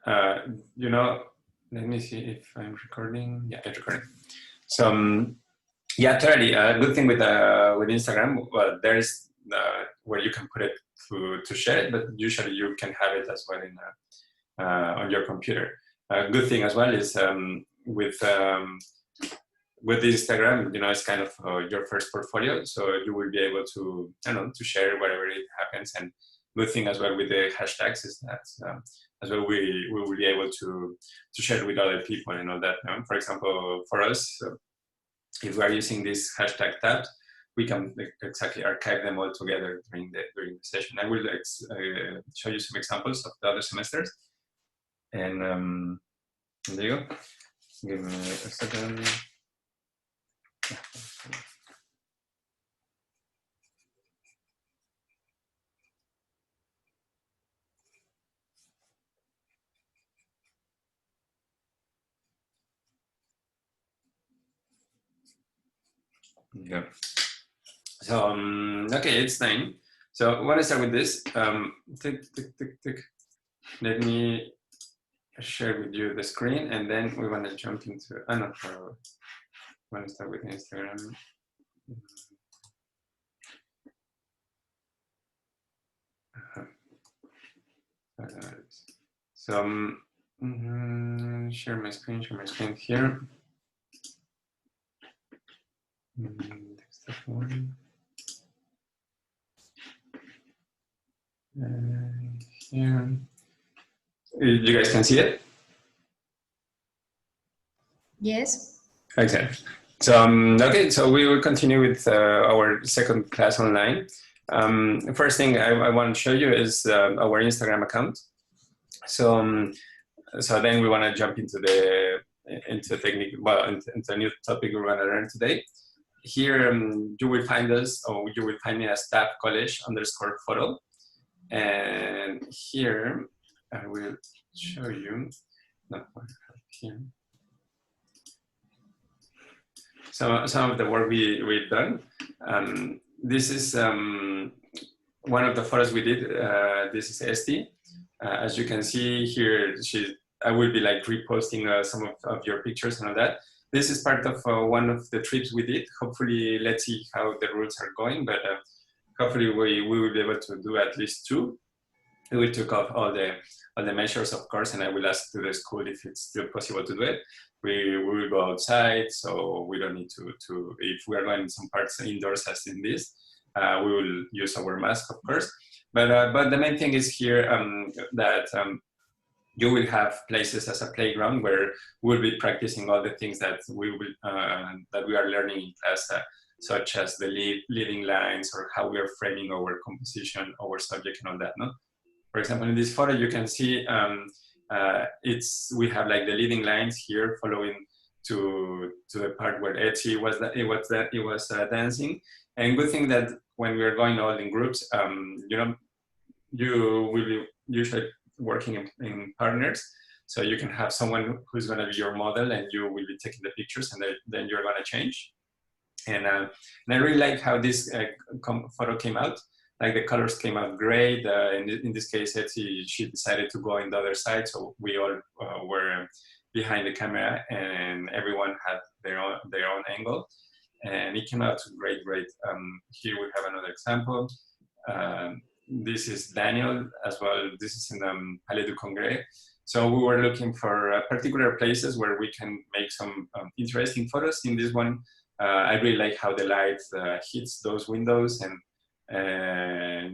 you know, let me see if I'm recording. Yeah, it's recording. So yeah, totally. Good thing with Instagram, well, there's where you can put it to share it, but usually you can have it as well in on your computer. Good thing as well is with Instagram, you know, it's kind of your first portfolio, so you will be able to, I don't know, to share whatever it happens. And good thing as well with the hashtags is that as well we will be able to share with other people and all that. For example, for us, if we are using this hashtag tabs, we can exactly archive them all together during the session. I will show you some examples of the other semesters. And there you go. Give me a second. Yeah. So okay, it's 9. So I want to start with this. Let me share with you the screen, and then we want to jump into. I want to start with Instagram. So share my screen here. One. Here. You guys can see it? Yes. Excellent. So okay, so we will continue with our second class online. First thing I want to show you is our Instagram account. So so then we want to jump into technique, well, into a new topic we're going to learn today. Here you will find us, or you will find me as tab_college_photo, and here I will show you. No, here. Some of the work we've done. This is one of the photos we did. This is Esti. As you can see here, I will be like reposting some of your pictures and all that. This is part of one of the trips we did. Hopefully, let's see how the routes are going, but hopefully we will be able to do at least 2. We took off all the measures, of course, and I will ask to the school if it's still possible to do it. We will go outside, so we don't need to if we are going in some parts indoors as in this, we will use our mask, of course. But the main thing is here that you will have places as a playground where we'll be practicing all the things that we are learning in class, such as the leading lines or how we are framing our composition, our subject, and all that. No. For example, in this photo, you can see we have like the leading lines here following to the part where Etsy was dancing. And good thing that when we are going all in groups, you know, you will be usually working in partners, so you can have someone who's going to be your model, and you will be taking the pictures, and then you're going to change. And I really like how this photo came out. Like the colors came out great. In this case, she decided to go in the other side, so we all were behind the camera, and everyone had their own angle, and it came out great. Here we have another example. This is Daniel as well. This is in Palais du Congrès. So we were looking for particular places where we can make some interesting photos. In this one, I really like how the light hits those windows, and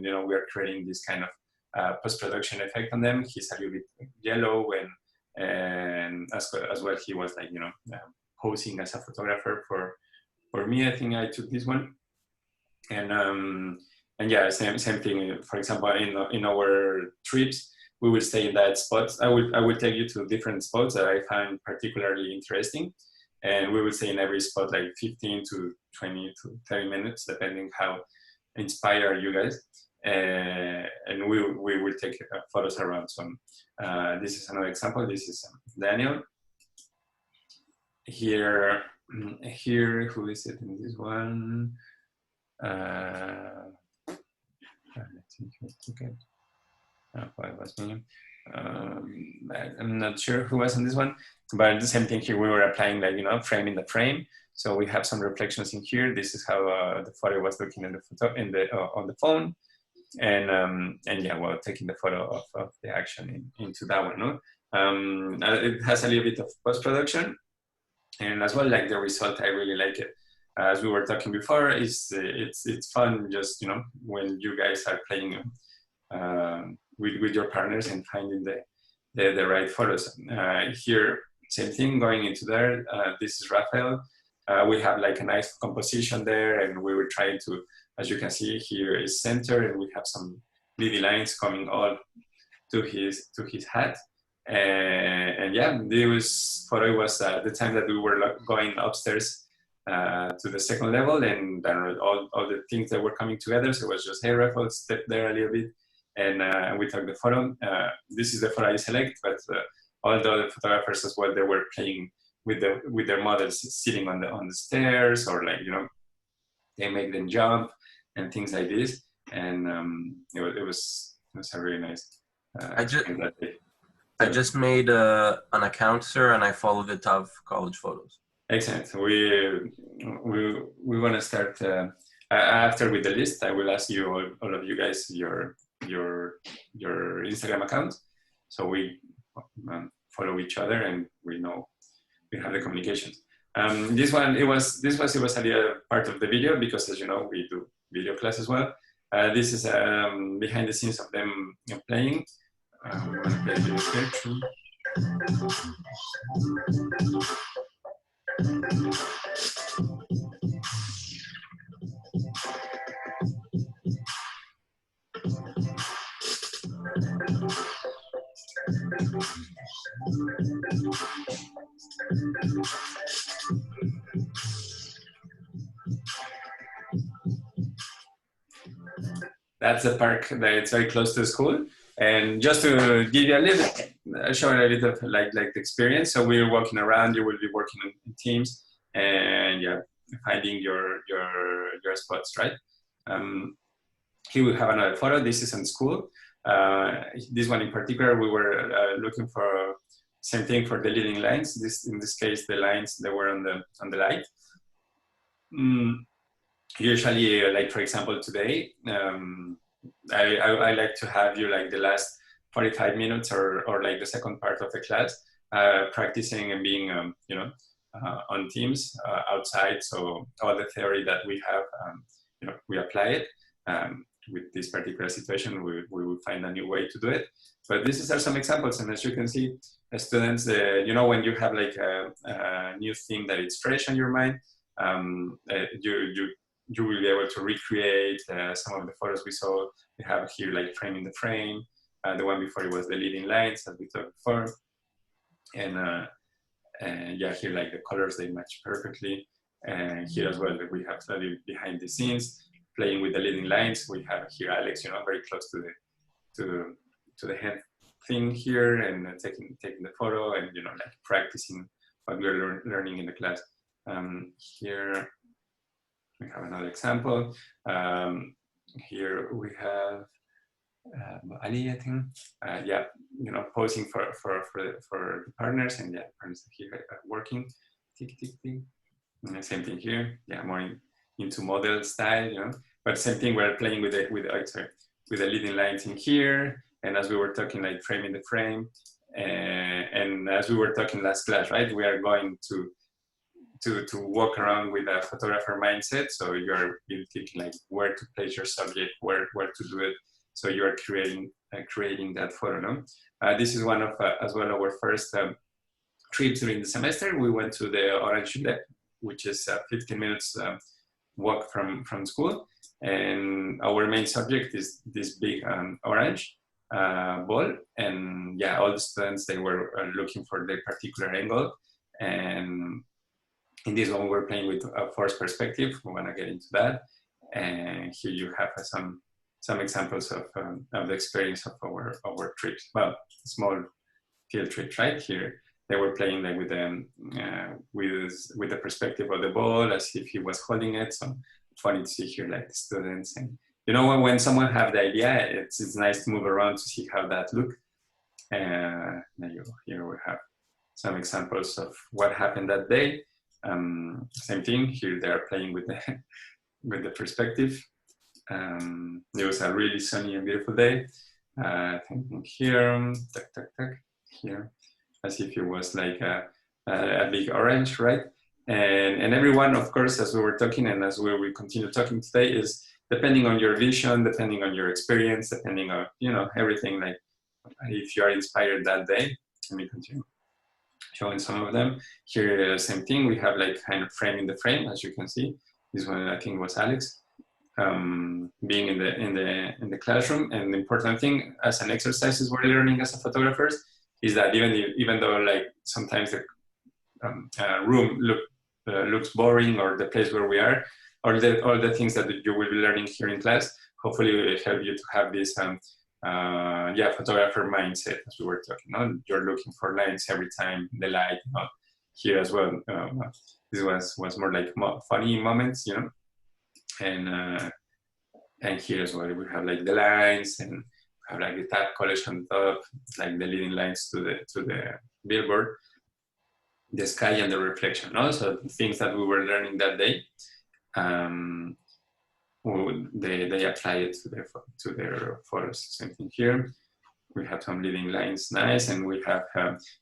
you know, we are creating this kind of post-production effect on them. He's a little bit yellow, and as well he was like, you know, posing as a photographer for me. I think I took this one, and yeah, same thing. For example, in our trips, we will stay in that spot. I will take you to different spots that I find particularly interesting, and we will stay in every spot like 15 to 20 to 30 minutes, depending how inspired you guys. And we will take photos around. So this is another example. This is Daniel. Here, who is it in this one? I think I took it. Oh, it was me. I'm not sure who was on this one, but the same thing here. We were applying like, you know, frame in the frame. So we have some reflections in here. This is how the photo was looking in the photo on the phone, and yeah, well, taking the photo of the action into that one. No, it has a little bit of post production, and as well, like the result, I really like it. As we were talking before, it's fun just, you know, when you guys are playing with your partners and finding the right photos. Here, same thing going into there. This is Rafael. We have like a nice composition there, and we were trying to, as you can see here, is center, and we have some lily lines coming all to his hat. And yeah, this photo was the time that we were going upstairs to the second level, and all the things that were coming together. So it was just, hey, Rafael, step there a little bit, and we took the photo. This is the photo I select, but all the other photographers as well, they were playing with their models sitting on the stairs, or like, you know, they make them jump and things like this. And it was a really nice. I just made an account, sir, and I follow the top college photos. Excellent. We want to start after with the list. I will ask you all of you guys your Instagram account, so we follow each other and we know we have the communications. This one, it was a little part of the video because, as you know, we do video class as well. This is behind the scenes of them playing. We want to play video here. That's a park that it's very close to the school. And just to give you a little, show you a little of like the experience. So we're walking around. You will be working in teams, and yeah, finding your spots, right? Here we have another photo. This is in school. This one in particular, we were looking for same thing for the leading lines. In this case, the lines that were on the light. Usually, like for example today, I like to have you like the last 45 minutes or like the second part of the class practicing and being you know, on teams outside. So all the theory that we have, you know, we apply it. With this particular situation, we will find a new way to do it. But these are some examples, and as you can see, students, you know, when you have like a new thing that is fresh on your mind, you will be able to recreate some of the photos we saw. We have here like frame in the frame. The one before it was the leading lines that we talked before. And yeah, here like the colors, they match perfectly. And here as well, we have studied behind the scenes, playing with the leading lines. We have here Alex, you know, very close to the head thing here, and taking the photo, and, you know, like practicing what we're learning in the class. Here we have another example. Here we have Ali, I think. Yeah, you know, posing for the partners, and yeah, partners here working. Tick, tick, tick. And the same thing here. Yeah, more into model style, you know. But same thing, we're playing with the leading lines in here, and as we were talking, like framing the frame, and as we were talking last class, right? We are going to walk around with a photographer mindset. So you're thinking like where to place your subject, where to do it. So you are creating that photo. No? This is one of as well our first trips during the semester. We went to the Orange Lab, which is 15 minutes walk from school, and our main subject is this big orange ball. And yeah, all the students, they were looking for their particular angle, and in this one we're playing with a force perspective. We want to get into that, and here you have some examples of the experience of our trips. Well, small field trips, right? Here they were playing like with the perspective of the ball as if he was holding it. So funny to see here like the students, and you know, when someone have the idea, it's nice to move around to see how that look. Here we have some examples of what happened that day. Same thing, here they are playing with the, with the perspective. It was a really sunny and beautiful day. Thinking here, here, as if it was like a big orange, right? And everyone, of course, as we were talking and as we will continue talking today, is depending on your vision, depending on your experience, depending on, you know, everything, like if you are inspired that day. Let me continue showing some of them. Here, same thing, we have like kind of framing the frame, as you can see. This one, I think, was Alex. Being in the classroom, and the important thing as an exercises we're learning as a photographers is that even though like sometimes the room looks boring, or the place where we are, all the things that you will be learning here in class, hopefully will help you to have this photographer mindset, as we were talking about. You're looking for lines every time, the light, you know, here as well. This was more like funny moments, you know. And here as well, we have like the lines, and have like the tab colors on top, like the leading lines to the billboard, the sky and the reflection. Also, the things that we were learning that day, they apply it to their photos. Same thing here. We have some leading lines, nice, and we have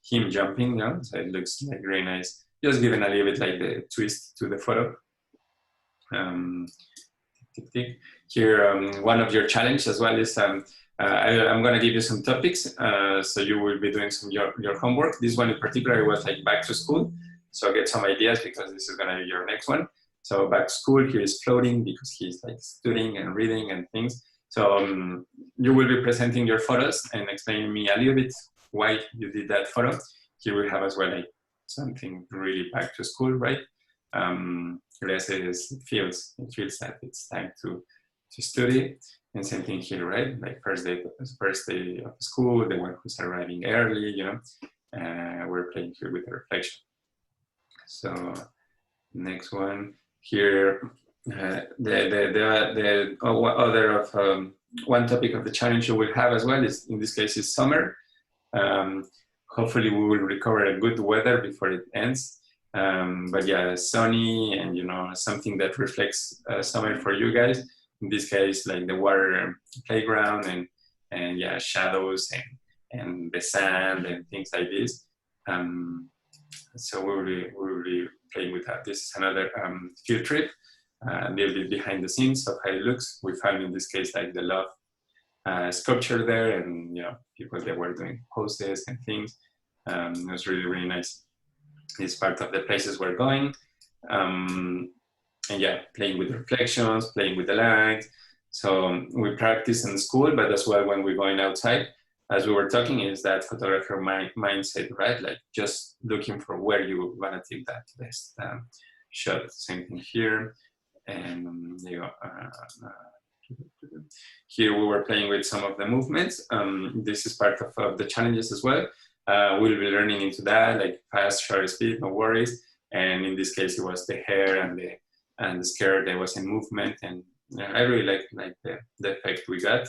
him jumping, you know, so it looks like very nice. Just giving a little bit like the twist to the photo. Here, one of your challenges as well is I'm going to give you some topics, so you will be doing some your homework. This one in particular was like back to school, so get some ideas because this is going to be your next one. So back to school, here is floating because he's like studying and reading and things. So you will be presenting your photos and explaining me a little bit why you did that photo. Here we have as well like something really back to school, right? It feels that it's time to study, and same thing here, right? Like first day of school, the one who's arriving early, you know. We're playing here with the reflection. So next one here, the other of one topic of the challenge you will have as well is, in this case, is summer. Hopefully we will recover a good weather before it ends. But yeah, sunny, and you know, something that reflects summer for you guys. In this case, like the water playground, and yeah, shadows and the sand and things like this. So we'll be playing with that. This is another field trip, a little bit behind the scenes of how it looks. We found in this case like the love sculpture there, and you know, people that were doing poses and things. It was really nice. It's part of the places we're going. And yeah, playing with reflections, playing with the lines. So we practice in school, but as well when we're going outside, as we were talking, is that photographer mindset, right? Like just looking for where you want to take that best shot. Same thing here. And you know, here we were playing with some of the movements. This is part of the challenges as well. We'll be learning into that, like fast, short speed, no worries. And in this case, it was the hair and the skirt that was in movement. And I really like the effect we got.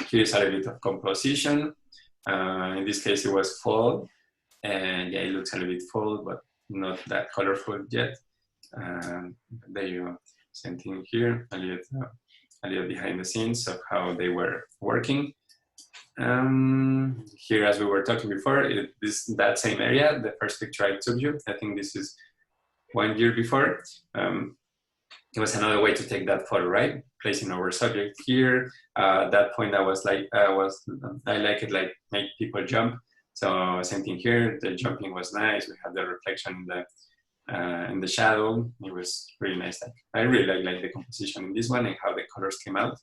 Here's a little bit of composition. In this case, it was fall. And yeah, it looks a little bit fall, but not that colorful yet. There you go. Same thing here, a little behind the scenes of how they were working. Here, as we were talking before, that same area, the first picture I took you, I think this is 1 year before. It was another way to take that photo, right? Placing our subject here. At that point, I was like, I like it, like make people jump. So same thing here. The jumping was nice. We had the reflection in the shadow. It was really nice. I really like the composition in this one and how the colors came out.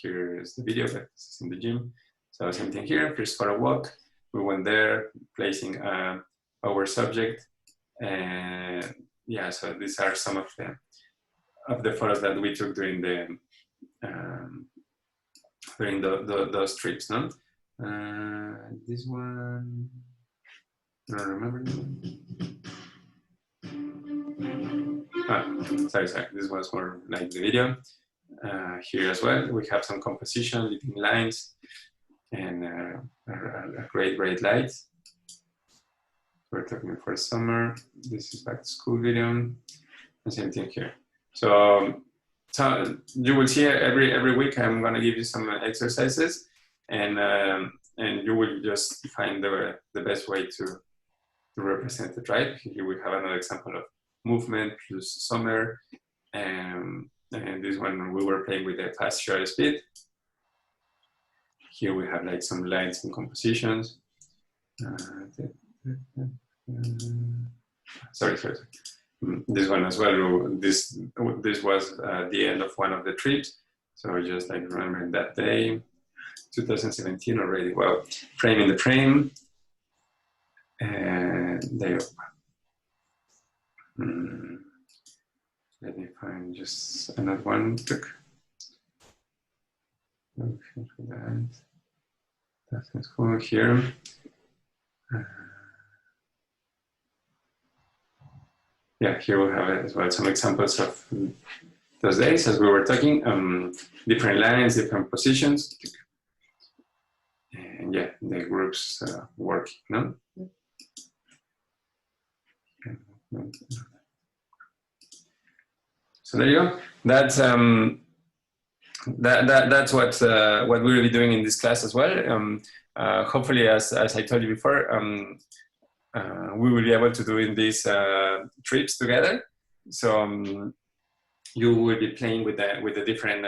Here is the video, but this is in the gym. So same thing here. First for a walk. We went there, placing our subject, and yeah. So these are some of the photos that we took during those trips. No, this one. I don't remember. Sorry. This was more like the video. Here as well, we have some composition, leading lines, and a great light. We're talking for summer. This is back to school video, and same thing here. So you will see every week I'm gonna give you some exercises, and you will just find the best way to represent it, right? Here we have another example of movement plus summer, and this one we were playing with the fast shutter speed. Here we have like some lines and compositions. Sorry. This one as well. This was the end of one of the trips, so just like remembering that day, 2017 already. Well, framing the frame, and there. Let me find just another one. That's cool here. Yeah, here we have it as well. Some examples of those days as we were talking. Different lines, different positions, and yeah, the groups work. No. So there you go. That's that's what we will be doing in this class as well. Hopefully, as I told you before, we will be able to do in these trips together. So you will be playing with the different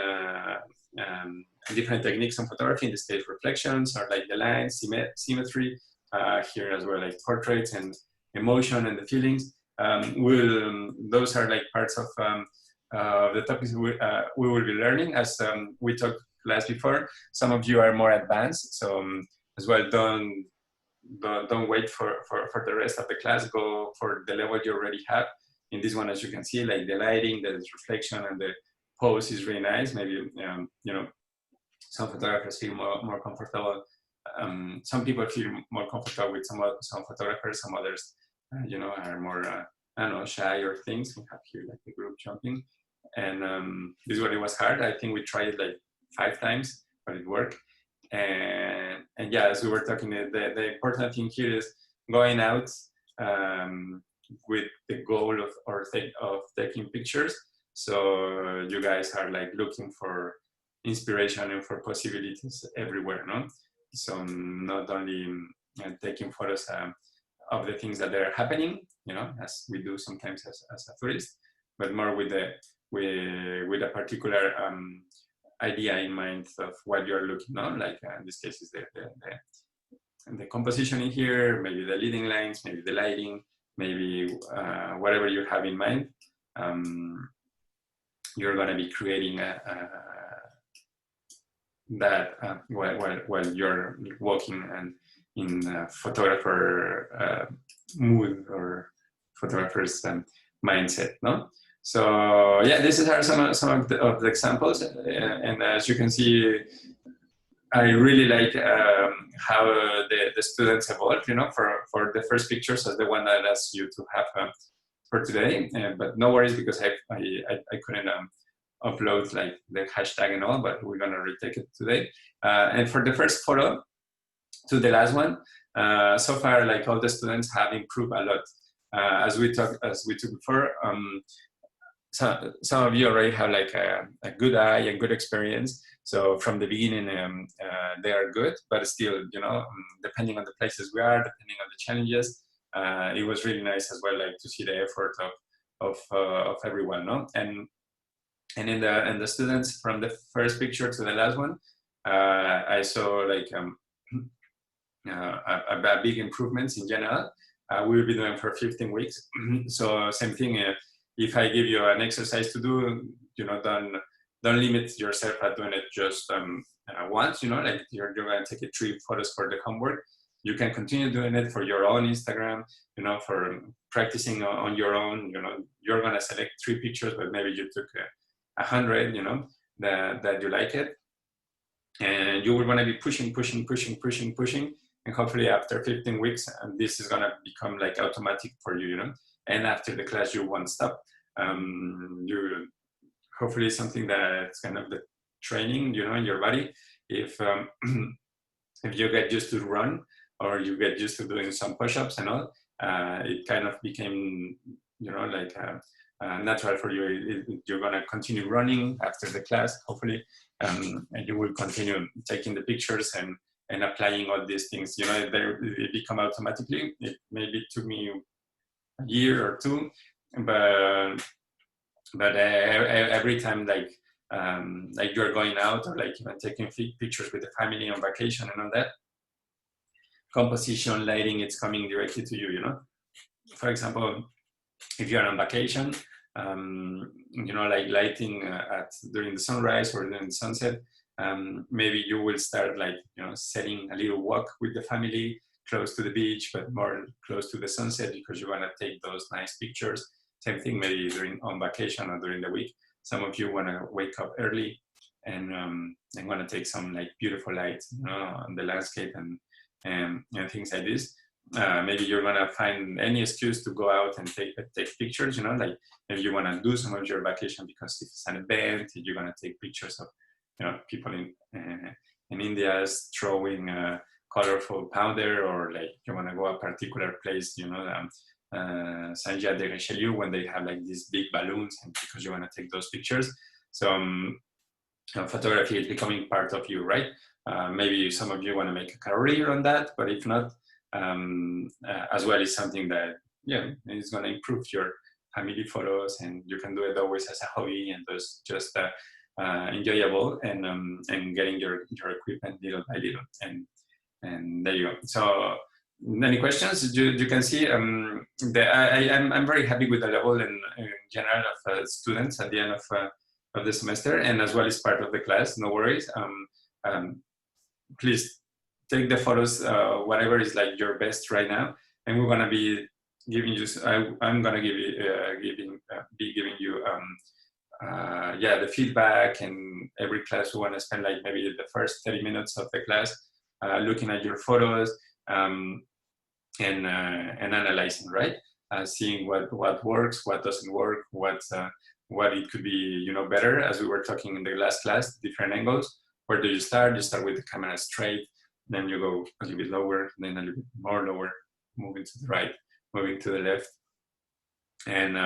different techniques on photography. In this case, reflections or like the lines, symmetry. Here as well, like portraits and emotion and the feelings. Those are like parts of the topics we will be learning. As we talked last before, some of you are more advanced, so as well don't wait for the rest of the class. Go for the level you already have. In this one, as you can see, like the lighting, the reflection, and the pose is really nice. Maybe you know, some photographers feel more comfortable. Some people feel more comfortable with some photographers. Some others, you know, are more I don't know, shy or things. We have here like the group jumping, and this one it was hard. I think we tried it like 5 times, but it worked. And yeah, as we were talking, the important thing here is going out with the goal of taking pictures. So you guys are like looking for inspiration and for possibilities everywhere, no? So not only taking photos of the things that are happening, you know, as we do sometimes as a tourist, but more with a particular idea in mind of what you're looking on. Like in this case is the composition in here, maybe the leading lines, maybe the lighting, maybe whatever you have in mind. You're going to be creating that while you're walking and in photographer mood or photographer's mindset, no? So yeah, this is some of the examples, and as you can see, I really like how the students evolved, you know, for the first pictures as the one that I asked you to have for today. But no worries, because I couldn't upload like the hashtag and all, but we're gonna retake it today. And for the first photo to the last one, so far, like all the students have improved a lot. As we took before, some of you already have like a good eye and good experience. So from the beginning, they are good, but still, you know, depending on the places we are, depending on the challenges, it was really nice as well, like to see the effort of everyone, no? And in the students from the first picture to the last one, I saw like a big improvements in general. We will be doing for 15 weeks. So same thing. If I give you an exercise to do, you know, don't limit yourself at doing it just once. You know, like you're going to take 3 photos for the homework. You can continue doing it for your own Instagram. You know, for practicing on your own. You know, you're going to select 3 pictures, but maybe you took 100. You know, that you like it, and you will want to be pushing, and hopefully after 15 weeks, and this is going to become like automatic for you. You know. And after the class, you won't stop. You hopefully something that's kind of the training, you know, in your body. If if you get used to run, or you get used to doing some push-ups and all, it kind of became, you know, like natural for you. You're gonna continue running after the class, hopefully, and you will continue taking the pictures and applying all these things. You know, they become automatically. It maybe took me a year or two, but every time, like you're going out, or like even taking pictures with the family on vacation and all that, composition, lighting, it's coming directly to you, you know. For example, if you're on vacation, you know, like lighting during the sunrise or during the sunset, maybe you will start, like, you know, setting a little walk with the family close to the beach, but more close to the sunset, because you want to take those nice pictures. Same thing maybe on vacation or during the week. Some of you want to wake up early and want to take some like beautiful lights, you know, on the landscape and things like this. Maybe you're gonna find any excuse to go out and take pictures, you know, like if you want to do some of your vacation because it's an event, you're gonna take pictures of, you know, people in India throwing colorful powder, or like you want to go a particular place, you know, Saint-Jean de Richelieu, when they have like these big balloons, and because you want to take those pictures. So photography is becoming part of you, right? Maybe some of you want to make a career on that, but if not, as well, is something that, yeah, is going to improve your family photos, and you can do it always as a hobby, and just enjoyable, and getting your equipment little by little, and there you go. So any questions? You can see I'm very happy with the level in general of students at the end of the semester, and as well as part of the class. No worries. Please take the photos, whatever is like your best right now, and we're gonna be giving you. I'm gonna be giving you yeah, the feedback, and every class we want to spend like maybe the first 30 minutes of the class looking at your photos and analyzing, right? Seeing what works, what doesn't work, what it could be, you know, better. As we were talking in the last class, different angles. Where do you start? You start with the camera straight, then you go a little bit lower, then a little bit more lower, moving to the right, moving to the left, and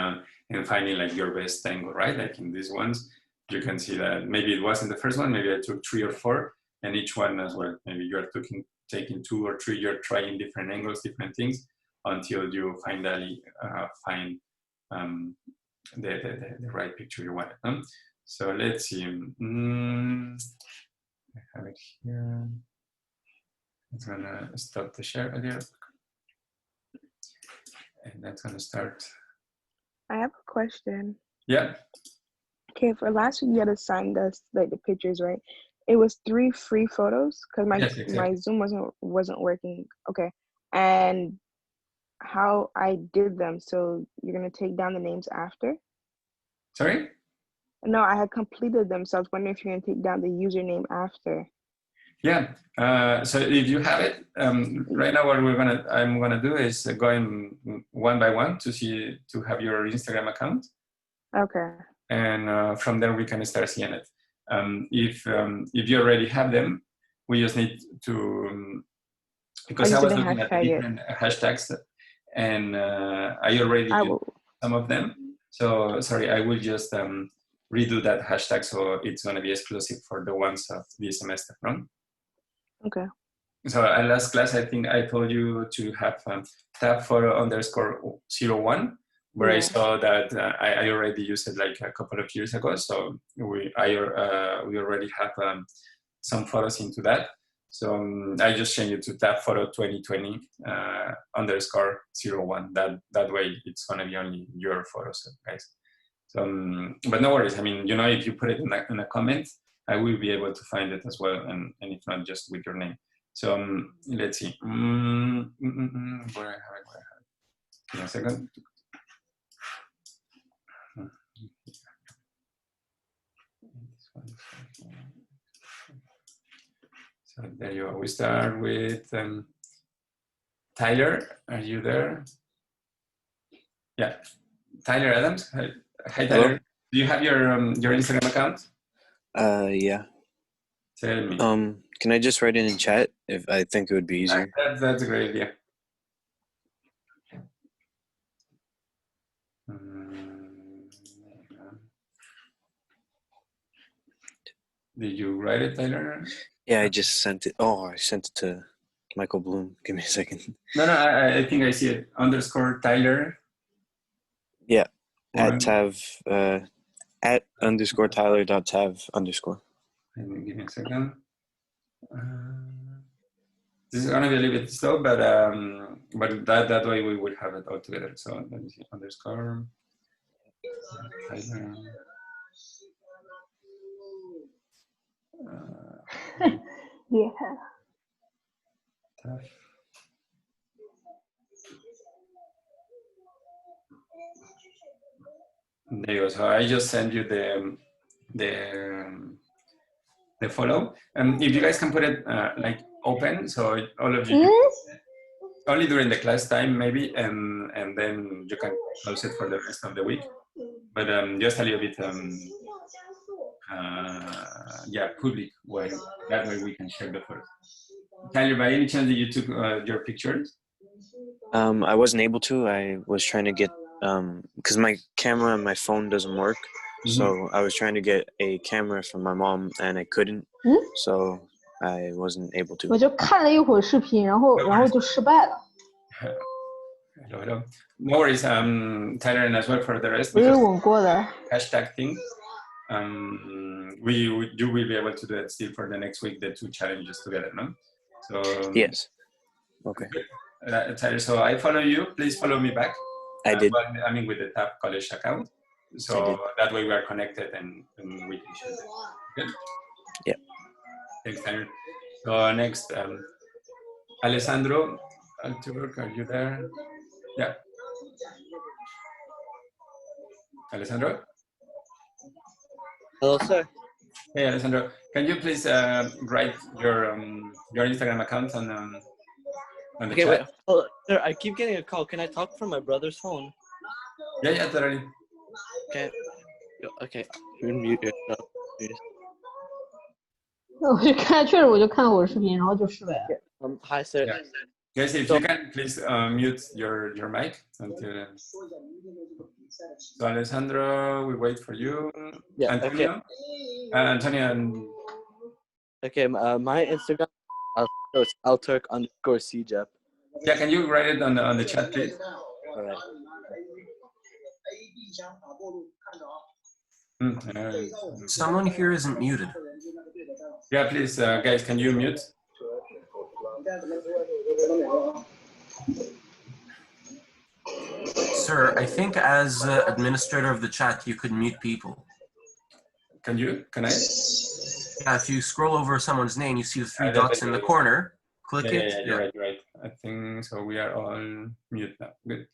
finding like your best angle, right? Like in these ones, you can see that maybe it wasn't the first one, maybe I took 3 or 4, and each one as well, maybe you're taking 2 or 3, you're trying different angles, different things, until you finally find the right picture you wanted. So let's see. I have it here. It's gonna stop the share earlier, and that's gonna start. I have a question. Yeah. Okay, for last week you had assigned us like the pictures, right? It was 3 free photos because my Yes, exactly. my Zoom wasn't working. Okay, and how I did them. So you're gonna take down the names after? Sorry? No, I had completed them, so I was wondering if you're gonna take down the username after. Yeah. So if you have it, right now what I'm gonna do is going one by one to have your Instagram account. Okay. And from there we can start seeing it. If you already have them, we just need to because I was looking at the different hashtags, and I already used some of them. So sorry, I will just redo that hashtag, so it's going to be exclusive for the ones of this semester, no? Okay. So at last class, I think I told you to have tab photo_01, where I saw that I already used it like a couple of years ago. So we already have some photos into that. So I just changed it to tab photo 2020 _01. That way it's gonna be only your photos, guys. So, but no worries. I mean, you know, if you put it in a comment, I will be able to find it as well, and if not, just with your name. So let's see. Where I have it? Give me a second. So there you go. We start with Tyler. Are you there? Yeah, Tyler Adams. Hi Tyler. Do you have your Instagram account? Yeah. Tell me. Can I just write it in chat? If I think it would be easier. That's a great idea. Did you write it, Tyler? Yeah, I just sent it. Oh, I sent it to Michael Bloom. Give me a second. No, I think I see it. Underscore Tyler. Yeah. At Tav. At underscore Tyler dot Tav underscore. Give me a second. This is gonna be a little bit slow, but that way we will have it all together. So let me see. Underscore Tyler. Yeah. Tav. There you go. So I just sent you the follow. If you guys can put it like open, so all of you only during the class time maybe, and then you can close it for the rest of the week. But just a little bit, yeah, public way. That way we can share the photos. Tyler, by any chance, did you took your pictures? I wasn't able to. I was trying to get because my camera on my phone doesn't work. So I was trying to get a camera from my mom and I couldn't. So I wasn't able to. 我就看了一会儿视频，然后就失败了。 Hello. No worries, Tyler, and as well for the rest. 不是我过的。 Hashtag thing. You will be able to do it still for the next week, the two challenges together, no? So yes. Okay. Tyler, so I follow you. Please follow me back. I did. Well, I mean, with the Tab College account. So that way we are connected and we can share that. Good? Yeah. Thanks, Tyler. So next, Alessandro, are you there? Yeah. Alessandro? Hello, sir. Hey, Alessandro. Can you please write your Instagram account on the Okay, chat? wait. Oh, sir, I keep getting a call. Can I talk from my brother's phone? Yeah, totally. Okay. Okay. Mute yourself, please. 我就看，确实我就看了我的视频，然后就失败了。Hi, sir. Yeah. Guys, if you can please mute your mic until. So Alessandro, we wait for you. Yeah. Antonio. Okay. Antonio. Okay. My Instagram. So it's alturk_cjep. Yeah, can you write it on the chat, please? All right. Someone here isn't muted. Yeah, please, guys, can you mute? Sir, I think as administrator of the chat, you could mute people. Can you? Can I? Yeah, if you scroll over someone's name, you see the three dots in the corner. Click it. Yeah, you're right, you're right. I think so. We are all mute now. Good.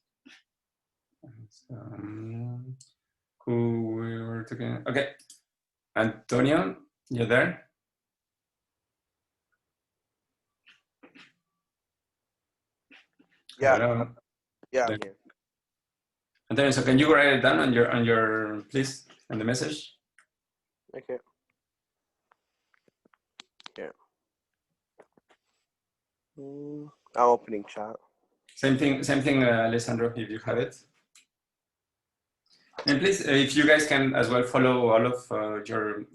Who we were talking? Okay. Antonio, you there? Yeah. Hello? Yeah, I'm here. Antonio, so can you write it down on your please on the message? Okay. Yeah. I'm opening chat. Same thing, Alessandro, if you have it. And please, if you guys can as well follow all of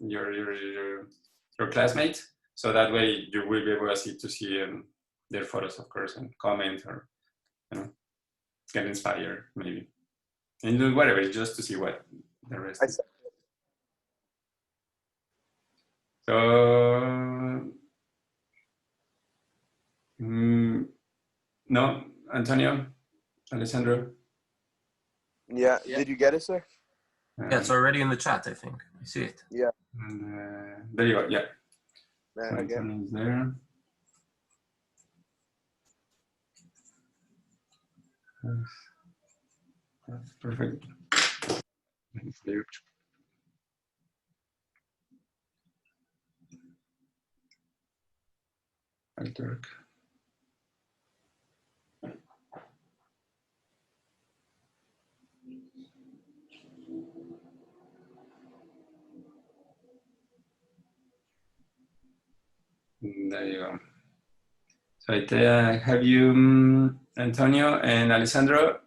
your classmates, so that way you will be able to see their photos, of course, and comment or get inspired maybe, and do whatever just to see what the rest is. So no, Antonio, Alessandro. Yeah. Did you get it, sir? Yeah, it's already in the chat, I think. I see it. Yeah. And, there you go. Yeah. So Antonio's there. That's perfect. Alturk. There you go. So I have you, Antonio and Alessandro.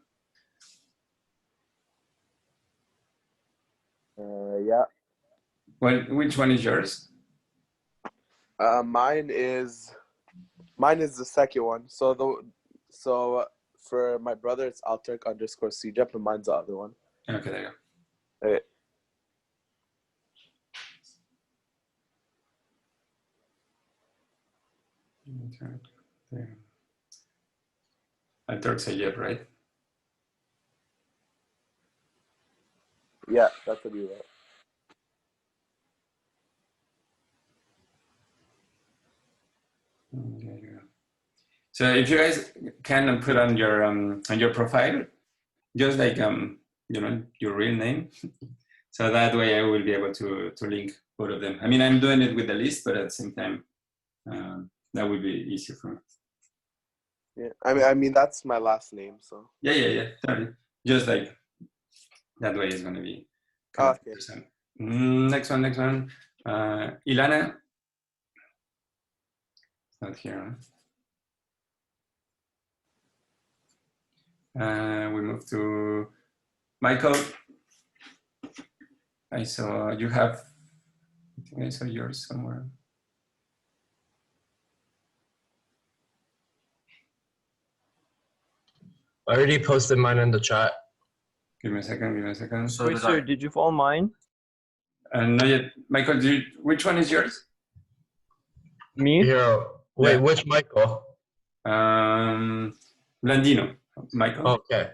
Yeah. Well, which one is yours? Mine is the second one. So for my brother it's Alterk_CJEP, and mine's the other one. Okay, there you go. Okay. I thought say yep, right? Yeah, that's what you wrote. There you go. So if you guys can put on your profile, just like you know, your real name, so that way I will be able to link both of them. I mean, I'm doing it with the list, but at the same time, that would be easier for me. Yeah, I mean that's my last name, so. Yeah. Totally. Just like that way is going to be. Kind Okay. of next one. Ilana. It's not here. Huh? We move to Michael. I saw you have. I think I saw yours somewhere. I already posted mine in the chat. Give me a second. So Wait, did sir, I. did you follow mine? Not yet. Michael, which one is yours? Me? Here, wait, Yeah. which Michael? Blandino. Michael. Okay.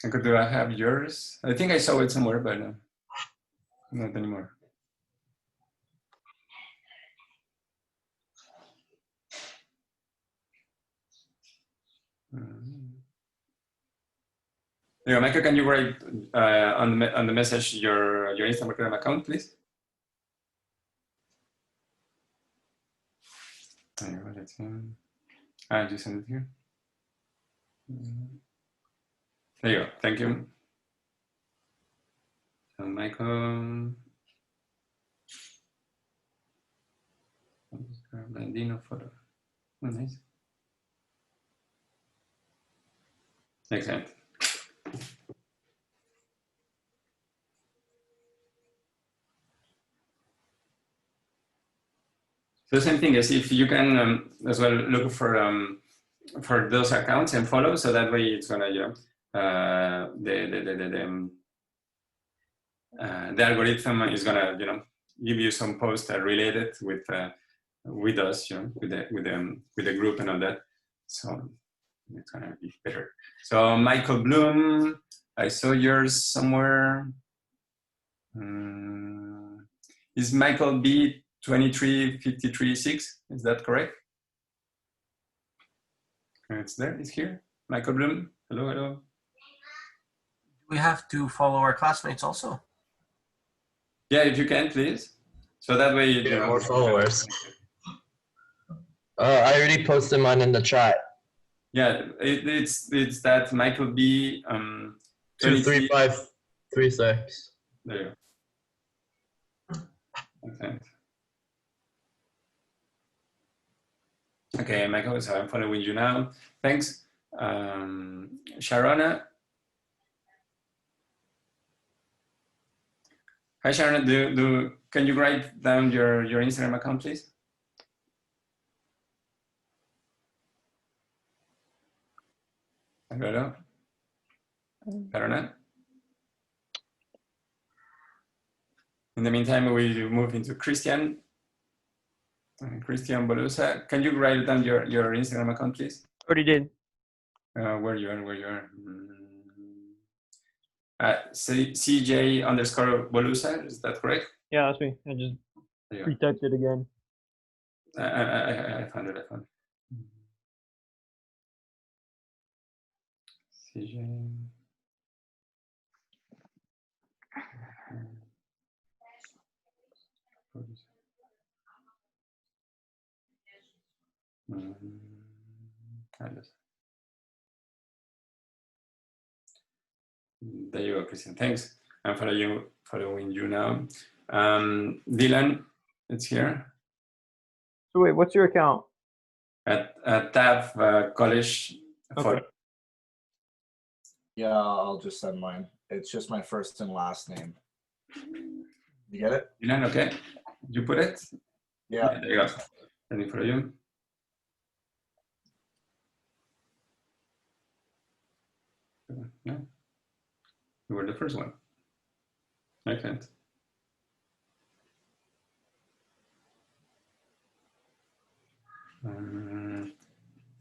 Michael, do I have yours? I think I saw it somewhere, but not anymore. Yeah, Michael, can you write on the message your Instagram account, please? I just send it here. There you go. Thank you. So Michael. Blandino photo. Oh, nice. Excellent. So the same thing as if you can as well look for those accounts and follow, so that way it's gonna, you know, the algorithm is gonna, you know, give you some posts related with us, you know, with the group and all that. So it's gonna be better. So Michael Bloom, I saw yours somewhere. Is Michael B 23536? Is that correct? It's there. It's here. Michael Bloom. Hello. We have to follow our classmates also. Yeah, if you can, please. So that way you Get know, more followers. I already posted mine in the chat. Yeah, it's that Michael B 23536. There you go. Okay. Okay, Michael, so I'm following you now. Thanks. Sharona. Hi, Sharona. Can you write down your Instagram account, please? Hello. Sharona. In the meantime, we move into Christian. Christian Bolusa. Can you write down your Instagram account, please? Already did. Where you are. CJ_Bolusa, is that correct? Yeah, that's me. I just retyped it again. I found it. CJ. There you go, Christian. Thanks. I'm following you now. Dylan, It's here. So wait, what's your account? At tab college photo. Okay. Yeah, I'll just send mine. It's just my first and last name. You get it? Dylan, okay. You put it? Yeah. There you go. Ready for you. Yeah. You were the first one. Excellent.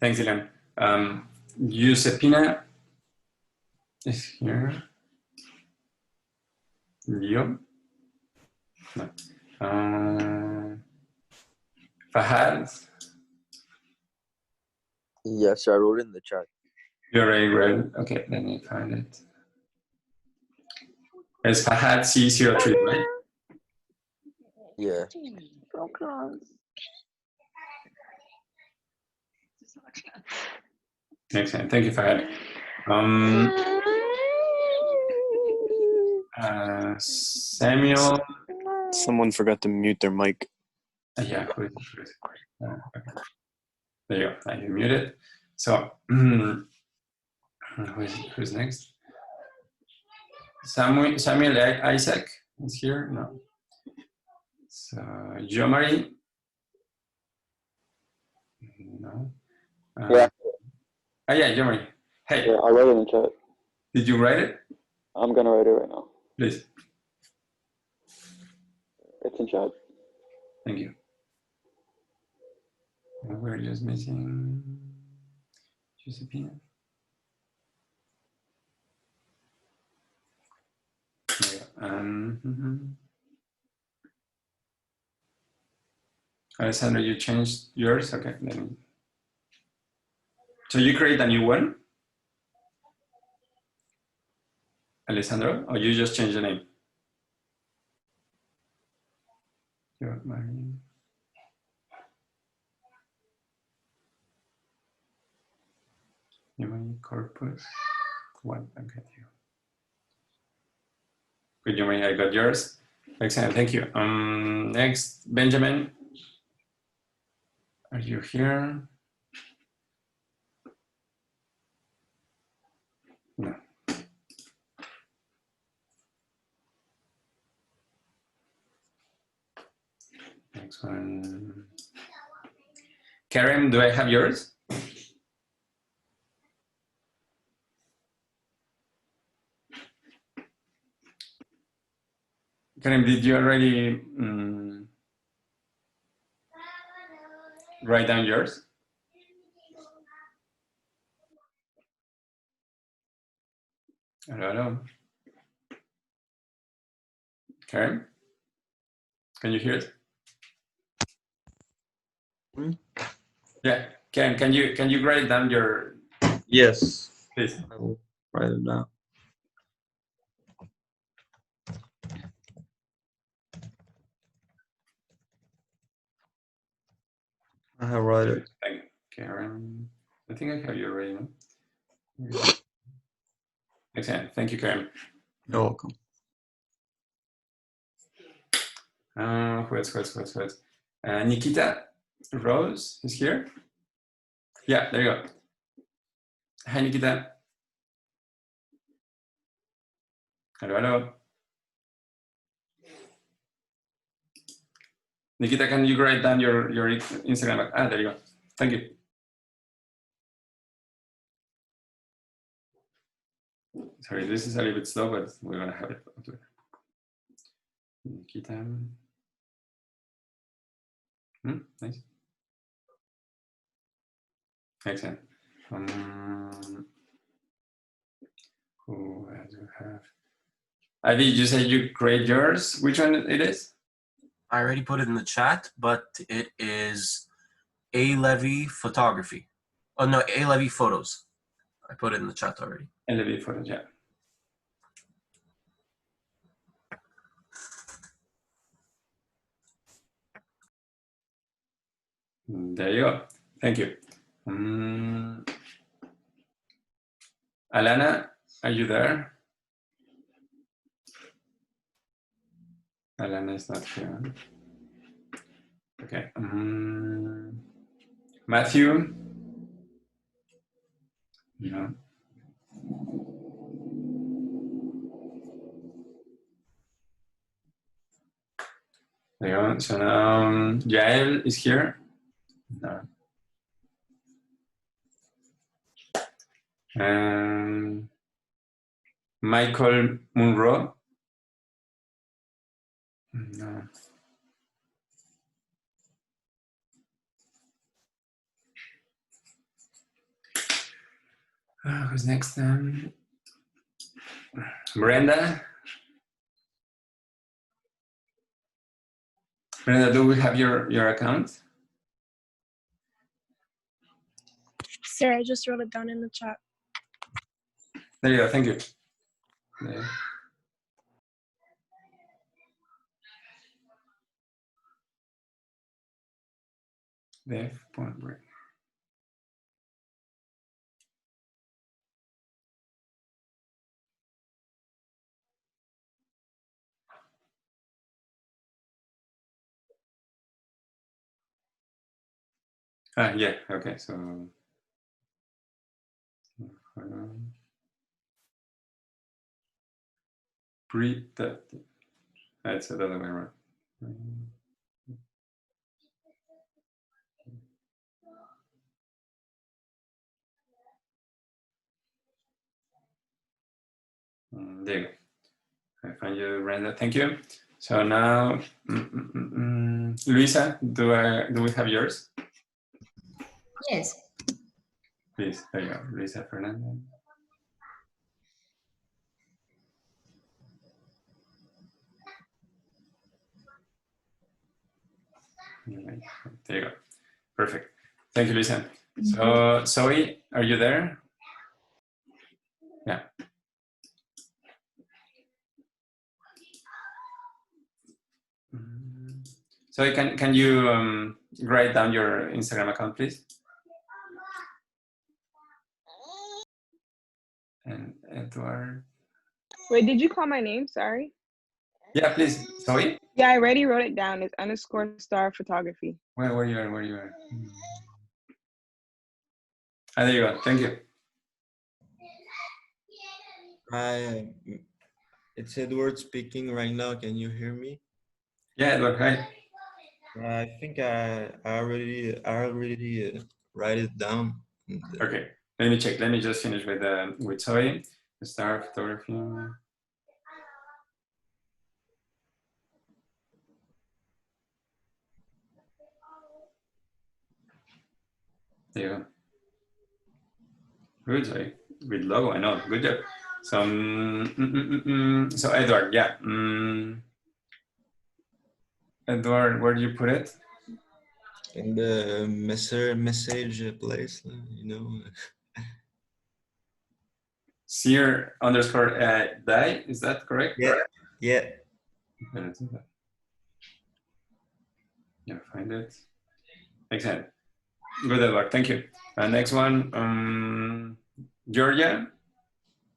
Thanks, Dylan. Giuseppina is here. Leo. No. Fahad. Yes, I wrote in the chat. You already read. Okay, let me find it. It's Fahad C03, right? Yeah. So close. Excellent. Thank you, Fahad. Samuel. Someone forgot to mute their mic. Yeah, who is it? Okay. There you go. I muted. So, who's next? Samuel Isaac is here. No. So, Jo Marie. No. Yeah. Oh yeah, Jo Marie. Hey. Yeah, I wrote it in the chat. Did you write it? I'm gonna write it right now. Please. It's in chat. Thank you. We're just missing Giuseppina. Alessandro, you changed yours? Okay, let me. So you create a new one? Alessandro, or you just change the name? You're Marie. Human corpus. One, I got you. Good, Yumari, I got yours. Excellent, thank you. Next, Benjamin. Are you here? No. Next one. Karen, do I have yours? Karen, did you already write down yours? Hello. Karen, can you hear it? Yeah, Karen, can you write down your? Yes. Please. I will write it down. I have write it. Thank you, Karen. I think I have you already. No? Excellent. Thank you, Karen. You're welcome. Who else? Nikita Rose is here. Yeah, there you go. Hi, Nikita. Hello. Nikita, can you write down your Instagram? There you go. Thank you. Sorry, this is a little bit slow, but we're gonna have it. Nikita. Nice. Excellent. Who do you have? Ivy, you say you create yours. Which one it is? I already put it in the chat, but it is A Levy Photography. Oh no, A Levy Photos. I put it in the chat already. A Levy Photos, yeah. There you go. Thank you. Alana, are you there? Alana is not here. Okay. Matthew? No. There you go. So now Yael is here. No. Michael Munro. No. Who's next? Brenda. Brenda, do we have your account? Sir, I just wrote it down in the chat. There you go. Thank you. There. Dave.break. Yeah, okay, so that's the other way around. There you go. I find you, Brenda. Thank you. So now, Luisa, do we have yours? Yes. Please, there you go, Luisa Fernandez. There you go. Perfect. Thank you, Luisa. So, Zoe, are you there? Yeah. So can you write down your Instagram account, please? And Edward. Wait, did you call my name? Sorry. Yeah, please. Sorry? Yeah, I already wrote it down. It's _star photography. Where you are? Ah, there you go. Thank you. Hi, it's Edward speaking right now. Can you hear me? Yeah, Edward. Hi. I think I already write it down. Okay. Let me check. Let me just finish with Zoe. Star photography. There you go. Good, Zoe. Good logo. I know. Good job. So, so Edward, yeah. Edward, where do you put it? In the message place, you know. Sear_die, is that correct? Yeah. Yeah. Okay, let's do that. Yeah, find it. Excellent. Good, Edward. Thank you. Next one, Georgia.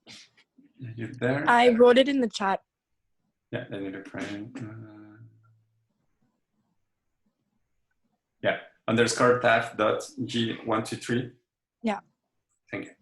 Are you there? I wrote it in the chat. Yeah, let me look for it. Yeah, _taf.g123. Yeah. Thank you.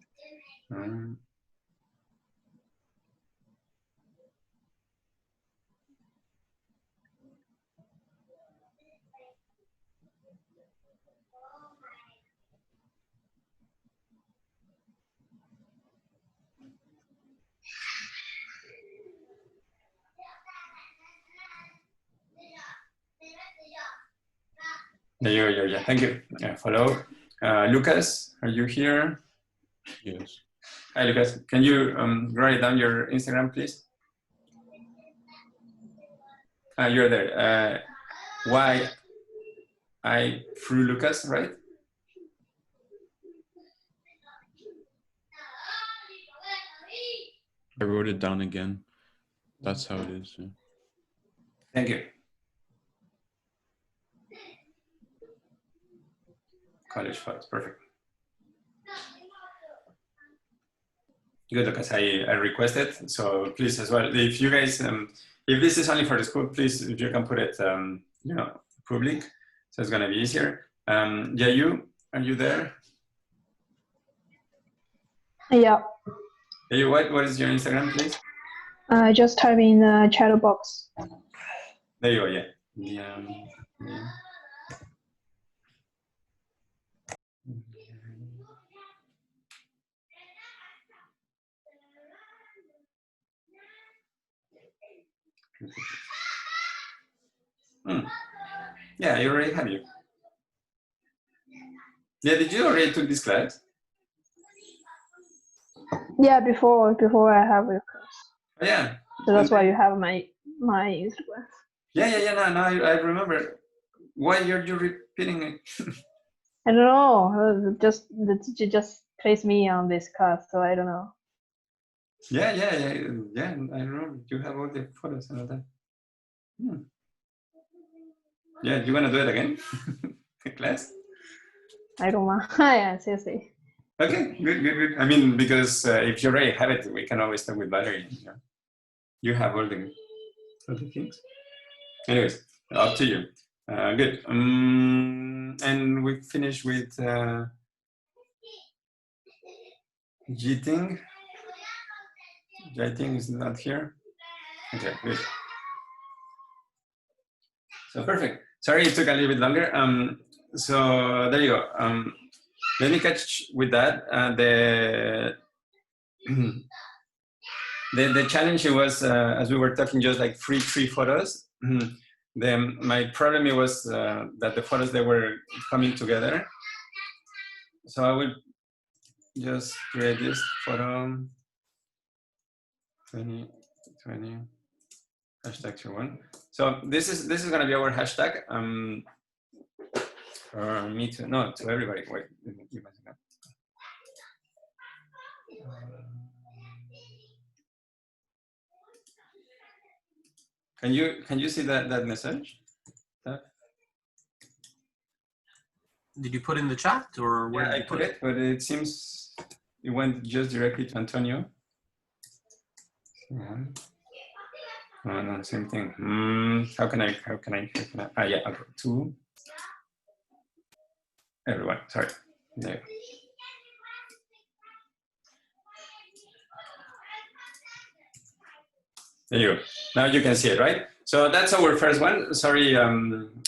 There you go, yeah. Thank you. Follow. Lucas, are you here? Yes. Hi, Lucas. Can you write down your Instagram, please? You're there. Why I through Lucas, right? I wrote it down again. That's how it is. Yeah. Thank you. College photos, perfect. Good, Lucas, I requested, so please as well, if you guys, if this is only for the school, please, if you can put it, you know, public, so it's gonna be easier. Yayu, are you there? Yeah. Yayu, what is your Instagram, please? Just type in the chat box. There you go. Yeah. Yeah. Yeah, I already have you. Yeah, did you already took this class? Yeah, before I have your class. Oh, yeah. So that's why you have my Instagram. Yeah. No, I remember. Why are you repeating it? I don't know. Just the teacher just placed me on this class, so I don't know. Yeah. I remember. You have all the photos and all that. Yeah, you wanna do it again? The class? I don't want. Yeah, seriously. Okay, good. I mean, because if you already have it, we can always talk with Valerie. You know? You have all the things. Anyways, up to you. Good. And we finish with Jiting. Jiting is not here. Okay, good. So perfect. Sorry it took a little bit longer. So there you go. Let me catch with that. The challenge was, as we were talking, just like three photos. Then my problem was that the photos, they were coming together. So I will just create this photo 2020 hashtag 21. So this is gonna be our hashtag. For me to to everybody. Wait, give me a second. Can you see that message? Did you put in the chat or where did I you put it? But it seems it went just directly to Antonio. Yeah. Oh, no, same thing. How can I? Yeah, I'll go to everyone. Sorry. There. There you go. Now you can see it, right? So that's our first one. Sorry,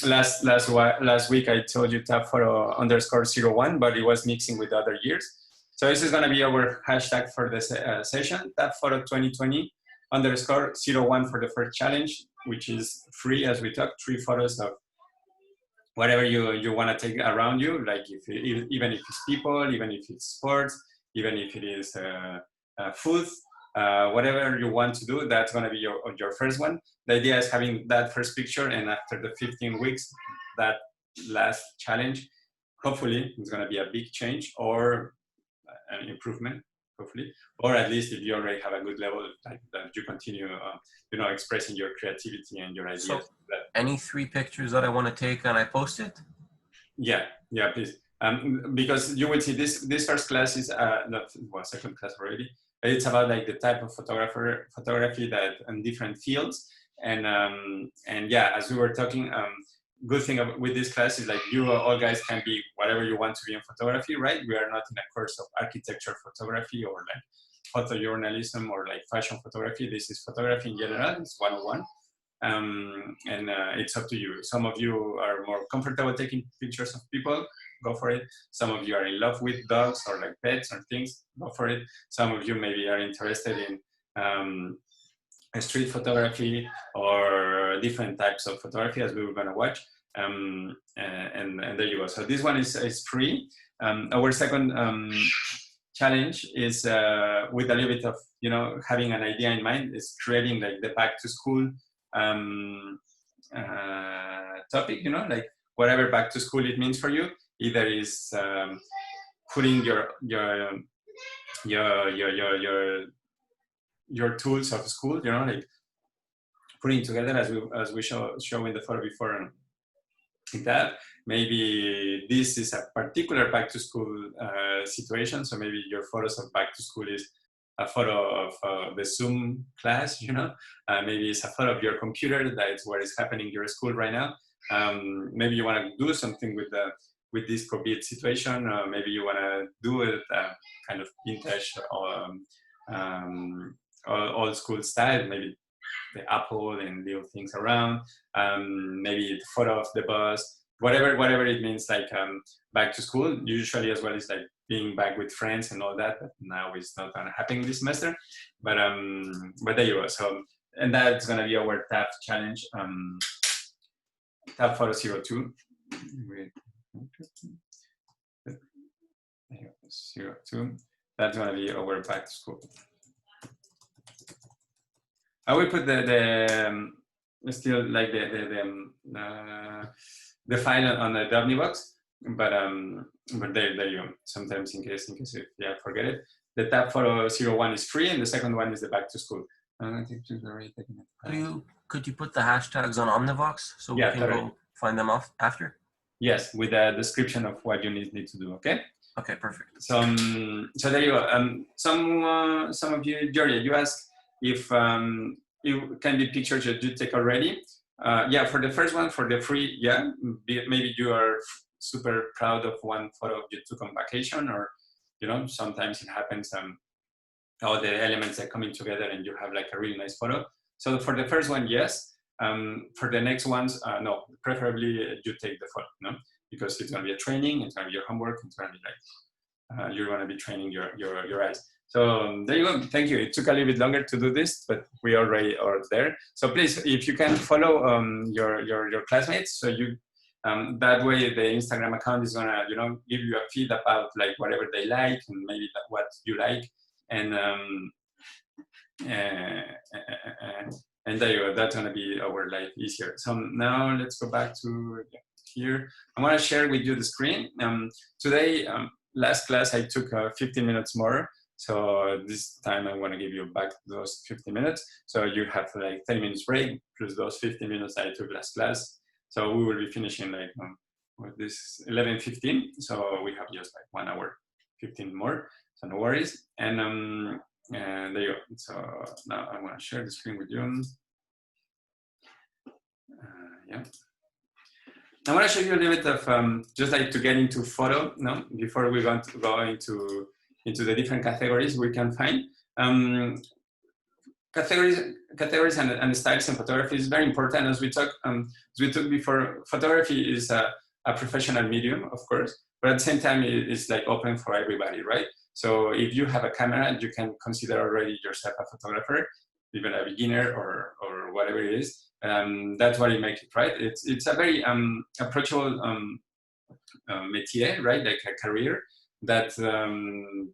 last week I told you tab photo _01, but it was mixing with other years. So this is going to be our hashtag for this session, tab photo 2020 _01 for the first challenge, which is free, as we talked, 3 photos of whatever you want to take around you, like even if it's people, even if it's sports, even if it is food. Whatever you want to do, that's going to be your first one. The idea is having that first picture, and after the 15 weeks, that last challenge, hopefully it's going to be a big change or an improvement, hopefully, or at least if you already have a good level, like that you continue, expressing your creativity and your ideas. So, any 3 pictures that I want to take and I post it? Yeah, please. Because you will see this first class is second class already. It's about like the type of photography that in different fields, and yeah, as we were talking, good thing with this class is like you all guys can be whatever you want to be in photography, right? We are not in a course of architecture photography or like photojournalism or like fashion photography. This is photography in general. It's 101. And it's up to you. Some of you are more comfortable taking pictures of people, go for it. Some of you are in love with dogs or like pets or things, go for it. Some of you maybe are interested in street photography or different types of photography, as we were going to watch. And there you go. So this one is free. Our second challenge is with a little bit of having an idea in mind, is creating like the back to school topic, like whatever back to school it means for you. Either is putting your tools of school, like putting together as we show in the photo before. That maybe this is a particular back to school situation. So maybe your photos of back to school is a photo of the Zoom class, maybe it's a photo of your computer, that's what is happening in your school right now. maybe you want to do something with this COVID situation. Maybe you want to do it kind of vintage or old school style. Maybe the apple and little things around. Maybe the photo of the bus. Whatever it means, like back to school. Usually as well is like being back with friends and all that. But now it's not gonna happen this semester. But there you go. So and that's gonna be our tab challenge. Tab photo 02. 02. That's gonna be our back to school. I will put the still like the file on the Omnibox, but there you go. Sometimes in case if I forget it, the tab photo 01 is free, and the second one is the back to school. Could you put the hashtags on Omnivox so we can go find them off after? Yes, with a description of what you need to do. Okay. Okay, perfect. So there you go. Some of you, Georgia, you asked if it can be pictures that you take already. Yeah, for the first one, for the free, yeah, maybe you are super proud of one photo you took on vacation, or sometimes it happens. All the elements are coming together, and you have like a really nice photo. So for the first one, yes. For the next ones, no. Preferably you take the photo, no, because it's gonna be a training. It's gonna be your homework. It's gonna be like you're gonna be training your eyes. So there you go. Thank you. It took a little bit longer to do this, but we already are there. So please, if you can follow your classmates, so you that way the Instagram account is gonna give you a feed about like whatever they like and maybe what you like, and there you go. That's gonna be our life easier. So now let's go back to here. I want to share with you the screen. Today, last class I took 15 minutes more. So this time I want to give you back those 50 minutes. So you have like 10 minutes break plus those 15 minutes I took last class. So we will be finishing like with this 11:15. So we have just like 1 hour, 15 more. So no worries. And there you go. So now I want to share the screen with you. Yeah. I want to show you a little bit of just like to get into photo, no? Before we go into the different categories we can find. Categories and styles in photography is very important. As we talked before, photography is a professional medium, of course, but at the same time, it's like open for everybody, right? So if you have a camera, you can consider already yourself a photographer, even a beginner or whatever it is. That's what it makes it, right? It's a very approachable métier, right? Like a career that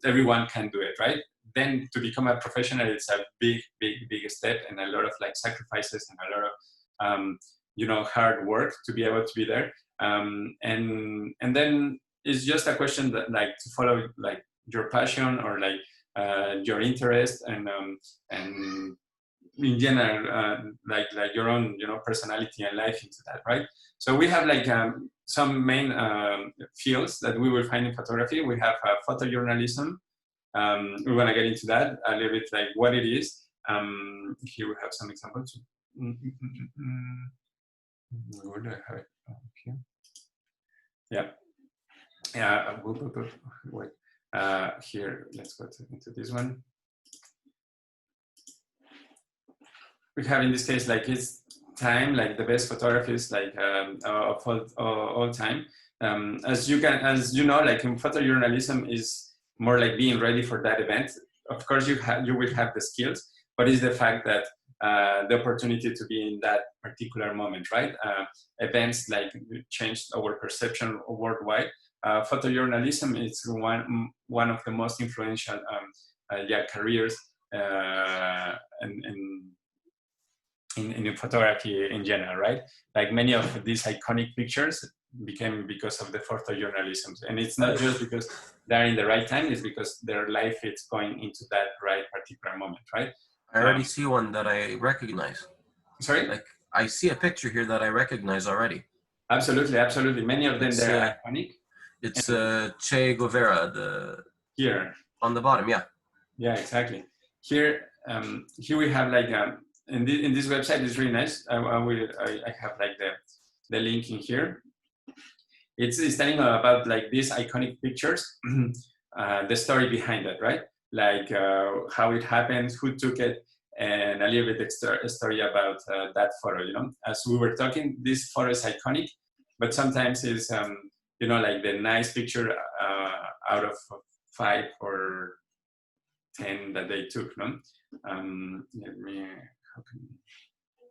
everyone can do it, right? Then to become a professional, it's a big step and a lot of like sacrifices and a lot of hard work to be able to be there. And then it's just a question that like to follow like your passion or like your interest and in general like your own personality and life into that, right? So we have like some main fields that we will find in photography. We have photojournalism. We want to get into that a little bit, like what it is. Here we have some examples. Where do I have it? Here. Yeah. Wait. Here, let's go into this one. We have in this case like it's time, like the best photographers like of all time. As you know, like in photojournalism is more like being ready for that event. Of course, you will have the skills, but it's the fact that the opportunity to be in that particular moment, right? Events like changed our perception worldwide. Photojournalism is one of the most influential careers in photography in general, right? Like many of these iconic pictures became because of the photojournalism, and it's not just because they're in the right time; it's because their life is going into that right particular moment, right? I already see one that I recognize. Sorry? Like I see a picture here that I recognize already. Absolutely. Many of them they're iconic. It's Che Guevara. Here on the bottom, yeah. Yeah, exactly. Here we have like in this website is really nice. I have like the link in here. It's telling about like these iconic pictures, the story behind it, right? Like how it happened, who took it, and a little bit extra story about that photo. You know, as we were talking, this photo is iconic, but sometimes it's you know, like the nice picture out of 5 or 10 that they took. No, let me. How can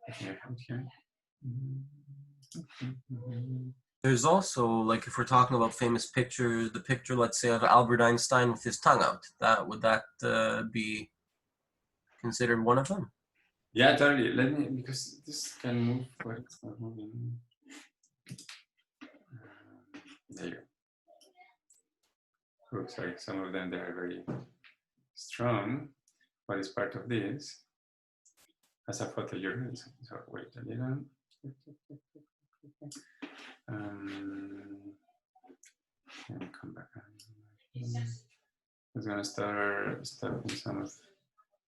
I help here? There's also, like, if we're talking about famous pictures, the picture, let's say, of Albert Einstein with his tongue out. Would that be considered one of them? Yeah, totally. Let me, because this can move, but it's not moving. There you go. Oh, sorry, some of them, they are very strong. What is part of this? As a photojournalist. So wait a little. Let me come back. I'm gonna start with some of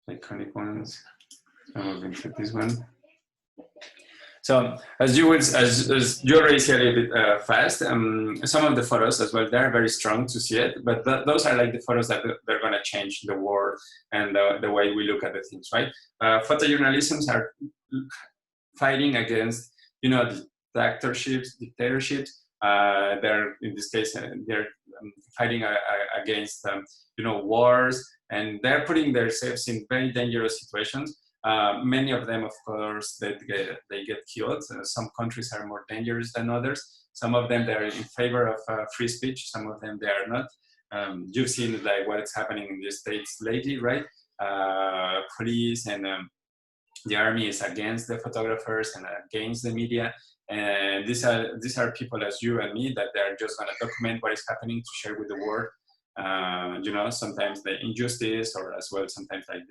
the iconic ones. So I'm moving to this one. So as you already see a little bit fast, some of the photos as well, they're very strong to see it, but those are like the photos that they're gonna change the world and the way we look at the things, right? Photojournalisms are fighting against, you know, dictatorships. They're, in this case, they're fighting against, you know, wars, and they're putting themselves in very dangerous situations. Many of them, of course, they get killed. Some countries are more dangerous than others. Some of them, they're in favor of free speech. Some of them, they are not. You've seen like what is happening in the States lately, right? Police and the army is against the photographers and against the media. And these are people as you and me that they're just going to document what is happening to share with the world. You know, sometimes the injustice, or as well sometimes like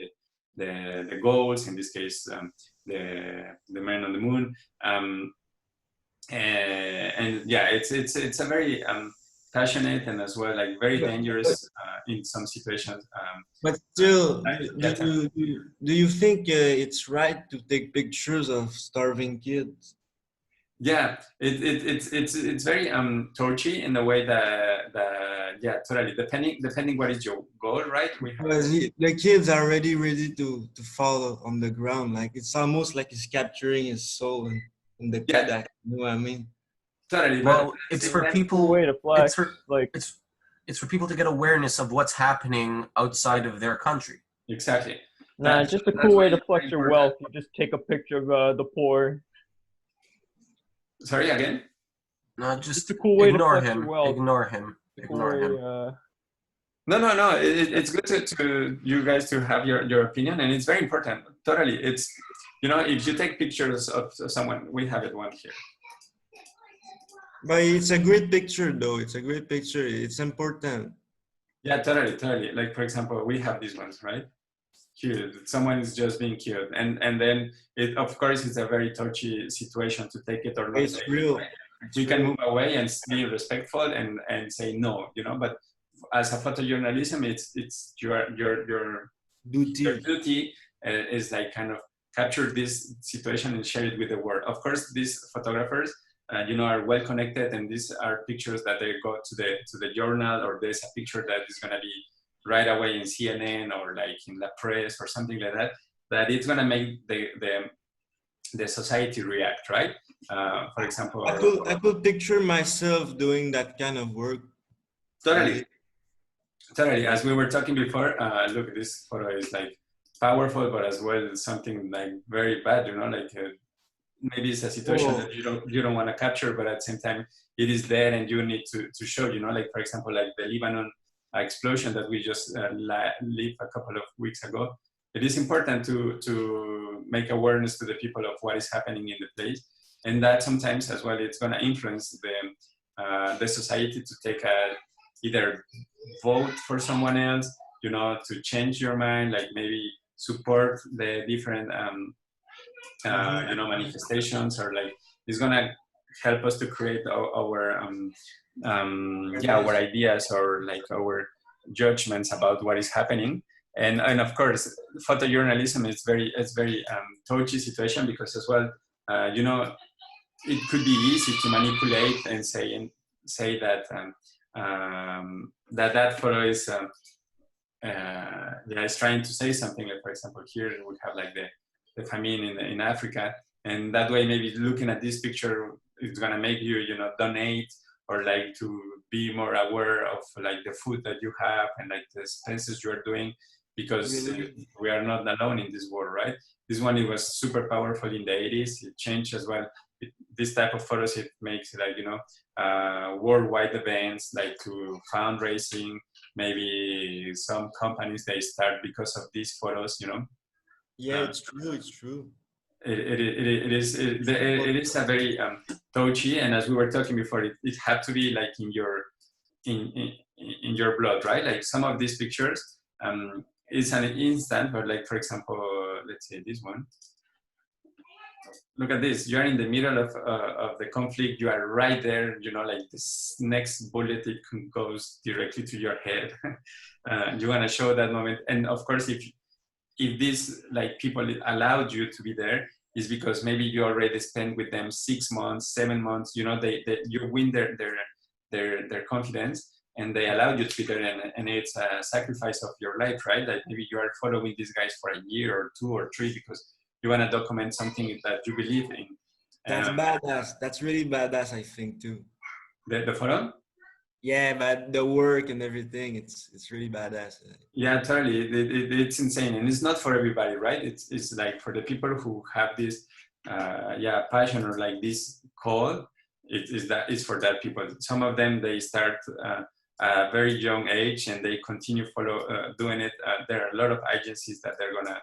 the goals. In this case, the man on the moon. And yeah, it's a very passionate and as well like very dangerous in some situations. But still, do you think it's right to take pictures of starving kids? Yeah, it's very torchy in the way that yeah, totally, depending what is your goal, right? Because the kids are already ready to fall on the ground. Like it's almost like he's capturing his soul in the Kodak. You know what I mean? Totally. Well, it's for people. Way to flex, it's for people to get awareness of what's happening outside of their country. Exactly. Nah, it's just a cool way to flex your wealth. You just take a picture of the poor. Sorry, again? No, just a cool way ignore to flex him. your wealth. Ignore him. Ignore him. No. It's good to you guys to have your opinion, and it's very important. Totally, it's, you know, if you take pictures of someone, we have it one here. But it's a great picture, though. It's a great picture. It's important. Yeah, totally. Like for example, we have these ones, right? Killed. Someone is just being killed, and then it, of course, it's a very touchy situation to take it or not. It's real. We can move away and be respectful and say no, you know. But as a photojournalism, it's your duty. Your duty is like kind of capture this situation and share it with the world. Of course, these photographers, you know, are well connected, and these are pictures that they go to the journal, or there's a picture that is gonna be right away in CNN or like in La Presse or something like that. That it's gonna make the society react, right? For example, I could picture myself doing that kind of work. Totally. As we were talking before, look, this photo is like powerful, but as well something like very bad. You know, like maybe it's a situation that you don't want to capture, but at the same time it is there, and you need to show. You know, like for example, like the Lebanon explosion that we just lived a couple of weeks ago. It is important to make awareness to the people of what is happening in the place, and that sometimes as well it's going to influence the society to take either vote for someone else, you know, to change your mind, like maybe support the different you know, manifestations, or like it's going to help us to create our ideas, or like our judgments about what is happening. And of course, photojournalism is very touchy situation, because as well, you know, it could be easy to manipulate and say that that photo is it's trying to say something. Like, for example, here we have like the famine in Africa, and that way maybe looking at this picture is gonna make you donate, or like to be more aware of like the food that you have and like the expenses you are doing, because we are not alone in this world, right? This one, it was super powerful in the 80s. It changed as well. This type of photos, it makes like worldwide events, like to fundraising. Maybe some companies, they start because of these photos, Yeah, it's true. It's true. It is a very touchy, and as we were talking before, it had to be like in your blood, right? Like some of these pictures, it's an instant, but like, for example, let's say this one. Look at this. You are in the middle of the conflict. You are right there. Like this next bullet, it goes directly to your head. You want to show that moment. And of course, if this like people allowed you to be there, is because maybe you already spent with them 6 months, 7 months. They you win their confidence, and they allowed you to be there. And it's a sacrifice of your life, right? Like maybe you are following these guys for a year or 2 or 3 because you want to document something that you believe in. That's badass. That's really badass, I think, too. The photo? Yeah, but the work and everything, it's really badass. Yeah, totally. It's insane, and it's not for everybody, right? It's like for the people who have this, passion, or like this call. It's for that people. Some of them, they start at a very young age, and they continue doing it. There are a lot of agencies that they're gonna,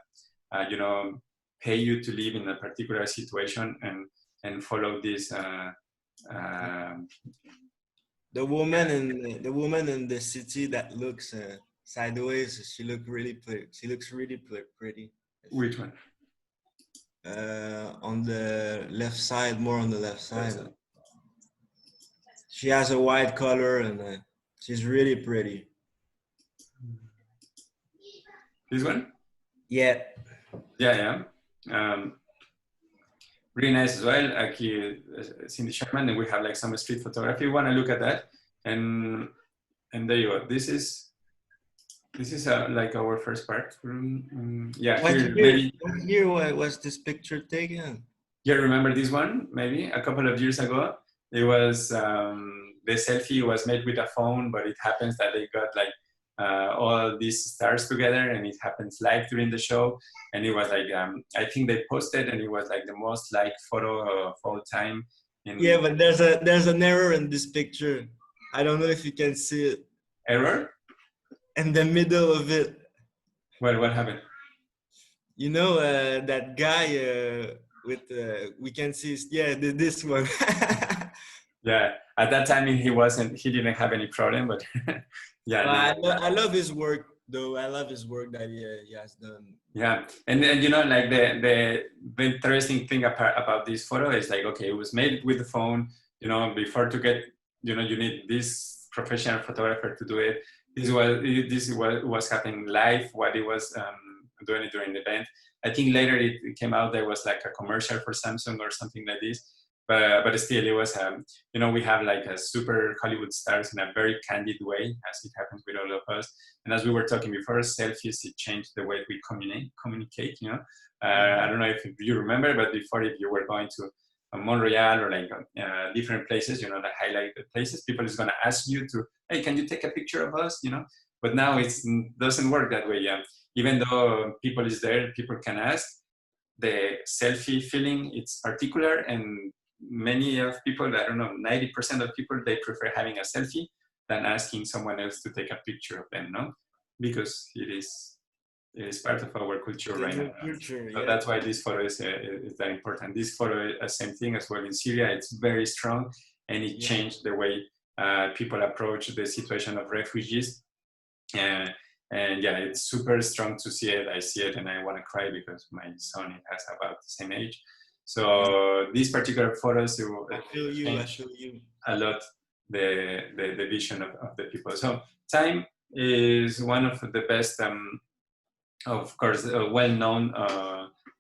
pay you to live in a particular situation and follow this. The woman in the city that looks sideways, she looks really pretty. Which one? On the left side, more on the left side. She has a white color, and she's really pretty. This one? Yeah. Yeah. Really nice as well. Aquí, Cindy Sherman, and we have like some street photography. You want to look at that, and there you go. This is like our first part. What year was this picture taken? Yeah, remember this one? Maybe a couple of years ago. It was the selfie was made with a phone, but it happens that they got like all these stars together, and it happens live during the show. And it was like I think they posted, and it was like the most liked photo of all time. Yeah, but there's an error in this picture. I don't know if you can see it. Error? In the middle of it. Well, what happened? That guy with we can see. Yeah, this one. Yeah, at that time he didn't have any problem, but yeah. I love his work though. I love his work that he has done. Yeah, and like the interesting thing about this photo is like, okay, it was made with the phone. Before to get, you need this professional photographer to do it. This was happening live while it was doing it during the event. I think later it came out there was like a commercial for Samsung or something like this. But still, it was we have like a super Hollywood stars in a very candid way, as it happens with all of us. And as we were talking before, selfies, it changed the way we communicate. I don't know if you remember, but before, if you were going to Montreal or like different places, the highlighted places, people is gonna ask you to, hey, can you take a picture of us? But now it doesn't work that way. Even though people is there, people can ask. The selfie feeling, it's particular, and many of people, I don't know, 90% of people, they prefer having a selfie than asking someone else to take a picture of them, no? Because it is part of our culture right now. So that's why this photo is that important. This photo, same thing as well in Syria, it's very strong, and it changed the way people approach the situation of refugees. And yeah, it's super strong to see it. I see it and I want to cry because my son has about the same age. So these particular photos, I feel you. A lot the vision of the people. So Time is one of the best, of course, well-known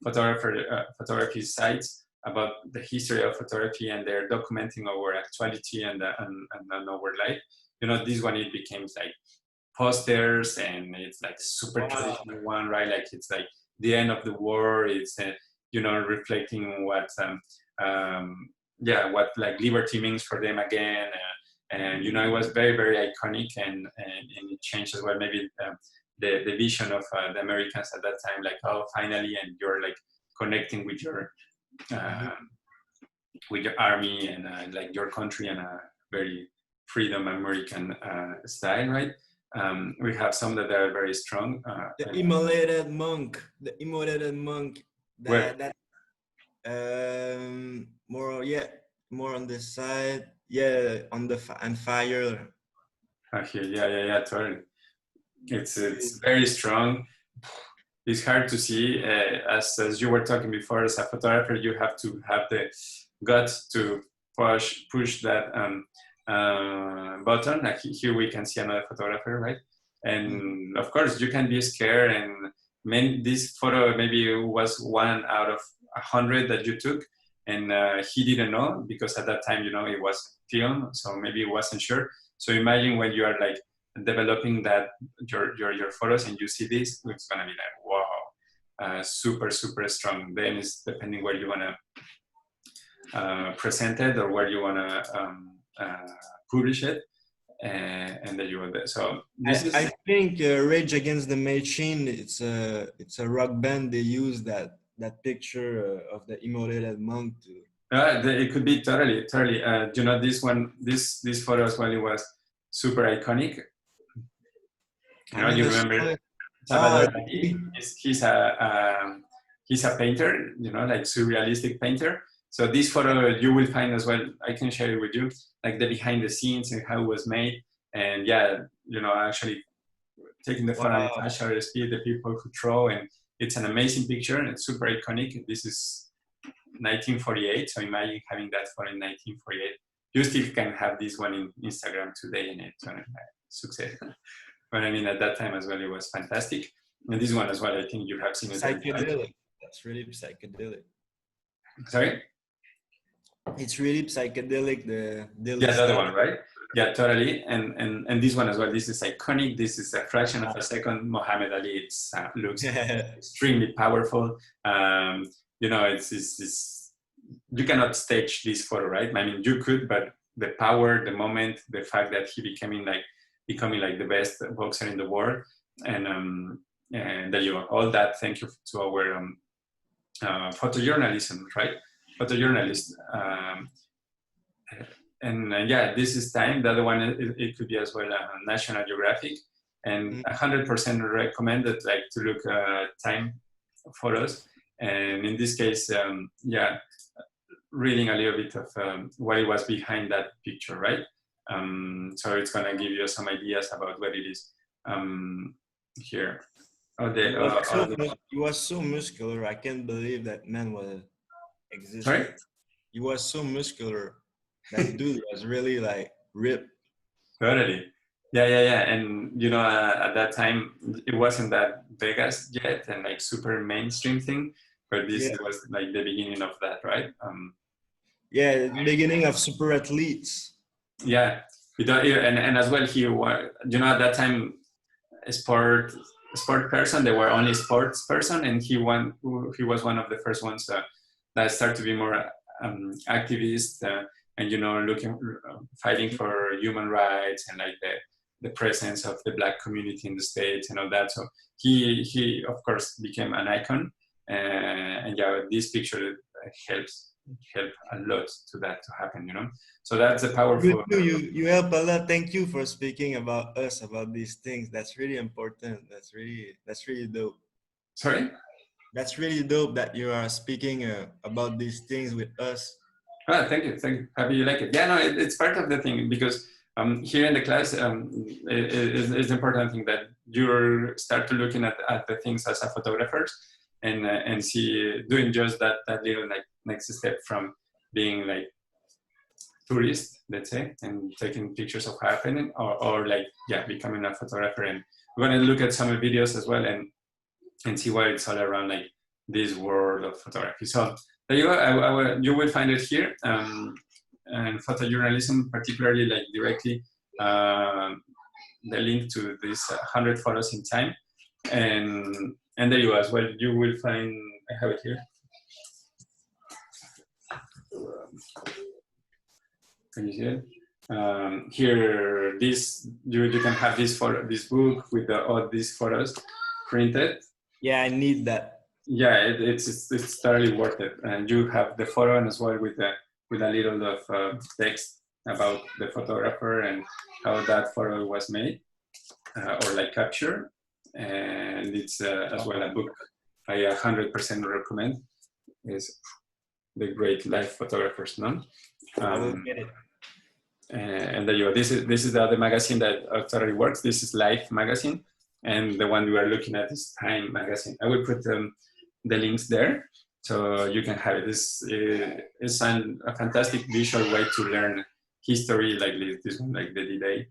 photography sites. about the history of photography, and they're documenting our actuality and our life. You know, this one, it became like posters, and it's like super traditional one, right? Like it's like the end of the war. It's you know, reflecting what what like liberty means for them again. And you know, it was very, very iconic, and it changed as well maybe the vision of the Americans at that time, like, oh, finally, and you're like connecting with your army and like your country in a very freedom American style, right? We have some that are very strong. The immolated monk. The immolated monk. That more, yeah, more on the side. Yeah, on the and fire. Here, yeah, totally. It's very strong. It's hard to see. As you were talking before, as a photographer, you have to have the guts to push that button. Like here we can see another photographer, right? And of course you can be scared, and this photo maybe was 1 out of 100 that you took, and he didn't know, because at that time, you know, it was film, so maybe he wasn't sure. So imagine when you are like developing that your photos, and you see this, it's gonna be like, wow, super strong. Then it's depending where you wanna present it, or where you wanna publish it, and then you will. So I think Rage Against the Machine. It's a rock band. They use that picture of the immolated monk to. It could be totally. You know, this one, this photo as well, it was super iconic. You know, you remember Salvador Dali? He's a painter, you know, like surrealistic painter. So this photo you will find as well. I can share it with you, like the behind the scenes and how it was made. And yeah, you know, actually taking the photo at shutter speed, the people who draw, and it's an amazing picture and it's super iconic. This is 1948, so imagine having that photo in 1948. You still can have this one in Instagram today, and it's a success. But I mean, at that time as well, it was fantastic. And this one as well, I think you have seen it. Psychedelic. That's really psychedelic. Sorry? It's really psychedelic. The other one, right? Yeah, totally. And this one as well. This is iconic. This is a fraction of a second. Muhammad Ali. It looks extremely powerful. You know, it's you cannot stage this photo, right? I mean, you could, but the power, the moment, the fact that he becoming like the best boxer in the world, and there you go. All that. Thank you to our photojournalism, right? Photojournalist. And yeah, this is time. The other one, it could be as well National Geographic, and 100% recommended, like, to look time photos. And in this case, yeah, reading a little bit of what it was behind that picture, right? So it's gonna give you some ideas about what it is here. He was so muscular. I can't believe that man was existing. Sorry? He was so muscular. That dude was really like ripped. Totally. Yeah. And you know, at that time, it wasn't that Vegas yet and like super mainstream thing, but this was like the beginning of that, right? Yeah, the beginning of super athletes. Yeah, and as well, he was, you know, at that time, sport person. They were only sports person, and he was one of the first ones that started to be more activist. And you know, fighting for human rights and like the presence of the Black community in the States and all that. So he of course became an icon, and yeah, this picture help a lot to that to happen. You know, so that's a powerful. You help a lot. Thank you for speaking about us, about these things. That's really important. That's really dope. Sorry. That's really dope that you are speaking about these things with us. Ah, thank you. Happy you like it. Yeah, no, it's part of the thing, because here in the class, it's important thing that you start to looking at the things as a photographer, and see doing just that little like next step from being like tourist, let's say, and taking pictures of happening, or like becoming a photographer. And we're gonna look at some videos as well and see what it's all around, like this world of photography. So there you go. You will find it here. And photojournalism, particularly like directly the link to this 100 photos in time. And there you go as well. You will find, I have it here. Can you see it? Here, this you can have this book with all these photos printed. Yeah, I need that. Yeah, it's totally worth it, and you have the photo and as well with a little of text about the photographer and how that photo was made or like captured, and it's as well a book I 100% recommend. Is The Great Life Photographers, no? I will get it. And there you go. This is the other magazine that totally works. This is Life magazine, and the one we are looking at is Time magazine. I will put the links there so you can have it. This is a fantastic visual way to learn history, like this one, like the D-Day.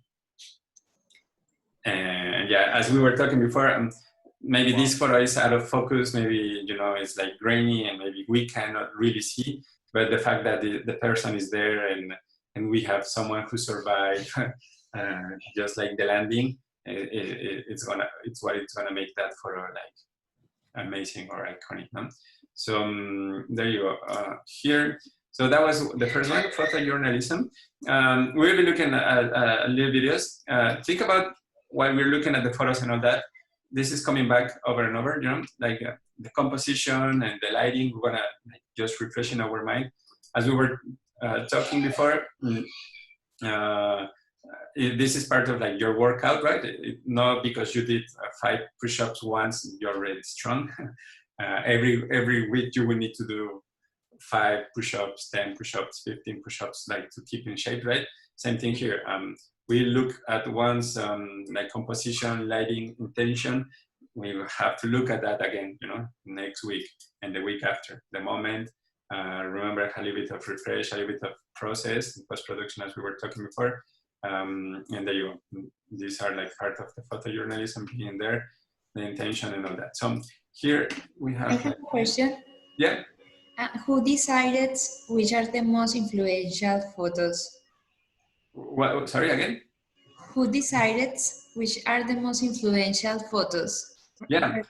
And yeah, as we were talking before, maybe this photo is out of focus. Maybe it's like grainy, and maybe we cannot really see. But the fact that the person is there and we have someone who survived, just like the landing, it's what it's gonna make that photo like amazing or iconic. No? So there you go. Here, so that was the first one, photojournalism. We'll be looking at little videos. Think about while we're looking at the photos and all that. This is coming back over and over. Like the composition and the lighting. We're gonna just refresh in our mind as we were talking before. This is part of like your workout, right? Not because you did 5 push-ups once, you're already strong. Every week you will need to do 5 push-ups, 10 push-ups, 15 push-ups, like to keep in shape, right? Same thing here. We look at once like composition, lighting, intention. We will have to look at that again, next week and the week after. The moment, remember a little bit of refresh, a little bit of process, post-production as we were talking before. And there you go. These are like part of the photojournalism being there, the intention and all that. So here we have. I have a question. Yeah. Who decided which are the most influential photos? What, sorry, again? Who decided which are the most influential photos? Yeah.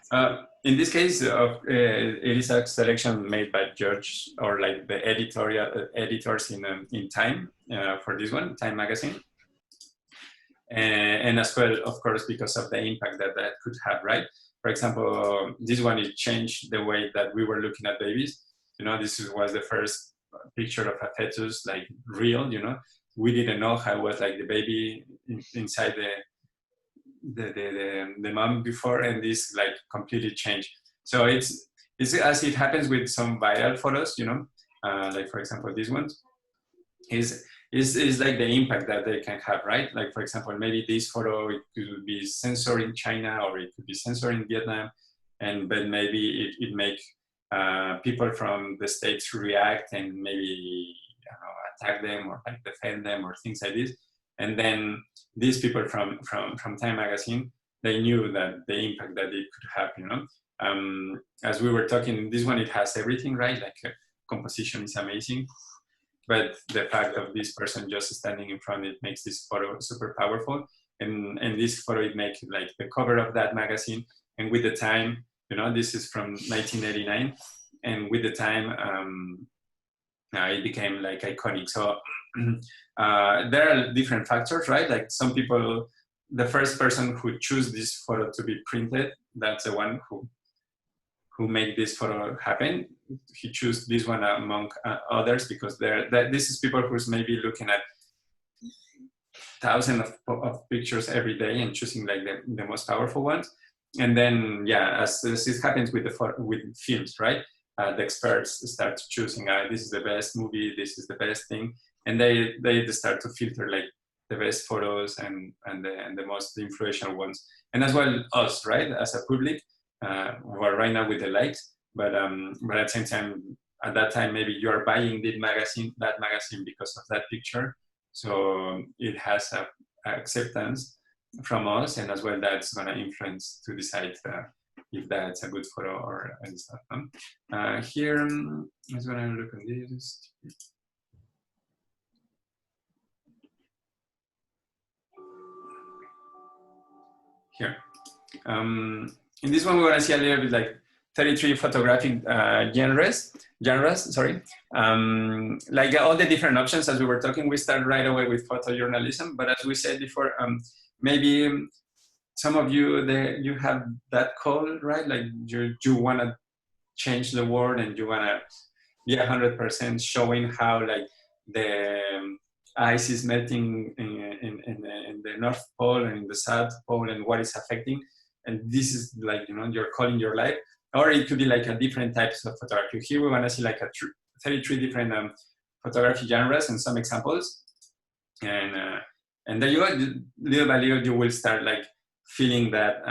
In this case, it is a selection made by George or like the editors in Time for this one, Time magazine. And as well, of course, because of the impact that could have, right? For example, this one, it changed the way that we were looking at babies. This was the first picture of a fetus, like real, We didn't know how it was like the baby inside the mom before, and this like completely changed. So it's as it happens with some viral photos, like for example, this one is like the impact that they can have, right? Like for example, maybe this photo, it could be censored in China or it could be censored in Vietnam, but maybe it make people from the States react and maybe attack them or like defend them or things like this. And then these people from Time magazine, they knew that the impact that it could have, as we were talking, this one, it has everything, right? Like composition is amazing, but the fact of this person just standing in front, it makes this photo super powerful. And this photo, it makes like the cover of that magazine. And with the time, this is from 1989, and with the time, it became like iconic. So there are different factors, right? Like some people, the first person who choose this photo to be printed, that's the one who made this photo happen. He chose this one among others because this is people who's maybe looking at thousands of pictures every day and choosing like the most powerful ones. And then, yeah, as this happens with films, right? The experts start choosing, this is the best movie, this is the best thing. And they start to filter like the best photos and the most influential ones. And as well us, right? As a public, we're right now with the likes, but at the same time, at that time, maybe you are buying that magazine because of that picture. So it has acceptance from us, and as well that's going to influence to decide if that's a good photo or and stuff. Here, I'm just gonna look at this. Here, in this one we want to see a little bit like 33 photographic genres. Sorry, like all the different options as we were talking. We start right away with photojournalism, but as we said before, maybe some of you you have that call, right? Like you want to change the world and you want to be 100% showing how like the ice is melting in the North Pole and in the South Pole and what is affecting. And this is like, you know, you're calling your life. Or it could be like a different types of photography. Here we want to see like 33 different photography genres and some examples. And there you go, little by little, you will start like feeling that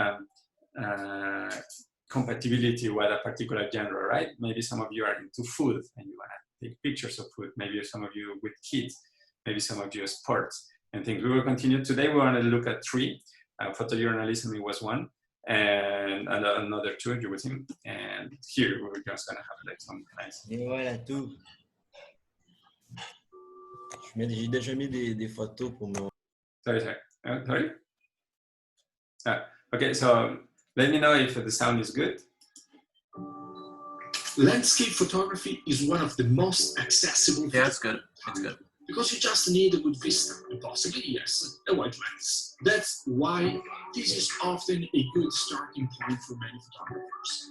compatibility with a particular genre, right? Maybe some of you are into food and you want to take pictures of food. Maybe some of you with kids, maybe some of you sports and things. We will continue. Today we want to look at 3. Photojournalism, it was 1, and another 2 you will see. And here we're just going to have like some nice. Et voilà tout. J'ai déjà mis des photos pour mon... Sorry. Okay, so let me know if the sound is good. Landscape photography is one of the most accessible. Yeah, it's good. It's good. Because you just need a good vista and possibly, yes, a wide lens. That's why this is often a good starting point for many photographers.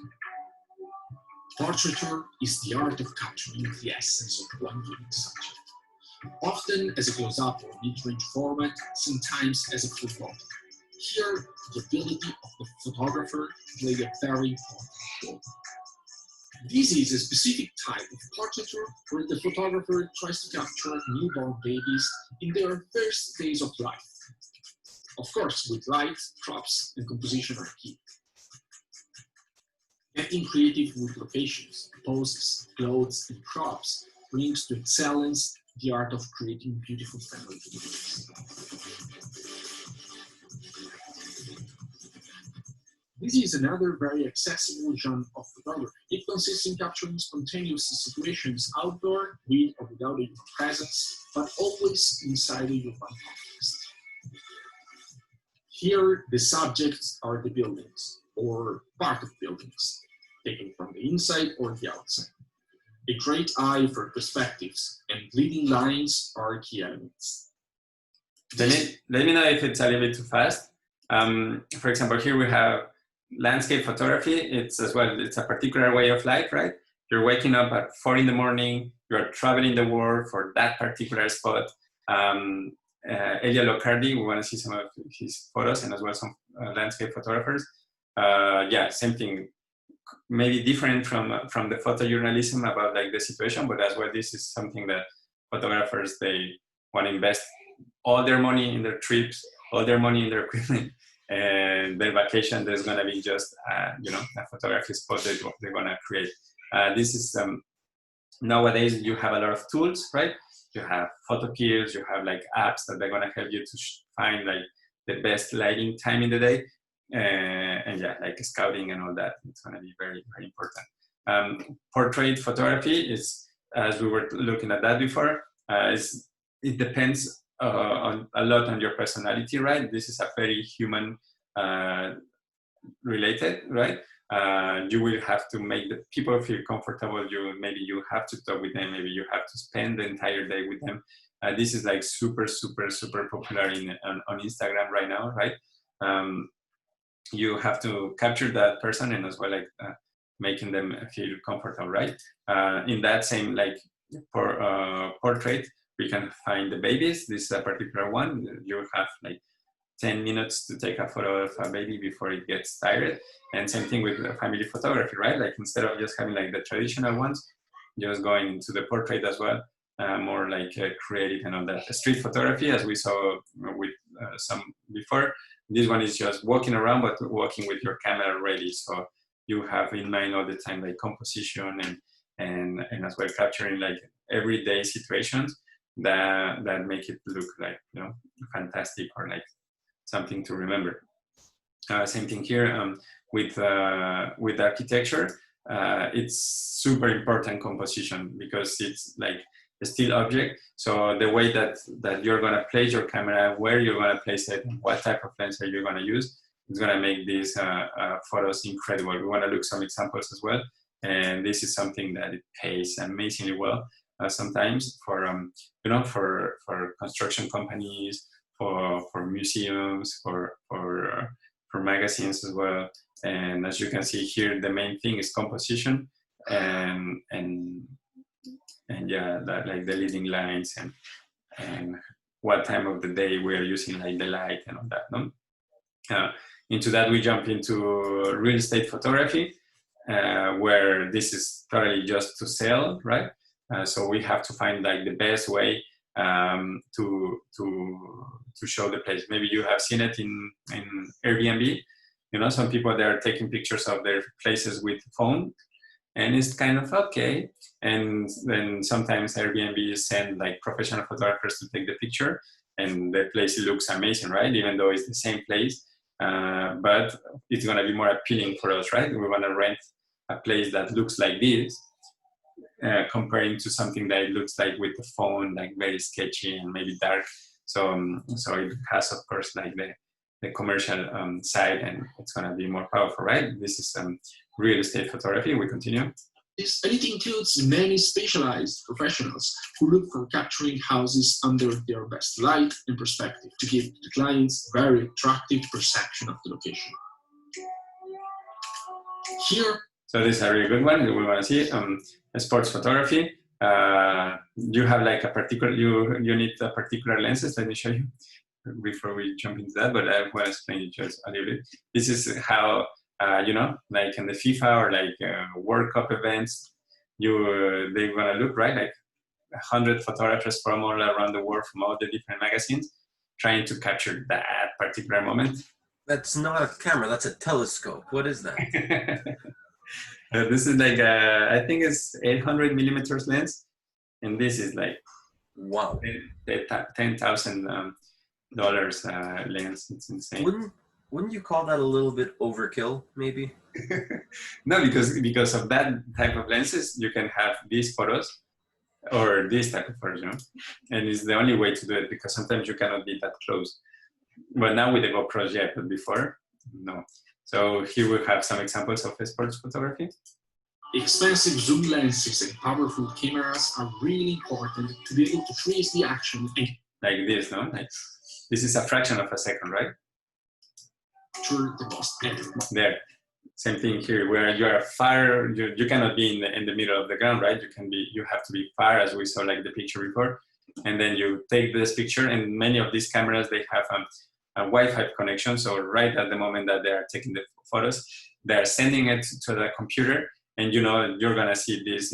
Portraiture is the art of capturing the essence of one given subject, often as a close-up or mid-range format, sometimes as a full photo. Here, the ability of the photographer play a very important role. This is a specific type of portraiture where the photographer tries to capture newborn babies in their first days of life. Of course, with light, crops, and composition are key. Getting creative with locations, poses, clothes, and crops brings to excellence the art of creating beautiful family images. This is another very accessible genre of photography. It consists in capturing spontaneous situations outdoor, with or without a human presence, but always inside a urban context. Here, the subjects are the buildings, or part of buildings, taken from the inside or the outside. A great eye for perspectives and leading lines are key elements. Let me know if it's a little bit too fast. For example, here we have landscape photography. It's as well, it's a particular way of life, right? You're waking up at 4 in the morning, you're traveling the world for that particular spot. Elia Locardi, we want to see some of his photos and as well some landscape photographers. Yeah, same thing, maybe different from the photojournalism about like the situation, but as well, this is something that photographers, they want to invest all their money in their trips, all their money in their equipment, and their vacation, there's going to be just, you know, a photography spot that they're going to create. This is, nowadays you have a lot of tools, right? You have photo kills, you have like apps that they're going to help you to find like the best lighting time in the day. And yeah, like scouting and all that, it's going to be very, very important. Portrait photography is, as we were looking at that before, it depends on a lot on your personality, right? This is a very human related, right? You will have to make the people feel comfortable. Maybe you have to talk with them. Maybe you have to spend the entire day with them. This is like super popular on Instagram right now, right? You have to capture that person and as well like making them feel comfortable, right? In that same like portrait, we can find the babies. This is a particular one. You have like 10 minutes to take a photo of a baby before it gets tired. And same thing with family photography, right? Like instead of just having like the traditional ones, just going into the portrait as well, more like creative and all that. Street photography, as we saw with some before, this one is just walking around, but walking with your camera ready. So you have in mind all the time like composition and as well capturing like everyday situations that make it look like, you know, fantastic or like something to remember. Same thing here with architecture. It's super important composition because it's like a still object. So the way that you're gonna place your camera, where you're gonna place it, what type of lens are you gonna use, it's gonna make these photos incredible. We wanna look some examples as well. And this is something that it pays amazingly well sometimes for you know, for construction companies, for museums, for magazines as well. And as you can see here, the main thing is composition and yeah, that, like the leading lines and what time of the day we are using, like the light and all that. No? Into that we jump into real estate photography, where this is totally just to sell, right? So we have to find like the best way to show the place. Maybe you have seen it in Airbnb. You know, some people, they're taking pictures of their places with phone, and it's kind of okay. And then sometimes Airbnb send like professional photographers to take the picture, and the place looks amazing, right? Even though it's the same place, but it's gonna be more appealing for us, right? We wanna rent a place that looks like this, comparing to something that it looks like with the phone, like very sketchy and maybe dark. So so it has, of course, like the commercial side, and it's gonna be more powerful, right? This is real estate photography. We continue. And it includes many specialized professionals who look for capturing houses under their best light and perspective to give the clients very attractive perception of the location. Here. So this is a really good one. We want to see sports photography. You have like a particular, you need a particular lenses. Let me show you before we jump into that, but I want to explain it just a little bit. This is how, you know, like in the FIFA or like World Cup events, they're gonna look, right? Like 100 photographers from all around the world, from all the different magazines, trying to capture that particular moment. That's not a camera, that's a telescope. What is that? This is like, I think it's 800 millimeters lens. And this is like, wow, $10,000 lens. It's insane. Wouldn't you call that a little bit overkill, maybe? No, because of that type of lenses, you can have these photos or this type of photos, you know? And it's the only way to do it, because sometimes you cannot be that close. But now with the GoPros, yeah, but before, no. So here we have some examples of sports photography. Expensive zoom lenses and powerful cameras are really important to be able to freeze the action. Like this, no? Like, this is a fraction of a second, right? Capture the most edit. There. Same thing here, where you are far, you cannot be in the middle of the ground, right? You have to be far, as we saw like the picture before. And then you take this picture, and many of these cameras, they have a Wi-Fi connection. So right at the moment that they are taking the photos, they are sending it to the computer, and you know, you're gonna see this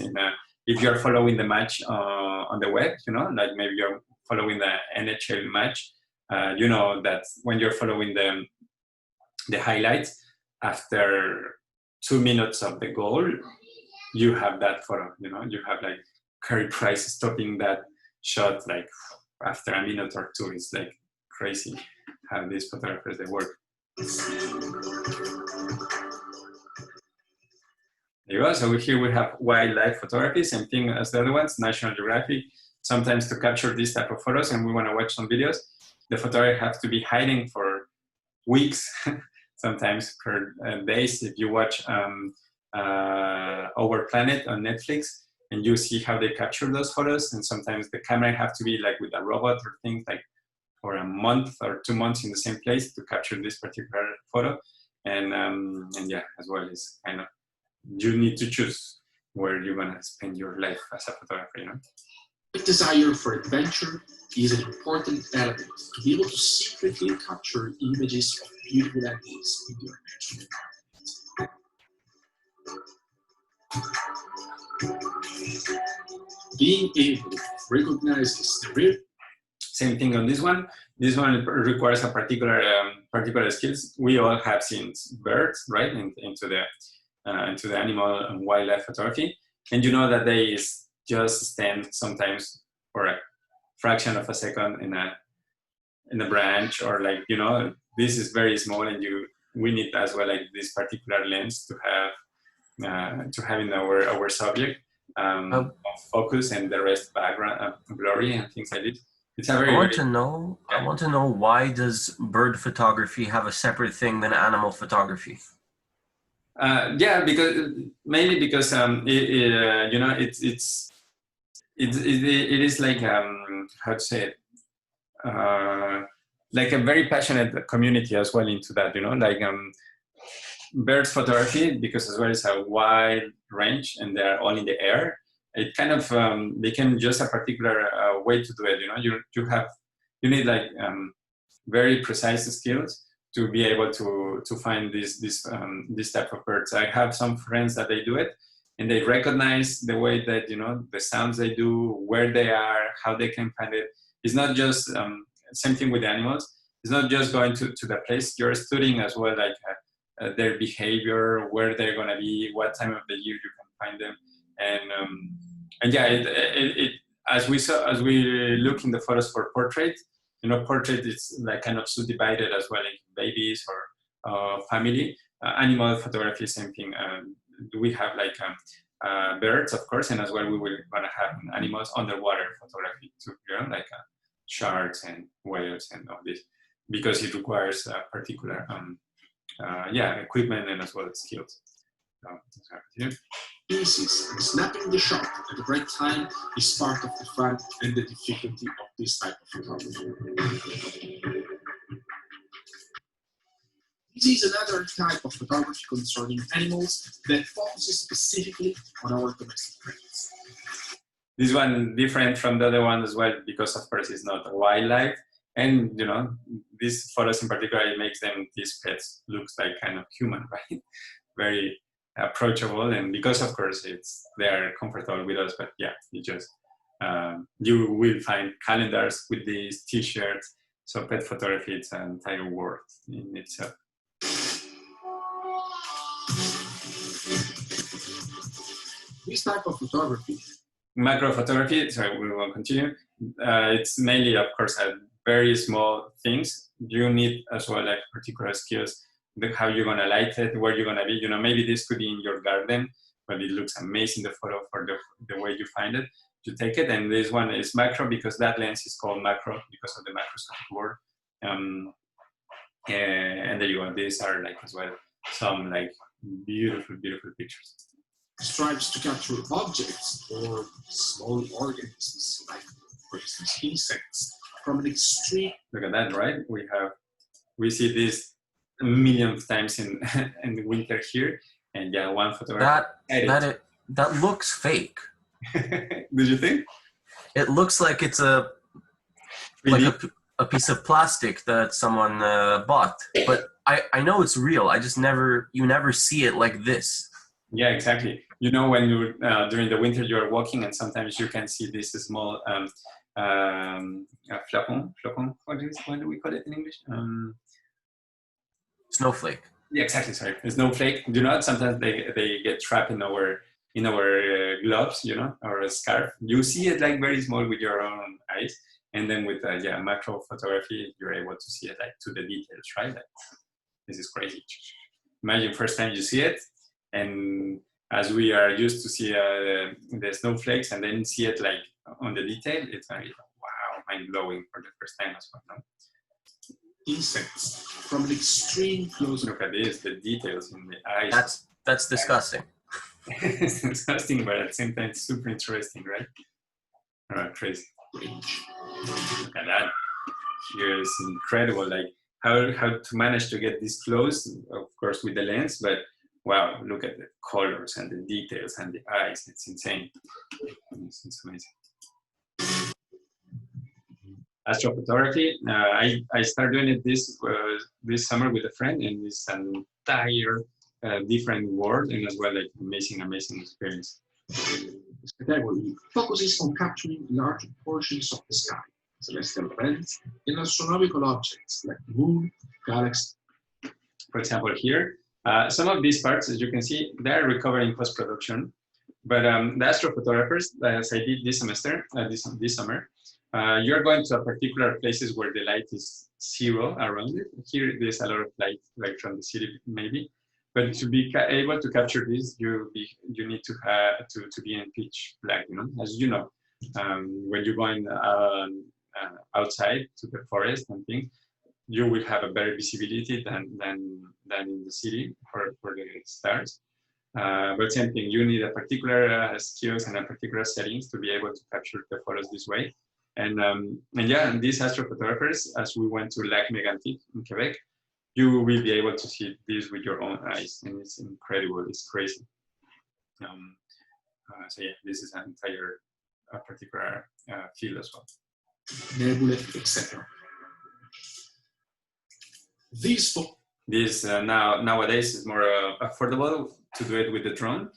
if you're following the match on the web, you know, like maybe you're following the NHL match, you know that when you're following the highlights, after 2 minutes of the goal, you have that photo, you know, you have like Carey Price stopping that shot like after a minute or two. It's like crazy how these photographers, they work. There you go. So here we have wildlife photography, same thing as the other ones, National Geographic. Sometimes to capture this type of photos, and we want to watch some videos, the photographer has to be hiding for weeks, sometimes per days. If you watch Our Planet on Netflix, and you see how they capture those photos, and sometimes the camera have to be like with a robot or things like for a month or 2 months in the same place to capture this particular photo. And yeah, as well, it's kind of, you need to choose where you're gonna spend your life as a photographer, you know? The desire for adventure is an important element to be able to secretly capture images of beautiful animals in your natural environment. Being able to recognize this career. Same thing on this one. This one requires a particular skills. We all have seen birds, right, into the animal and wildlife photography, and you know that they just stand sometimes for a fraction of a second in a branch, or like, you know, this is very small, and we need as well like this particular lens to have in our subject focus and the rest background blurry and things like this. It's a very. I want to know why does bird photography have a separate thing than animal photography? Yeah, mainly because you know it is like how to say it, like a very passionate community as well into that, you know, like birds photography, because as well as a wide range and they're all in the air. It kind of became just a particular way to do it. You know, you need like very precise skills to be able to find this type of birds. I have some friends that they do it, and they recognize the way that, you know, the sounds they do, where they are, how they can find it. It's not just same thing with the animals. It's not just going to the place. You're studying as well, like their behavior, where they're gonna be, what time of the year you can find them, and yeah, it as we look in the photos for portrait, you know, portrait is like kind of subdivided as well, like babies or family. Animal photography, same thing. We have like birds, of course, and as well we will gonna have animals underwater photography too, you know, like sharks and whales and all this, because it requires a particular equipment and as well as skills. Pieces and snapping the shot at the right time is part of the fun and the difficulty of this type of photography. This is another type of photography concerning animals that focuses specifically on our domestic pets. This one different from the other one as well, because of course it's not wildlife, and you know, these photos in particular, it makes these pets looks like kind of human, right? Very approachable, and because of course they are comfortable with us. But yeah, it just you will find calendars with these T-shirts. So pet photography, it's an entire world in itself. This type of photography, macro photography, sorry, we will continue. It's mainly, of course, very small things. You need as well like particular skills, how you're gonna light it, where you're gonna be. You know, maybe this could be in your garden, but it looks amazing, the photo, for the way you find it to take it. And this one is macro because that lens is called macro because of the macroscopic word. And there you go. These are like as well some like beautiful, beautiful pictures. Strives to capture objects or small organisms, like for instance insects, from an extreme. Look at that, right? We see this a million times in in the winter here, and yeah, one photograph. That looks fake. Did you think? It looks like it's a piece of plastic that someone bought, but I know it's real. I just you never see it like this. Yeah, exactly. You know, when you during the winter you are walking, and sometimes you can see this small flacon. What do we call it in English? Snowflake. Yeah, exactly. Sorry, a snowflake. You know, sometimes they get trapped in our gloves, you know, or a scarf. You see it like very small with your own eyes, and then with macro photography, you're able to see it like to the details, right? Like, this is crazy. Imagine first time you see it, and as we are used to see the snowflakes, and then see it like on the detail, it's very wow, mind blowing for the first time as well. No? Insects from an extreme close. Look at this, the details in the eyes. That's disgusting. It's disgusting, but at the same time, it's super interesting, right? All right, crazy. Look at that. Here is incredible. Like how to manage to get this close, of course, with the lens, but wow, look at the colors and the details and the eyes. It's insane. It's amazing. Astrophotography. I started doing it this summer with a friend, and it's an entire different world, and as well like amazing experience. This category focuses on capturing large portions of the sky, celestial events, and astronomical objects like the moon, galaxies. For example, here, some of these parts, as you can see, they're recovered in post-production. But the astrophotographers, as I did this semester, this summer, you're going to a particular places where the light is zero around it. Here, there's a lot of light, like from the city, maybe. But to be able to capture this, you need to have to be in pitch black. You know, as you know, when you're going outside to the forest and things, you will have a better visibility than in the city for the stars. But same thing, you need a particular skills and a particular settings to be able to capture the photos this way. And yeah, and these astrophotographers, as we went to Lac Mégantic in Quebec, you will be able to see this with your own eyes, and it's incredible. It's crazy. So yeah, this is an entire particular field as well. Nebulae, etc. This nowadays is more affordable to do it with the drone.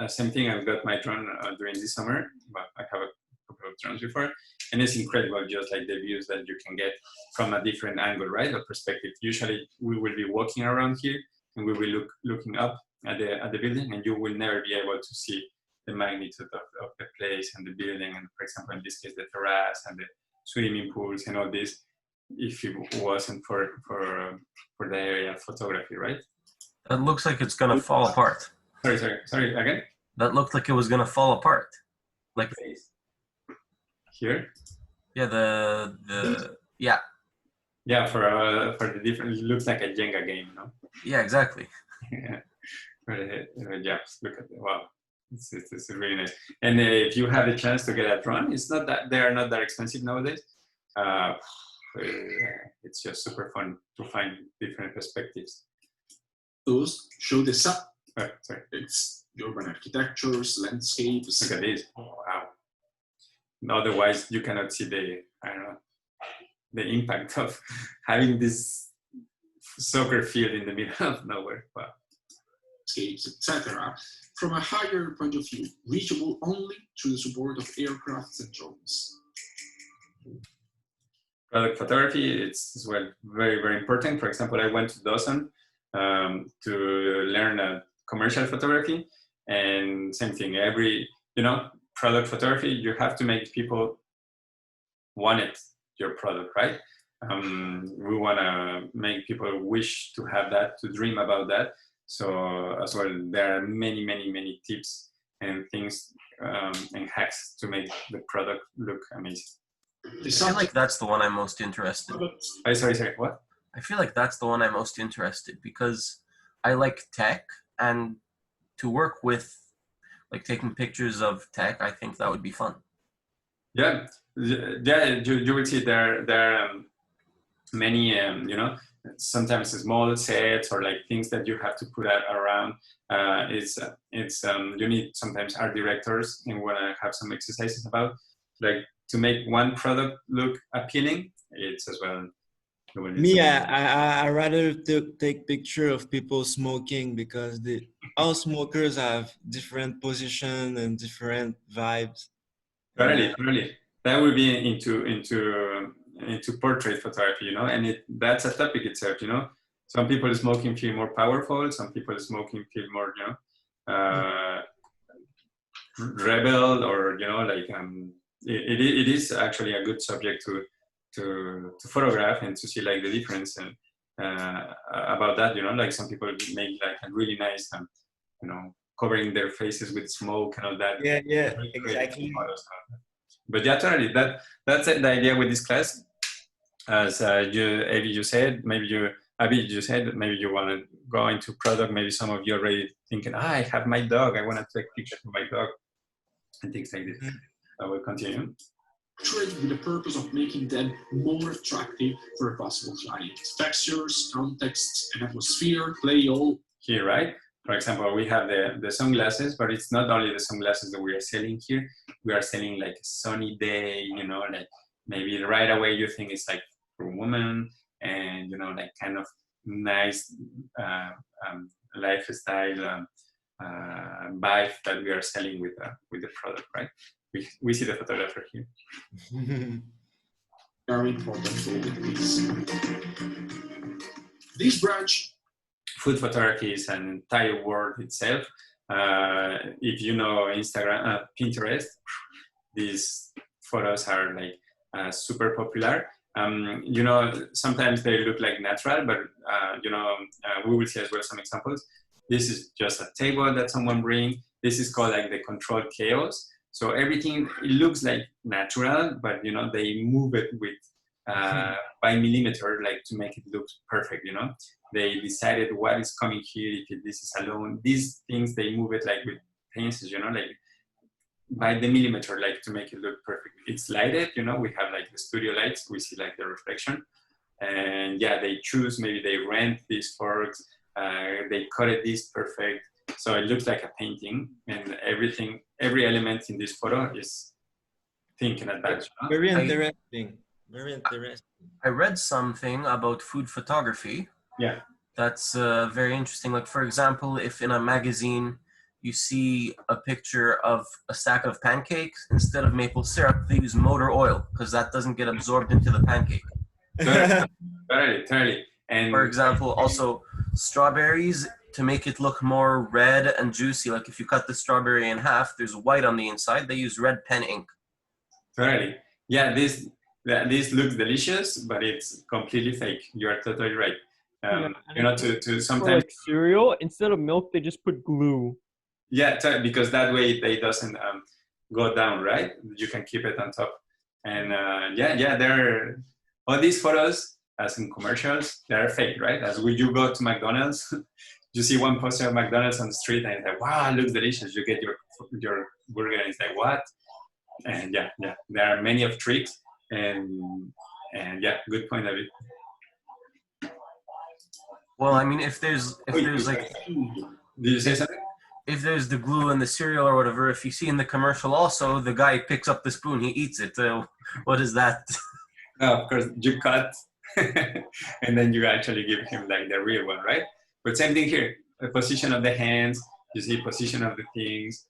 Same thing. I've got my drone during this summer, but I have a couple of drones before, and it's incredible, just like the views that you can get from a different angle, right, or perspective. Usually, we will be walking around here, and we will looking up at the building, and you will never be able to see the magnitude of the place and the building, and for example, in this case, the terrace and the swimming pools and all this, if it wasn't for the area of photography, right? That looks like it's gonna fall apart. Sorry, again? That looked like it was gonna fall apart. Like here? Yeah, yeah. Yeah, for the different, it looks like a Jenga game, no? Yeah, exactly. Yeah, yeah, look at it. Wow, it's really nice. And if you have the chance to get a drone, they are not that expensive nowadays. It's just super fun to find different perspectives. Those show the sorry. It's urban architectures, landscapes. Look at this. Oh, wow. Otherwise, you cannot see the impact of having this soccer field in the middle of nowhere. Wow. Landscapes, etc. From a higher point of view, reachable only through the support of aircrafts and drones. Product photography, it's as well very, very important. For example, I went to Dawson to learn commercial photography, and same thing. Product photography, you have to make people want your product, right? We want to make people wish to have that, to dream about that. So as well, there are many, many, many tips and things and hacks to make the product look amazing. I feel like that's the one I'm most interested in. Sorry, what? I feel like that's the one I'm most interested because I like tech, and to work with, like, taking pictures of tech, I think that would be fun. Yeah, you will see there are many, sometimes small sets or like things that you have to put around. You need sometimes art directors and want to have some exercises about, like, to make one product look appealing. It's as well. Me, I rather take picture of people smoking because all smokers have different position and different vibes. Totally. That would be into portrait photography, and that's a topic itself, Some people smoking feel more powerful. Some people smoking feel more, rebel, or it is actually a good subject to photograph and to see like the difference and about that, like some people make like a really nice, covering their faces with smoke and all that. Yeah, exactly. But yeah, totally. That's the idea with this class. As you said, Abby, you said maybe you want to go into product. Maybe some of you already thinking, I have my dog. I want to take pictures of my dog and things like this. I will continue. With the purpose of making them more attractive for a possible client. Textures, contexts, and atmosphere play all here, right? For example, we have the sunglasses, but it's not only the sunglasses that we are selling here. We are selling like a sunny day, like maybe right away you think it's like for a woman, and like kind of nice lifestyle vibe that we are selling with the product, right? We see the photographer here. Very important for this branch. Food photography is an entire world itself. If you know Pinterest, these photos are like super popular. You know, sometimes they look like natural, but you know, we will see as well some examples. This is just a table that someone bring. This is called like the controlled chaos. So everything, it looks like natural, but you know, they move it with by millimeter, like to make it look perfect, you know. They decided what is coming here, if this is alone. These things, they move it like with pencils, you know, like by the millimeter, like to make it look perfect. It's lighted, you know, we have like the studio lights, we see like the reflection. And yeah, they choose, maybe they rent these forks, they cut it this perfect. So it looks like a painting, and everything, every element in this photo is thinking advance. You know? Very interesting. Very interesting. I read something about food photography. Yeah. That's very interesting. Like, for example, if in a magazine you see a picture of a stack of pancakes, instead of maple syrup, they use motor oil because that doesn't get absorbed into the pancake. Totally. And for example, also strawberries, to make it look more red and juicy, like if you cut the strawberry in half, there's white on the inside. They use red pen ink. Totally. Yeah, this looks delicious, but it's completely fake. You are totally right. You know, to sometimes for like cereal, instead of milk, they just put glue. Yeah, because that way they doesn't go down, right? You can keep it on top. And yeah, they're all these photos, as in commercials, they're fake, right? As when you go to McDonald's, you see one poster of McDonald's on the street, and it's like, wow, it looks delicious. You get your burger, and it's like, what? And yeah, there are many of tricks, and yeah, good point, David. Well, I mean, if there's like, did you say something? If there's the glue in the cereal or whatever, if you see in the commercial also, the guy picks up the spoon, he eats it. What is that? No, of course, you cut, and then you actually give him like the real one, right? But same thing here, the position of the hands, you see position of the things.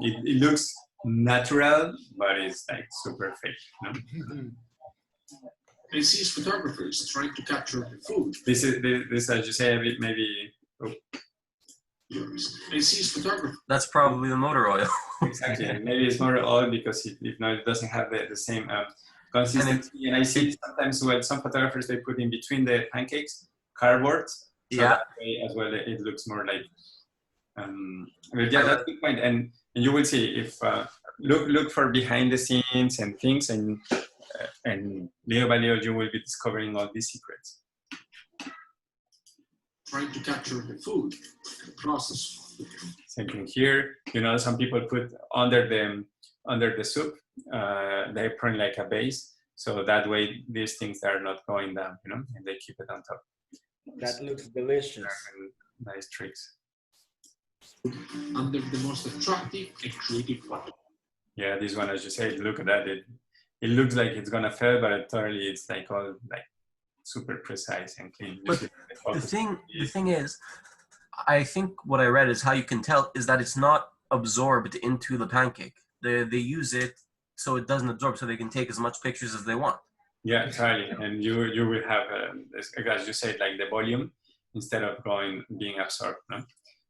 It looks natural, but it's like super fake. You know? And sees photographers trying to capture the food. This as you say, maybe. Oh. And sees photography. That's probably the motor oil. Exactly. Maybe it's motor oil because it doesn't have the same consistency. And I see sometimes when some photographers, they put in between the pancakes cardboard. So yeah. That way as well, it looks more like. But yeah, that's a good point. And you will see if look for behind the scenes and things, and little by little you will be discovering all these secrets. Trying to capture the food, the process. Same thing here. You know, some people put under the soup, they put like a base, so that way these things are not going down. You know, and they keep it on top. That looks delicious. Nice tricks. Under the most attractive and creative photo. Yeah, this one, as you say, look at that. It looks like it's gonna fail, but totally it's like all like super precise and clean. But the thing is, I think what I read is how you can tell is that it's not absorbed into the pancake. They use it so it doesn't absorb, so they can take as much pictures as they want. Yeah, entirely. And you will have, as you said, like the volume instead of being absorbed. No?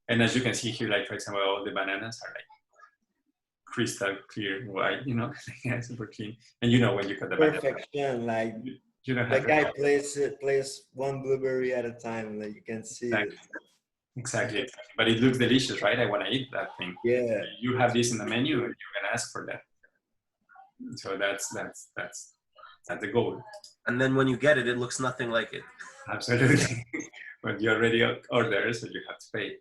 And as you can see here, like for example, all the bananas are like crystal clear white, you know, yeah, super clean. And you know when you cut the perfection, banana, like you don't the have guy plays one blueberry at a time, like you can see exactly. it. Exactly. But it looks delicious, right? I want to eat that thing. Yeah. You have this in the menu, and you're gonna ask for that. So that's the goal. And then when you get it, it looks nothing like it. Absolutely. But you already ordered, so you have to pay.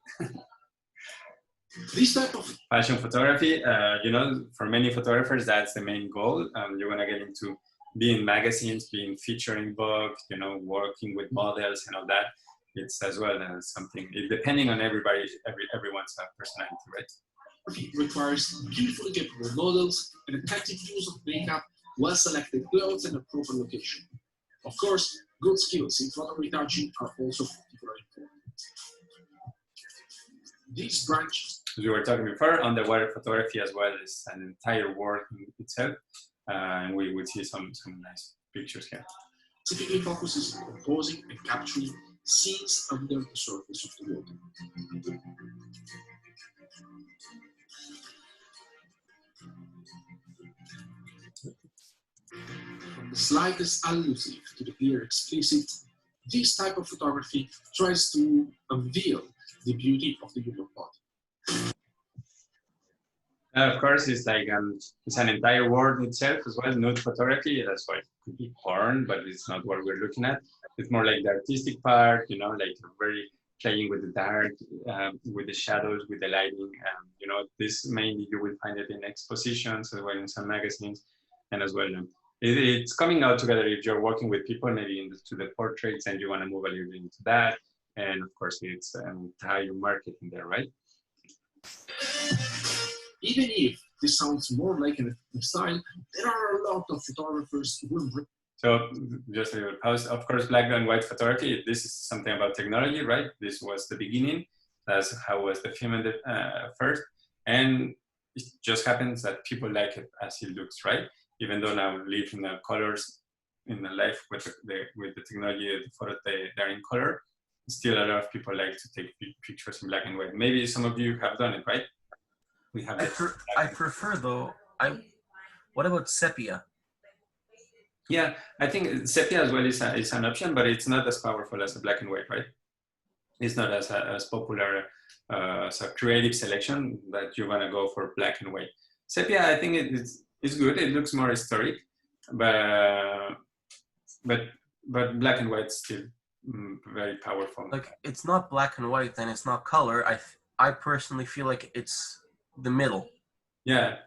This type of fashion photography, you know, for many photographers, that's the main goal. You want to get into being magazines, being featured in Vogue, you know, working with models and all that. It's as well something, depending on everyone's personality, right? It requires beautifully capable models and effective use of makeup, well-selected clothes, and a proper location. Of course, good skills in photo retouching are also particularly important. These branches, as we were talking before, underwater photography as well is an entire world in itself, and we will see some nice pictures here. Typically focuses on composing and capturing scenes under the surface of the water. From the slightest allusive to the clear explicit, this type of photography tries to unveil the beauty of the human body. Of course, it's like it's an entire world itself as well. Nude photography. That's why it could be porn, but it's not what we're looking at. It's more like the artistic part, you know, like very playing with the dark, with the shadows, with the lighting. You know, this mainly you will find it in expositions as well in some magazines, and as well. It's coming out together if you're working with people, maybe into the portraits, and you want to move a little bit into that. And of course, it's how you market in there, right? Even if this sounds more like an style, there are a lot of photographers who So just a little pause. Of course, black and white photography, this is something about technology, right? This was the beginning. That's how was the film in the, first. And it just happens that people like it as it looks, right? Even though now we live in the colors in the life with the technology, the photos they're in color, still a lot of people like to take pictures in black and white. Maybe some of you have done it, right? We have. I prefer though. What about sepia? Yeah, I think sepia as well is an option, but it's not as powerful as the black and white, right? It's not as popular as a creative selection that you're gonna go for black and white. Sepia, I think it's good. It looks more historic, but black and white still very powerful. Like it's not black and white, and it's not color. I personally feel like it's the middle. Yeah,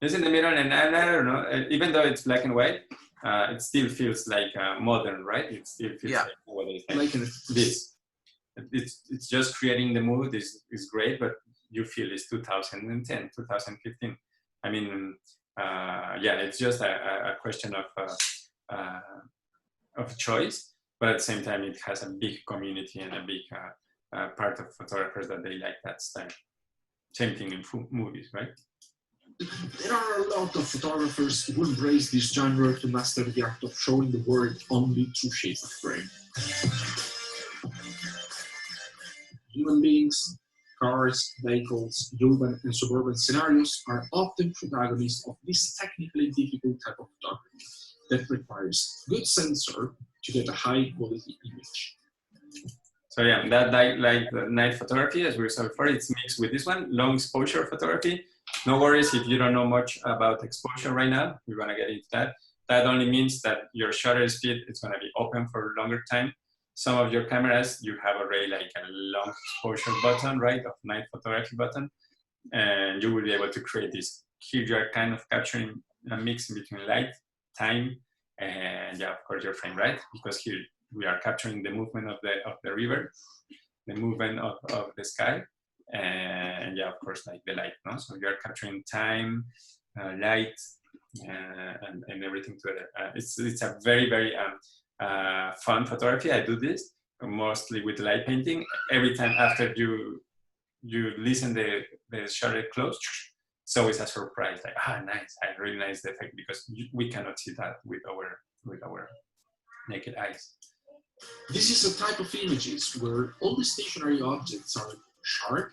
it's in the middle, and I don't know. Even though it's black and white, it still feels like modern, right? It still feels like this. It's just creating the mood is great, but you feel it's 2010, 2015. I mean, it's just a question of choice, but at the same time, it has a big community and a big part of photographers that they like that style. Same thing in movies, right? There are a lot of photographers who embrace this genre to master the art of showing the world only through shape of frame. Human beings, cars, vehicles, urban and suburban scenarios are often protagonists of this technically difficult type of photography that requires good sensor to get a high quality image. So yeah, that like the night photography, as we saw before, it's mixed with this one, long exposure photography. No worries if you don't know much about exposure right now. We're gonna get into that. That only means that your shutter speed is gonna be open for a longer time. Some of your cameras, you have already like a long exposure button, right, of night photography button, and you will be able to create this. Here you are kind of capturing a mix between light, time, and yeah, of course your frame, right? Because here we are capturing the movement of the river, the movement of the sky, and yeah, of course, like the light, no? So you are capturing time, light, and everything together. It's a very, very fun photography. I do this mostly with light painting. Every time after you listen the shutter close, so it's a surprise. Like nice, I really nice the effect because we cannot see that with our naked eyes. This is a type of images where all the stationary objects are sharp.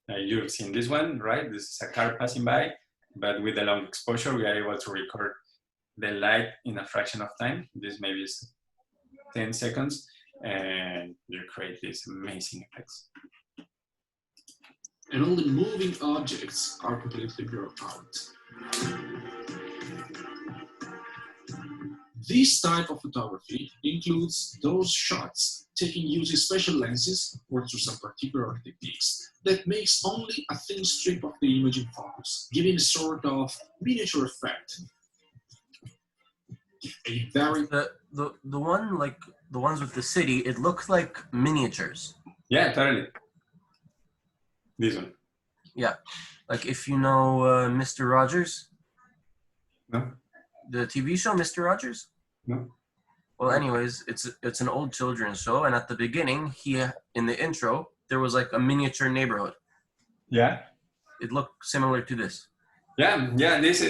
You've seen this one, right? This is a car passing by, but with the long exposure, we are able to record the light in a fraction of time. This maybe is 10 seconds, and you create these amazing effects. And all the moving objects are completely blurred out. This type of photography includes those shots taken using special lenses or through some particular techniques that makes only a thin strip of the image in focus, giving a sort of miniature effect. A very the one like the ones with the city, it looks like miniatures. Yeah, totally. This one. Yeah, like if you know Mr. Rogers. No. The TV show Mr. Rogers? No. Well, anyways, it's an old children's show, and at the beginning, in the intro, there was like a miniature neighborhood. Yeah. It looked similar to this. Yeah. This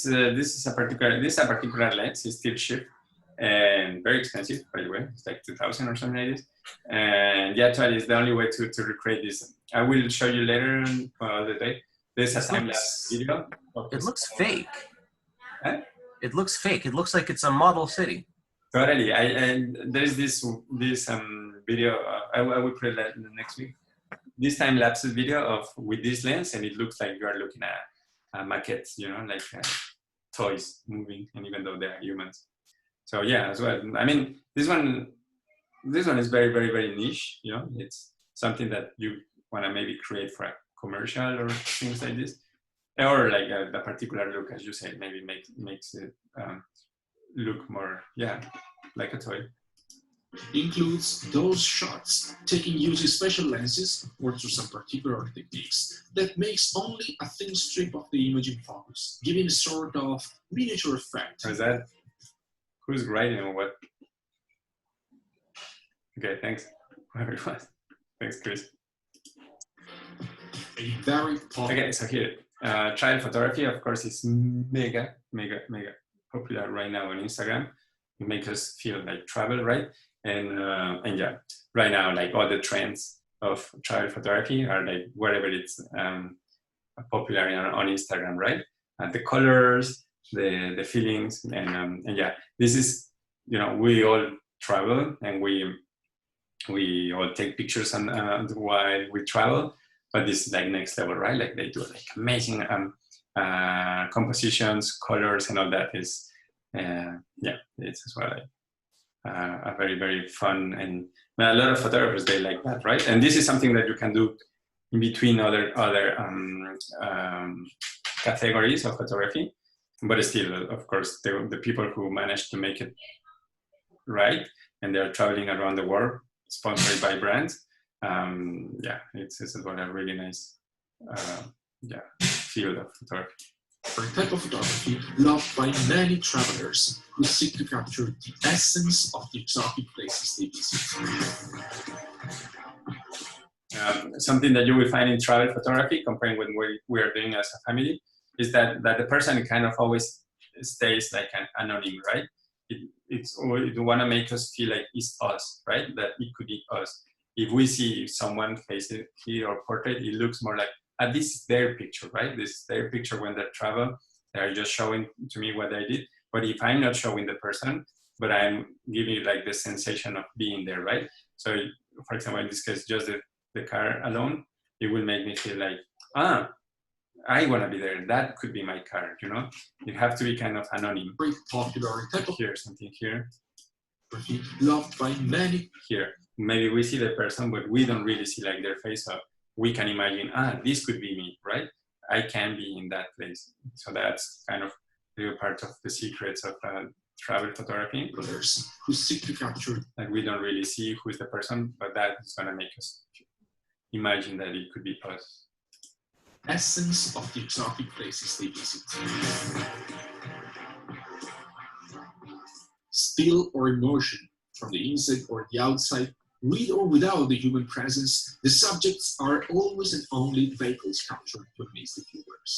is a particular lens. It's still cheap and very expensive, by the way. It's like 2,000 or something like this. And yeah, totally, it's the only way to recreate this. I will show you later on the day. There's a time-lapse video. It looks fake. Huh? it looks fake. It looks like it's a model city. Totally. There's this video. I will put it next week. This time lapse video of with this lens, and it looks like you are looking at maquettes. You know, like toys moving, and even though they are humans. So yeah, as well. I mean, this one is very, very, very niche. You know, it's something that you want to maybe create for a commercial or things like this, or like the particular look, as you said, maybe makes it look more, yeah, like a toy. Includes those shots taken using special lenses or through some particular techniques that makes only a thin strip of the image in focus, giving a sort of miniature effect. Is that who's writing or what? Okay, thanks everyone. Thanks, Chris. A very okay, so here, child photography, of course, is mega popular right now on Instagram. It makes us feel like travel, right? And yeah, right now, like all the trends of child photography are like wherever it's popular on Instagram, right? The colors, the feelings, and yeah, this is, you know, we all travel and we all take pictures while we travel, but this is like next level, right? Like they do like amazing compositions, colors, and all that is, yeah, it's as well like a very, very fun, and a lot of photographers, they like that, right? And this is something that you can do in between other categories of photography, but still, of course, the people who manage to make it right, and they're traveling around the world, sponsored by brands. Yeah, it's what a really nice yeah, field of photography. For a type of photography loved by many travelers who seek to capture the essence of the exotic places they visit. Something that you will find in travel photography, comparing with what we are doing as a family, is that the person kind of always stays like an anonym, right? It want to make us feel like it's us, right? That it could be us. If we see someone face it here or portrait, it looks more like, this is their picture, right? This is their picture when they travel. They're just showing to me what they did. But if I'm not showing the person, but I'm giving you like the sensation of being there, right? So, for example, in this case, just the car alone, it will make me feel like, I want to be there. That could be my car, you know? You have to be kind of anonym. Very popular type of here, something here. Loved by many. Here, maybe we see the person, but we don't really see like their face up. We can imagine, this could be me, right? I can be in that place. So that's kind of a part of the secrets of travel photography. Others who seek to capture. Like we don't really see who's the person, but that is going to make us imagine that it could be us. Essence of the exotic places they visit. Still or emotion from the inside or the outside, with or without the human presence, the subjects are always and only vehicles captured to amaze the viewers.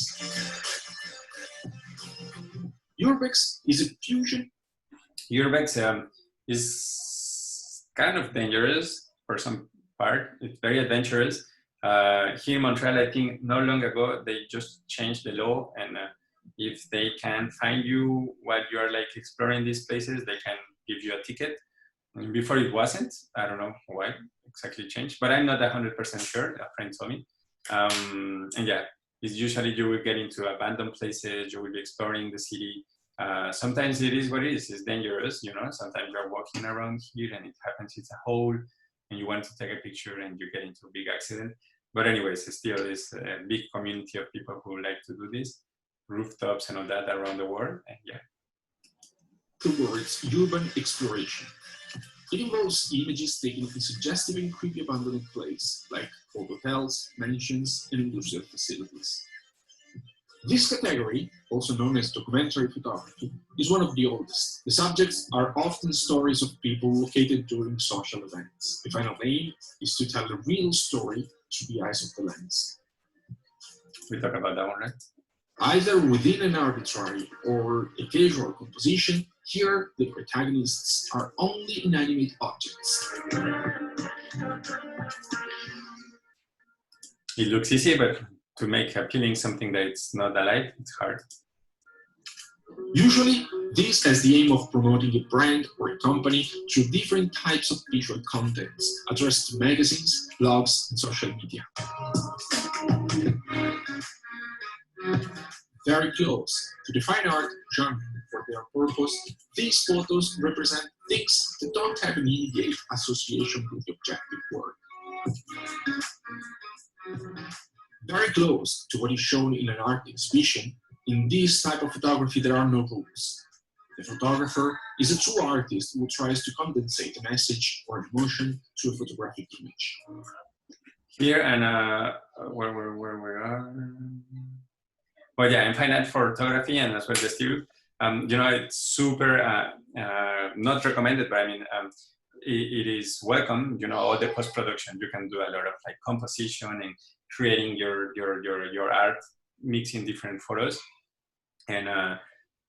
Urbex is a fusion. Urbex is kind of dangerous for some part. It's very adventurous. Here in Montreal, I think not long ago, they just changed the law, and if they can find you while you are like exploring these places, they can give you a ticket. And before it wasn't, I don't know why exactly changed, but I'm not 100% sure, a friend told me. And yeah, it's usually you will get into abandoned places, you will be exploring the city. Sometimes it is what it is, it's dangerous, you know, sometimes you're walking around here and it happens, it's a hole, and you want to take a picture and you get into a big accident. But anyways, still is a big community of people who like to do this, rooftops and all that around the world, and yeah. Towards urban exploration. It involves images taken of a suggestive and creepy abandoned place, like old hotels, mansions, and industrial facilities. This category, also known as documentary photography, is one of the oldest. The subjects are often stories of people located during social events. The final aim is to tell a real story through the eyes of the lens. We talk about that one, right? Either within an arbitrary or a casual composition, here the protagonists are only inanimate objects. It looks easy, but to make appealing something that it's not alive, it's hard. Usually, this has the aim of promoting a brand or a company through different types of visual contents addressed to magazines, blogs, and social media. Very close to the fine art genre for their purpose, these photos represent things that don't have an immediate association with the objective work. Very close to what is shown in an art exhibition, in this type of photography there are no rules. The photographer is a true artist who tries to condensate a message or an emotion to a photographic image. Here and where we are. Well, yeah, in fine art photography and as well the studio, you know, it's super not recommended, but I mean, it is welcome. You know, all the post production, you can do a lot of like composition and creating your art, mixing different photos, and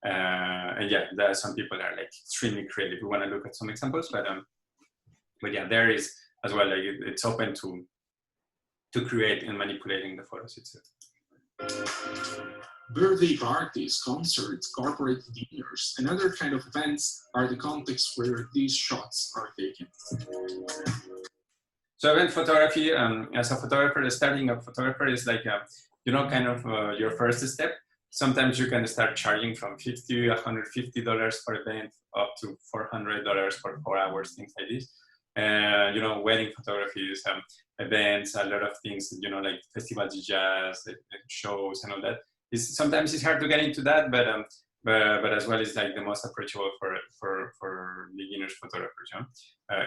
yeah, there are some people that are like extremely creative. We want to look at some examples, but yeah, there is as well. Like it's open to create and manipulating the photos itself. Birthday parties, concerts, corporate dinners, and other kind of events are the context where these shots are taken. So event photography, as a photographer, starting a photographer is like, you know, kind of your first step. Sometimes you can start charging from $50, $150 for event up to $400 for 4 hours, things like this. You know, wedding photography is events, a lot of things, you know, like festivals, jazz, shows, and all that. Sometimes it's hard to get into that, but as well, it's like the most approachable for beginners photographers. You know?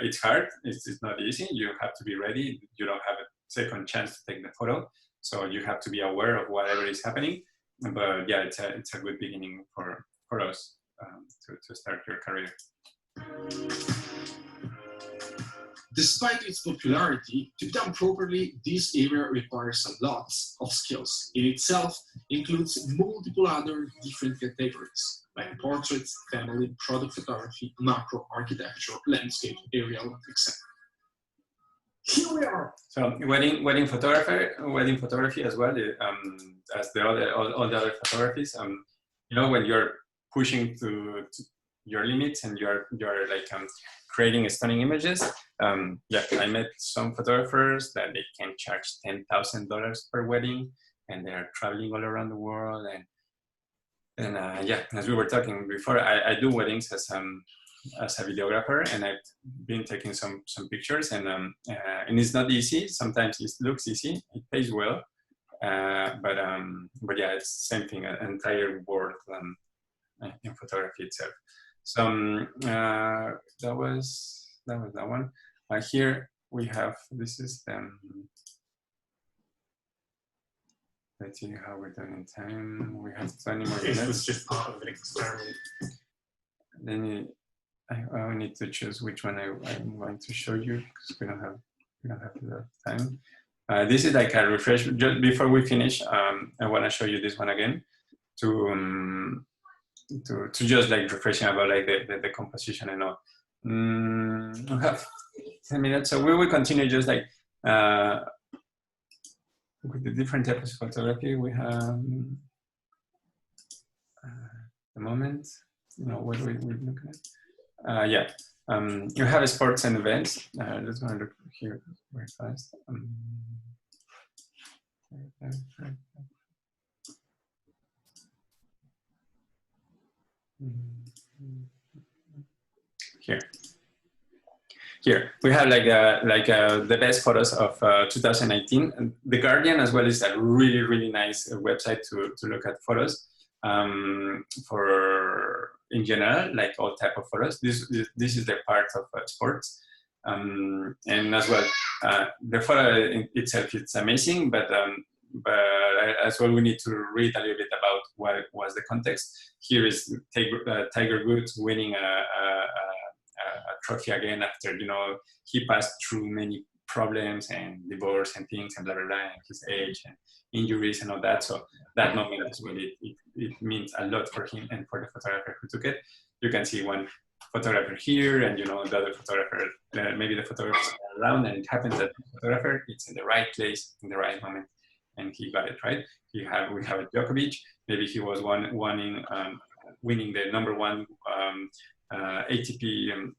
It's hard. It's not easy. You have to be ready. You don't have a second chance to take the photo, so you have to be aware of whatever is happening. But yeah, it's a good beginning for us to start your career. Despite its popularity, to be done properly, this area requires a lot of skills. It itself includes multiple other different categories, like portraits, family, product photography, macro, architecture, landscape, aerial, etc. Here we are. So wedding photography as well, as all the other photographies. You know, when you're pushing to your limits and you're like creating stunning images. Yeah, I met some photographers that they can charge $10,000 per wedding, and they're traveling all around the world. And yeah, as we were talking before, I do weddings as a videographer, and I've been taking some pictures, and it's not easy. Sometimes it looks easy, it pays well, but yeah, it's the same thing, an entire world in photography itself. So that was that one. Here we have, this is let's see how we're doing in time. We have 20 more minutes. This was just part of an experiment. Then I need to choose which one I'm going to show you, because we don't have enough time. This is like a refresh. Just before we finish, I want to show you this one again to just like refreshing about like the composition and all. We have 10 minutes, so we will continue just like with the different types of photography we have. The moment, you know, what we look at. Yeah, you have sports and events. Let's go and look here very fast. Here we have like the best photos of 2019. And The Guardian as well is a really nice website to look at photos for in general, like all type of photos. This is the part of sports, and as well the photo in itself, it's amazing, but as well we need to read a little bit about what was the context. Here is Tiger Woods winning a trophy again after, you know, he passed through many problems and divorce and things and blah blah blah, and his age and injuries and all that. So that moment as well, it means a lot for him and for the photographer who took it. You can see one photographer here, and you know the other photographer, maybe the photographer around, and it happens that the photographer it's in the right place in the right moment, and he got it right. We have a Djokovic. Maybe he was winning winning the #1 ATP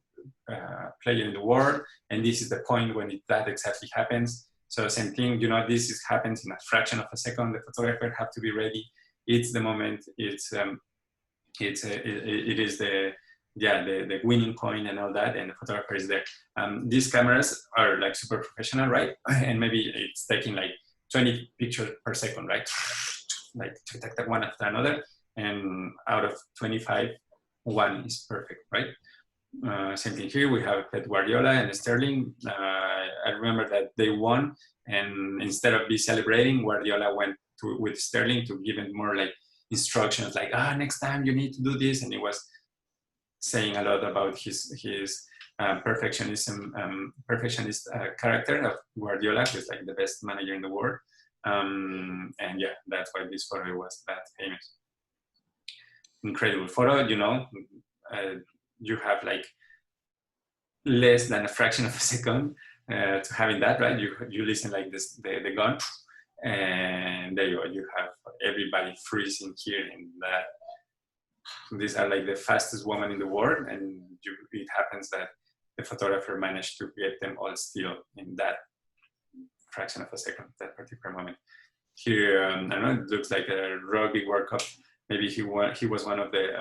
player in the world, and this is the point when that exactly happens. So same thing, you know, happens in a fraction of a second. The photographer have to be ready. It's the moment. It is the winning point and all that, and the photographer is there. These cameras are like super professional, right? And maybe it's taking like 20 pictures per second, right? Like one after another, and out of 25, one is perfect, right? Same thing here. We have Pep Guardiola and Sterling. I remember that they won, and instead of celebrating, Guardiola went with Sterling to give him more like instructions, like next time you need to do this, and he was saying a lot about his perfectionist character of Guardiola, who's like the best manager in the world. And yeah, that's why this photo was that famous. Incredible photo, you know. You have like less than a fraction of a second to having that, right? You listen like this, the gun, and there you go. You have everybody freezing here, and that these are like the fastest woman in the world, and it happens that the photographer managed to get them all still in that fraction of a second, that particular moment. Here, I don't know, it looks like a Rugby World Cup. Maybe he was one of the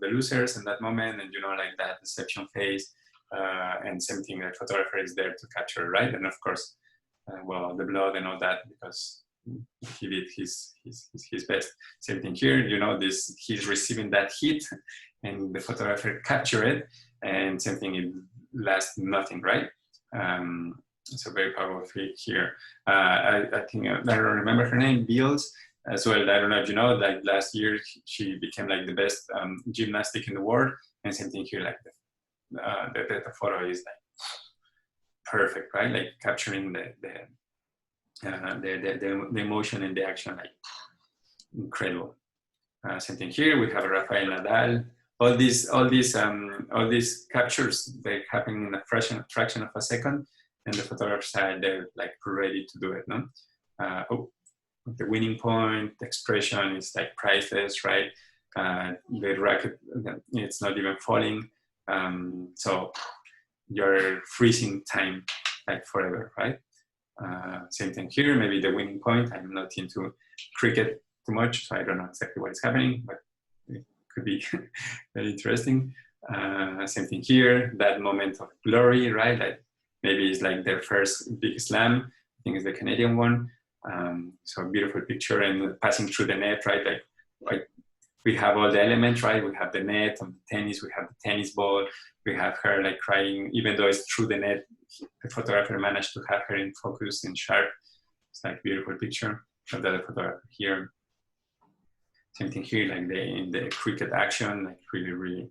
losers in that moment, and you know, like that deception phase, and same thing, the photographer is there to capture, right? And of course, well, the blood and all that, because he did his best. Same thing here, you know, he's receiving that hit, and the photographer captured it, and same thing, it lasts nothing, right? So very powerful here. I think I don't remember her name, Beals as well. I don't know if you know, like last year she became like the best gymnastic in the world, and same thing here, like the photo is like perfect, right? Like capturing the emotion and the action, like incredible. Same thing here. We have Rafael Nadal. All these captures, they happen in a fraction of a second, and the photographers are there like ready to do it. No, the winning point, the expression is like priceless, right? The racket, it's not even falling. So you're freezing time like forever, right? Same thing here, maybe the winning point. I'm not into cricket too much, so I don't know exactly what is happening, but it could be very interesting. Same thing here, that moment of glory, right? Like maybe it's like their first big slam. I think it's the Canadian one. So beautiful picture, and passing through the net, right? Like we have all the elements, right? We have the net on the tennis, we have the tennis ball, we have her like crying, even though it's through the net, the photographer managed to have her in focus and sharp. It's like beautiful picture of the photographer here. Same thing here, like in the cricket action, like really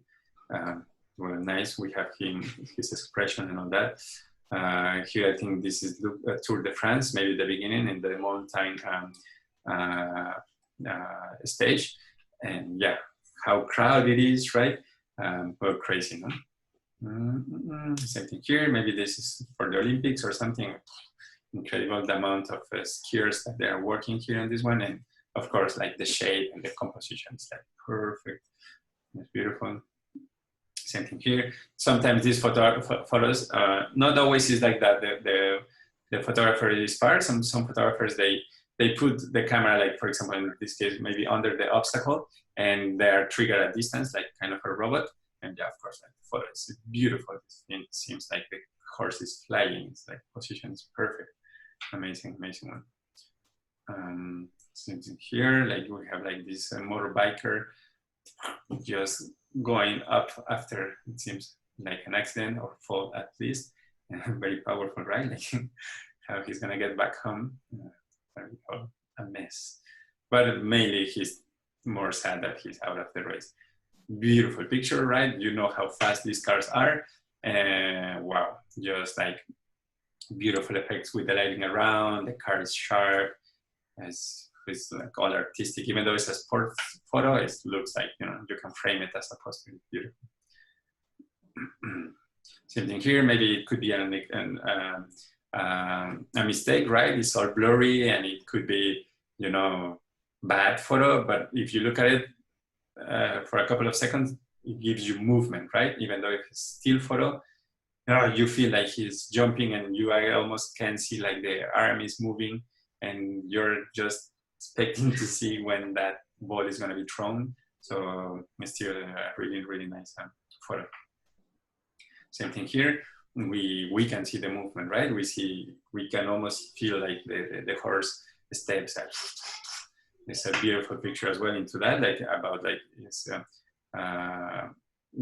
well, nice. We have his expression and all that. Here, I think this is Tour de France, maybe the beginning in the mountain stage. And yeah, how crowded it is, right? Well, crazy, no? Same thing here. Maybe this is for the Olympics or something. Incredible the amount of skiers that they are working here on this one, and of course, like the shape and the composition is like perfect. It's beautiful. Same thing here. Sometimes these photos, not always is like that. The photographer is fired. Some photographers they put the camera, like for example in this case, maybe under the obstacle, and they are triggered at distance, like kind of a robot. And yeah, of course, like the photo is beautiful. It seems like the horse is flying. It's like position is perfect. Amazing one. Same thing here. Like we have like this motorbiker just going up after it seems like an accident or fall at least. Very powerful, right? Like how he's gonna get back home. A mess. But mainly he's more sad that he's out of the race. Beautiful picture, right? You know how fast these cars are. And wow, just like beautiful effects with the lighting around, the car is sharp. It's like all artistic, even though it's a sport photo, it looks like, you know, you can frame it as opposed to beautiful. Same thing here, maybe it could be a mistake, right? It's all blurry and it could be, you know, bad photo, but if you look at it, for a couple of seconds, it gives you movement, right? Even though if it's still photo, you feel like he's jumping and you almost can see like the arm is moving and you're just expecting to see when that ball is going to be thrown. So it's still a really, really nice photo. Same thing here. We can see the movement, right? We can almost feel like the horse steps. It's a beautiful picture as well into that, like about like it's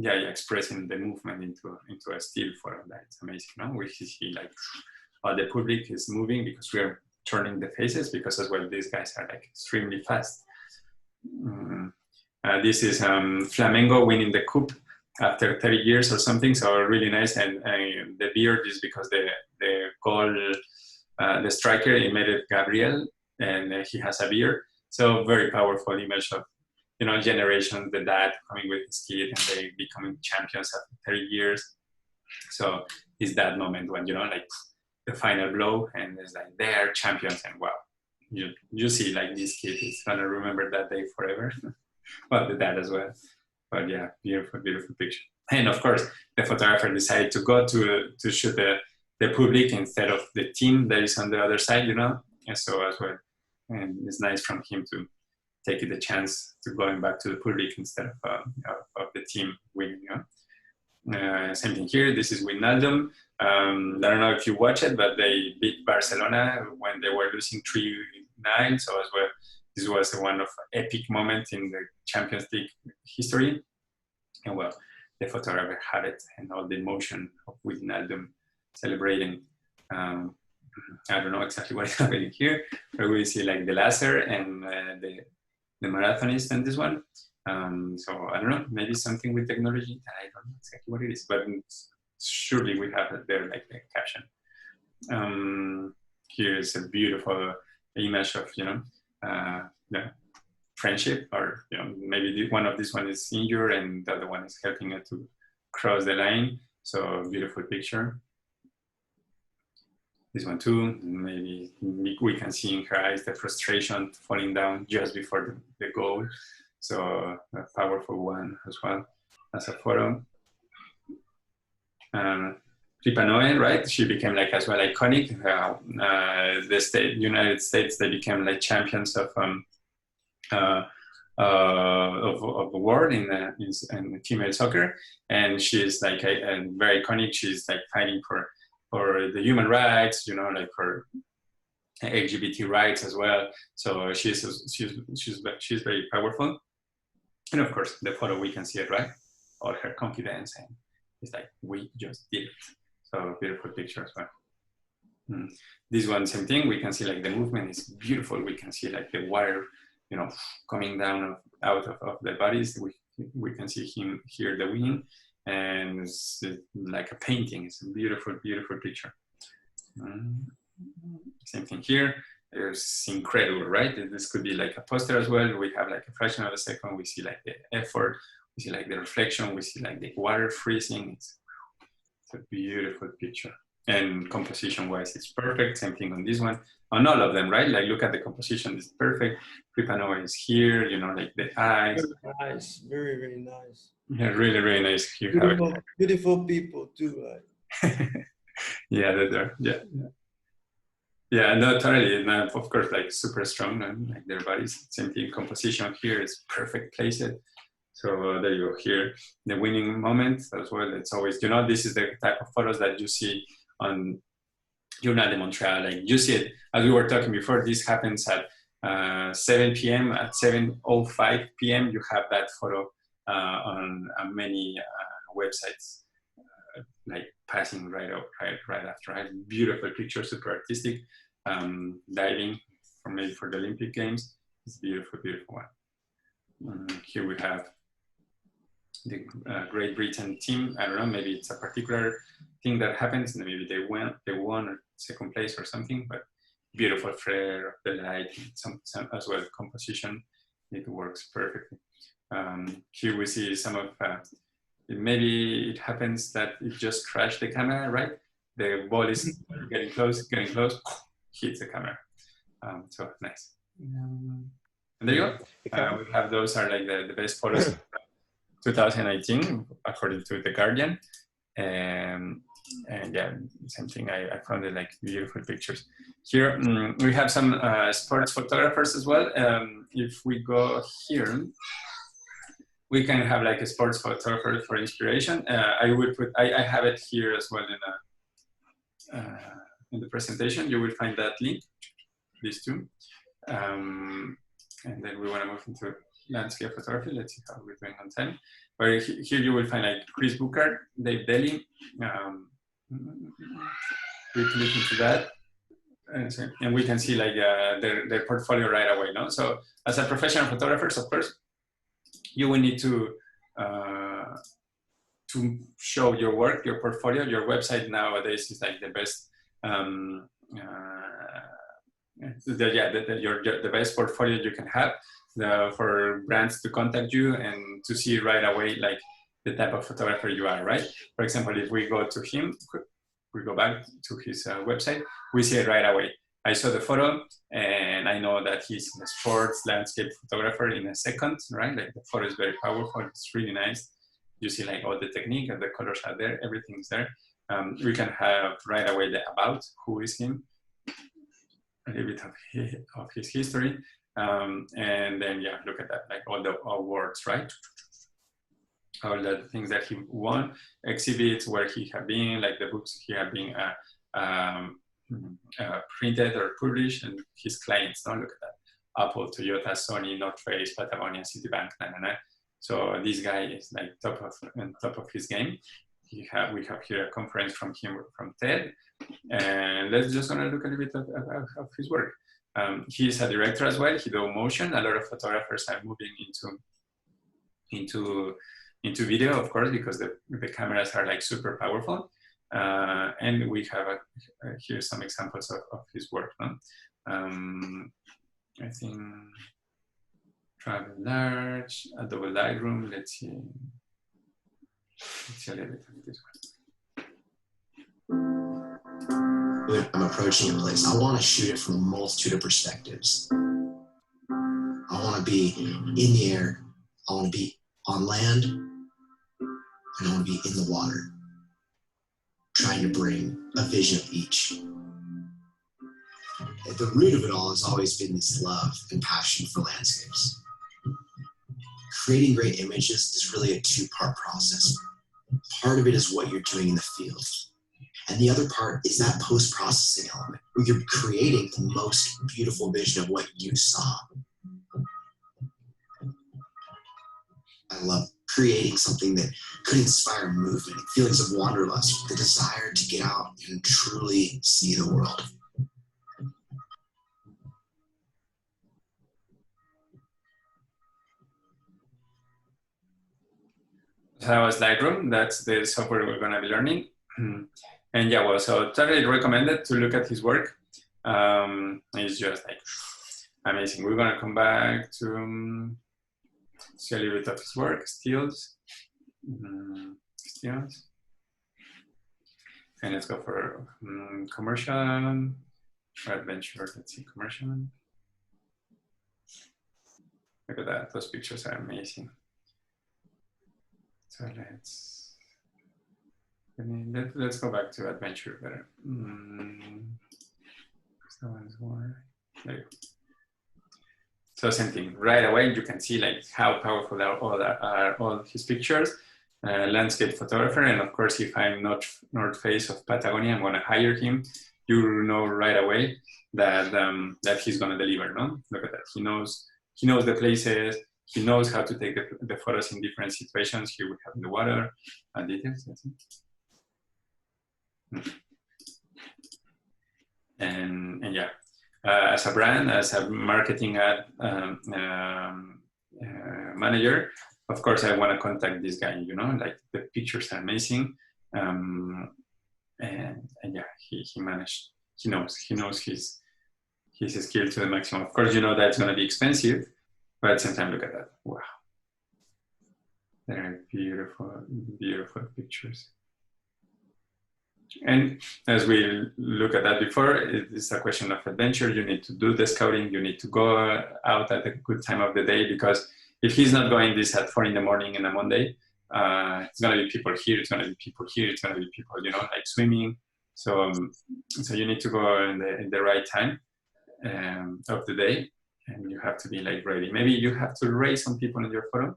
expressing the movement into a still photo. That's amazing. No, we see like all the public is moving because we are turning the faces, because as well these guys are like extremely fast. This is Flamengo winning the coupe after 30 years or something, so really nice. And the beard is because the goal, the striker, he made it Gabriel, and he has a beard. So very powerful image of, you know, generation, the dad coming with his kid and they becoming champions after 30 years. So it's that moment when, you know, like the final blow and it's like they're champions, and wow, you see like this kid is gonna remember that day forever. Well, the dad as well. But yeah, beautiful, beautiful picture. And of course, the photographer decided to go to shoot the public instead of the team that is on the other side, you know. And so as well, and it's nice from him to take the chance to going back to the public instead of the team winning, you know. Same thing here. This is Wijnaldum. I don't know if you watch it, but they beat Barcelona when they were losing 3-9. So as well, this was one of epic moment in the Champions League history. And well, the photographer had it and all the emotion of Wijnaldum celebrating. I don't know exactly what is happening here, but we see like the laser and the marathonist and this one. So I don't know, maybe something with technology. I don't know exactly what it is, but surely we have it there, like the caption. Here is a beautiful image of, you know, the friendship, or, you know, maybe one of this one is injured and the other one is helping her to cross the line. So beautiful picture. This one too, maybe we can see in her eyes the frustration falling down just before the goal. So a powerful one as well as a photo. Ripa Noel, right? She became like as well iconic. The United States, they became like champions of the world in female soccer, and she's like very iconic. She's like fighting for the human rights, you know, like for LGBT rights as well. So she's very powerful. And of course, the photo, we can see it, right? All her confidence, and it's like, we just did it. So beautiful picture as well. This one, same thing. We can see like the movement is beautiful. We can see like the water, you know, coming down out of the bodies. We can see him here, the wing, and it's like a painting. It's a beautiful, beautiful picture. Same thing here. It's incredible, right? This could be like a poster as well. We have like a fraction of a second. We see like the effort. We see like the reflection. We see like the water freezing. It's a beautiful picture. And composition-wise, it's perfect. Same thing on this one. On all of them, right? Like, look at the composition. It's perfect. Ripanova is here. You know, like the eyes. Very nice. Very, very nice. Yeah, really, really nice. You Beautiful, have it. beautiful people too. Right? Yeah, they're, yeah. Yeah, no, totally. And of course, like super strong, and like their bodies. Same thing. Composition here is perfect placed. So there you go. Here, the winning moment as well. It's always, you know, this is the type of photos that you see on Journal de Montreal. Like you see it, as we were talking before, this happens at 7 p.m. At 7:05 p.m. you have that photo on many websites, like passing right after. Right? Beautiful picture, super artistic. Diving for the Olympic Games. It's a beautiful, beautiful one. Here we have the Great Britain team. I don't know, maybe it's a particular thing that happens, and maybe they won or second place or something, but beautiful flare of the light, some as well composition. It works perfectly. Here we see some of, maybe it happens that it just crashed the camera, right? The ball is getting close, hits the camera. So nice. And there you go. We have those are like the best photos of 2018 according to The Guardian. And yeah, same thing. I found it like beautiful pictures. Here we have some sports photographers as well. If we go here, we can have like a sports photographer for inspiration. I will put. I have it here as well in the presentation. You will find that link. These two. And then we want to move into landscape photography. Let's see how we're doing on time. But here you will find like Chris Booker, Dave Daly. We click into that, and we can see like their portfolio right away. No, so as a professional photographer, of course, you will need to show your work, your portfolio. Your website nowadays is like the best. The best portfolio you can have for brands to contact you and to see right away like the type of photographer you are, right? For example, if we go to him, we go back to his website, we see it right away. I saw the photo and I know that he's a sports landscape photographer in a second, right? Like the photo is very powerful, it's really nice. You see like all the technique and the colors are there, everything's there. We can have right away the about, who is him, a little bit of his history, and then yeah, look at that, like all the awards, right? All the things that he won, exhibits where he had been, like the books he had been printed or published, and his clients. Don't look at that: Apple, Toyota, Sony, North Face, Patagonia, Citibank, So this guy is like on top of his game. We have here a conference from him from TED, and let's just gonna look a little bit of his work. He's a director as well. He does motion. A lot of photographers are moving into video, of course, because the cameras are like super powerful. And we have here some examples of his work. No? I think travel large, Adobe Lightroom. Let's see a little bit of this one. When I'm approaching a place, I want to shoot it from a multitude of perspectives. I want to be in the air, I want to be on land, and I want to be in the water, trying to bring a vision of each. At the root of it all has always been this love and passion for landscapes. Creating great images is really a two-part process. Part of it is what you're doing in the field. And the other part is that post-processing element, where you're creating the most beautiful vision of what you saw. I love creating something that could inspire movement, feelings of wanderlust, the desire to get out and truly see the world. So that was Lightroom. That's the software we're going to be learning. And yeah, well, so totally recommended to look at his work. It's just like amazing. We're going to come back to see a little bit of his work, stills. Stills. And let's go for commercial or adventure. Let's see, commercial. Look at that. Those pictures are amazing. So let's go back to adventure better. That one's more. There you go. So same thing. Right away, you can see like how powerful are all his pictures. Landscape photographer, and of course, if I'm not North Face of Patagonia, I'm gonna hire him. You know right away that that he's gonna deliver. No, look at that. He knows the places. He knows how to take the photos in different situations. Here we have the water details. And yeah, as a brand, as a marketing ad manager, of course, I want to contact this guy. You know, like the pictures are amazing, and yeah, he managed. He knows his skill to the maximum. Of course, you know that's going to be expensive. But at the same time, look at that. Wow. They're beautiful, beautiful pictures. And as we look at that before, it's a question of adventure. You need to do the scouting. You need to go out at a good time of the day, because if he's not going this at 4 in the morning on a Monday, it's going to be people here, it's going to be people here, it's going to be people, you know, like swimming. So so you need to go in the right time of the day, and you have to be like ready. Maybe you have to raise some people in your photo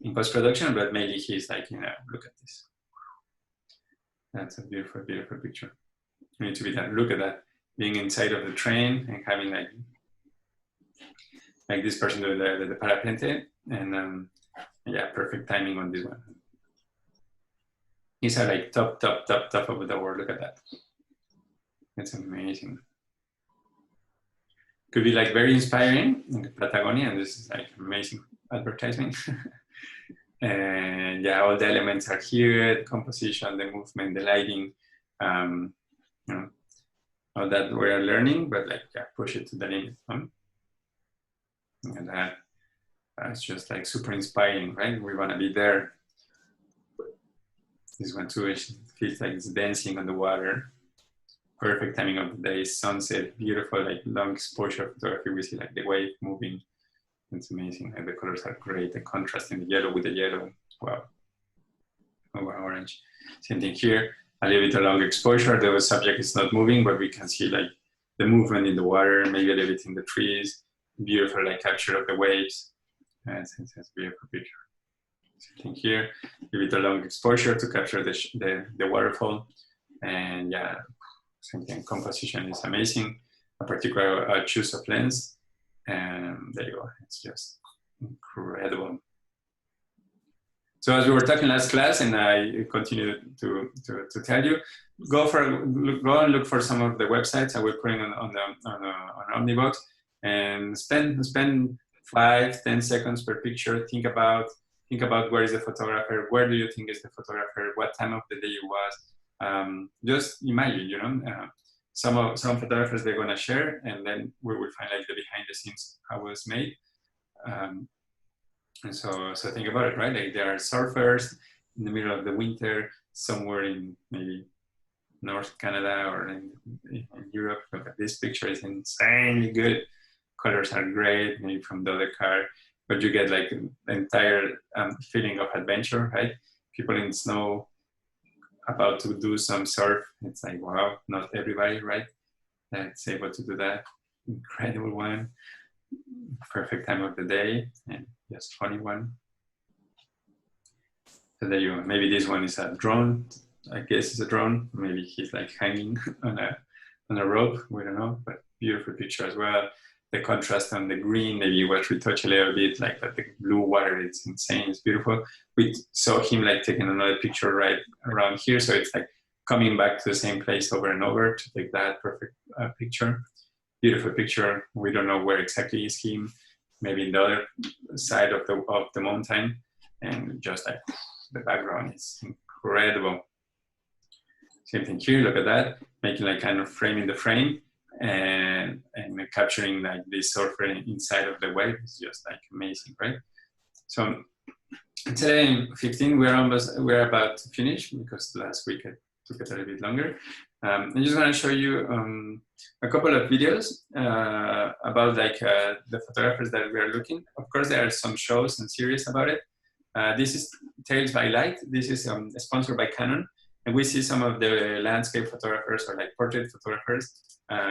in post-production, but maybe he's like, you know, look at this. That's a beautiful, beautiful picture. You need to be that, look at that, being inside of the train and having like this person doing the parapente, and yeah, perfect timing on this one. These are like top of the world. Look at that. It's amazing. Could be like very inspiring, like Patagonia, and this is like amazing advertising. And yeah, all the elements are here, the composition, the movement, the lighting, you know, all that we're learning, but like, yeah, push it to the limit. Huh? And that's just like super inspiring, right? We want to be there. This one too, it feels like it's dancing on the water. Perfect timing of the day, sunset, beautiful, like long exposure photography. We see like the wave moving. It's amazing. And the colors are great. The contrast in the yellow with the yellow. Wow. Over orange. Same thing here. A little bit of long exposure. The subject is not moving, but we can see like the movement in the water, maybe a little bit in the trees. Beautiful like capture of the waves. It's a beautiful picture. Same thing here. A little bit of long exposure to capture the waterfall. And yeah, same thing. Composition is amazing. A particular choice of lens. And there you go. It's just incredible. So as we were talking last class, and I continue to tell you, go and look for some of the websites I will put on Omnibox, and spend 5-10 seconds per picture. Think about where is the photographer, where do you think is the photographer, what time of the day it was. Just imagine, you know. Some photographers they're gonna share, and then we will find like the behind the scenes how it was made. And so think about it, right? Like there are surfers in the middle of the winter somewhere in maybe North Canada or in Europe. Look at this picture, is insanely good. Colors are great, maybe from the other car, but you get like the entire feeling of adventure, right? People in snow about to do some surf. It's like, wow, not everybody, right? That's able to do that. Incredible one. Perfect time of the day, and just funny one. So there you go. Maybe this one is a drone. I guess it's a drone. Maybe he's like hanging on a rope. We don't know, but beautiful picture as well. The contrast on the green, maybe what we touch a little bit, like the blue water, it's insane, it's beautiful. We saw him like taking another picture right around here, so it's like coming back to the same place over and over to take that perfect picture. Beautiful picture. We don't know where exactly is him, maybe in the other side of the mountain, and just like the background is incredible. Same thing here, look at that, making like kind of framing the frame, and capturing like this surfer inside of the wave is just like amazing, right? So today 15, we're about to finish, because last week I took it a little bit longer. I'm just going to show you a couple of videos about like the photographers that we are looking. Of course, there are some shows and series about it. This is Tales by Light. This is sponsored by Canon. And we see some of the landscape photographers or like portrait photographers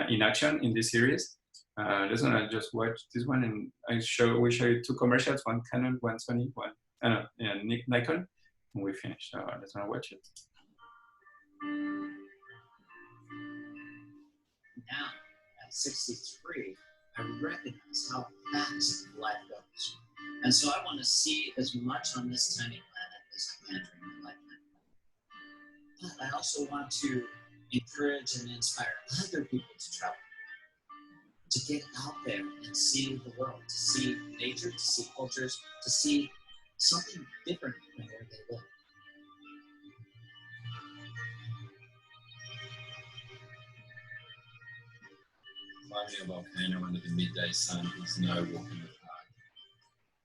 in action in this series. Let's gonna just watch this one, and we show you 2 commercials, one Canon, one Sony, one Nikon, and we finish. So let's gonna watch it. Now, at 63, I recognize how fast life goes. And so I want to see as much on this tiny planet as I can during my lifetime. But I also want to encourage and inspire other people to travel, to get out there and see the world, to see nature, to see cultures, to see something different from where they live. Climbing a volcano under the midday sun is no walk in the park.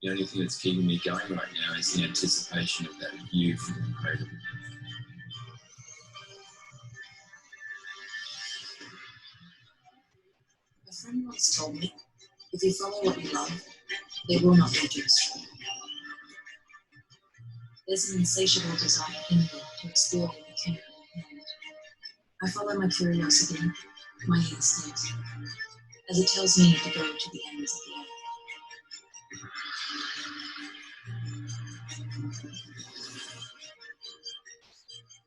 The only thing that's keeping me going right now is the anticipation of that view from the crater. friend once told me, if you follow what you love, they will not lead you astray. There's an insatiable desire in me to explore the mechanical mind. I follow my curiosity, my instinct, as it tells me to go to the ends of the earth.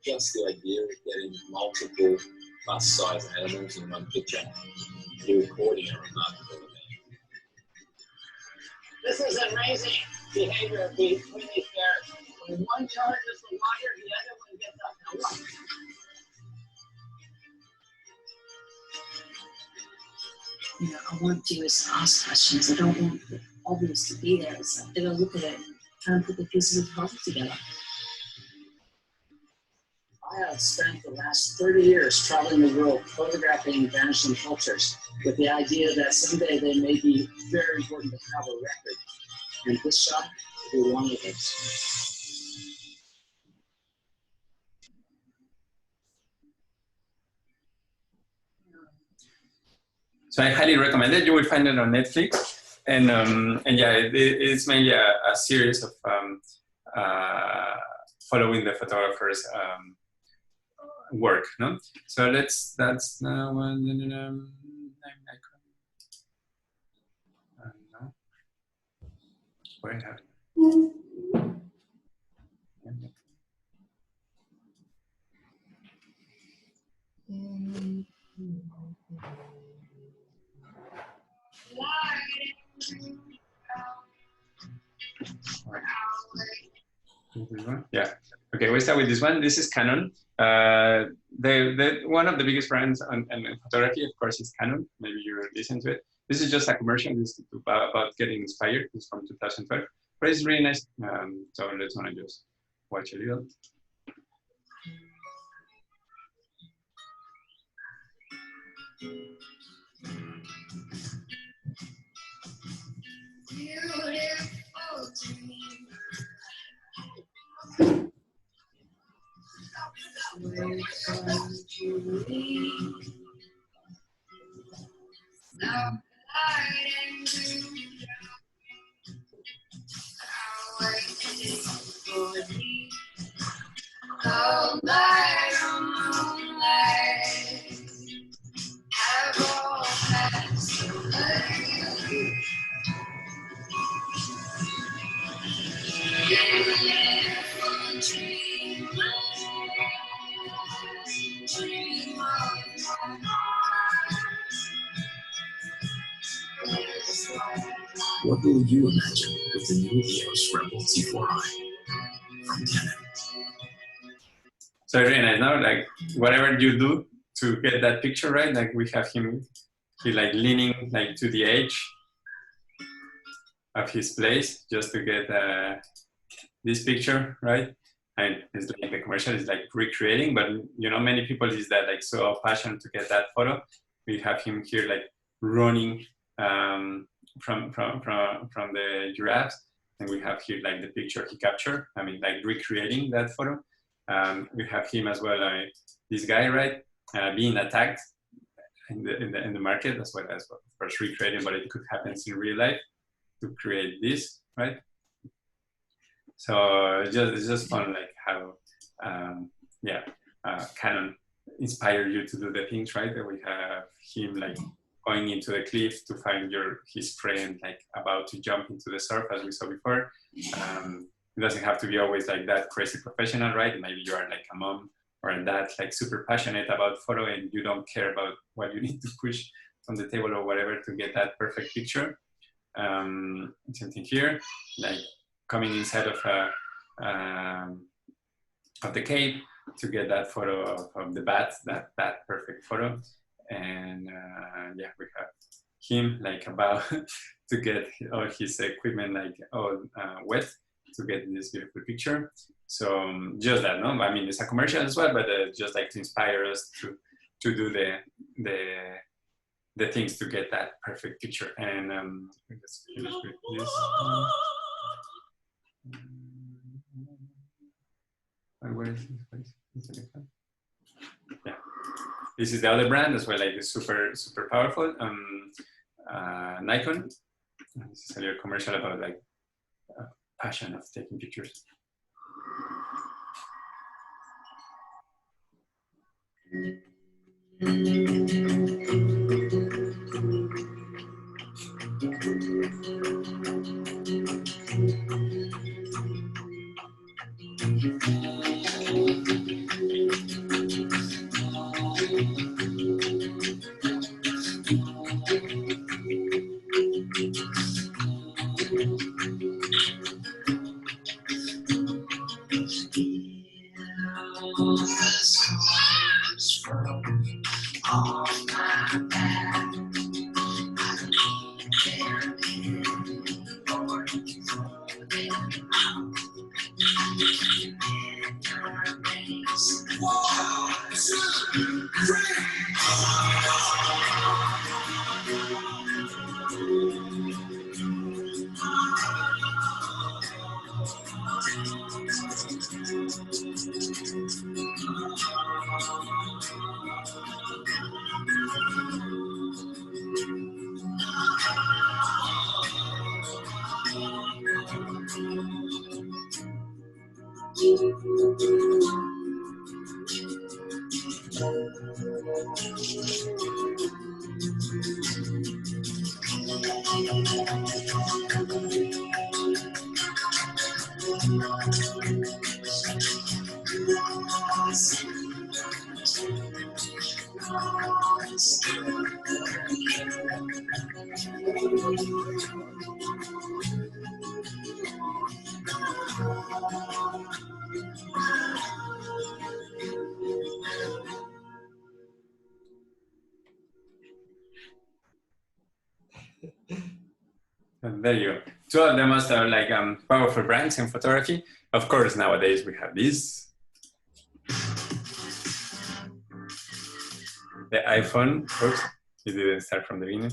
Just the idea of getting multiple bus-sized animals in one picture, you're recording a remarkable event. This is amazing behavior between these pairs. When one charges the wire, the other one gets up and walks. You know, I want viewers to ask questions. I don't want the obvious to be there. It's like they're going to look at it and try and put the pieces of the puzzle together. I have spent the last 30 years traveling the world photographing vanishing cultures with the idea that someday they may be very important to have a record. And this shot will be one of those. So I highly recommend it. You will find it on Netflix, and yeah, it's mainly a series of following the photographer's work. No, so that's now one. Where I have it. Yeah. Okay, we start with this one. This is Canon. One of the biggest brands in photography, of course, is Canon. Maybe you listen to it. This is just a commercial. This is about getting inspired. It's from 2012. But it's really nice. So let's want to just watch a little. Beautiful dream. Where comes Julie? Now light and blue. How waiting for me. All night on moonlight. Have all passed away. Beautiful dream. Dream of my heart. What will you imagine with the new EOS Rebel T4i from Canon? So really nice, no? Like whatever you do to get that picture right, like we have him, he like leaning like to the edge of his place just to get this picture right. And it's like the commercial is like recreating, but you know, many people is that like so passionate to get that photo. We have him here like running from the giraffes, and we have here like the picture he captured. I mean, like recreating that photo. We have him as well, this guy, right, being attacked in the market. That's what of course recreating, but it could happen in real life to create this, right? So it's just fun, like how Canon inspired you to do the things, right? That we have him like going into the cliff to find his friend like about to jump into the surf, as we saw before. It doesn't have to be always like that crazy professional, right? Maybe you are like a mom or a dad, like super passionate about photo, and you don't care about what you need to push on the table or whatever to get that perfect picture. Same thing here, like coming inside of the cave to get that photo of the bat, that perfect photo. And yeah, we have him like about to get all his equipment like all wet to get this beautiful picture. So just that, no? I mean, it's a commercial as well, but just like to inspire us to do the things to get that perfect picture. And let's finish with this. Where is this place? Yeah. This is the other brand as well, like it's super powerful. Nikon. This is a little commercial about like passion of taking pictures. And there you go. Two of the most like powerful brands in photography. Of course, nowadays we have this. The iPhone. Oops, it didn't start from the beginning.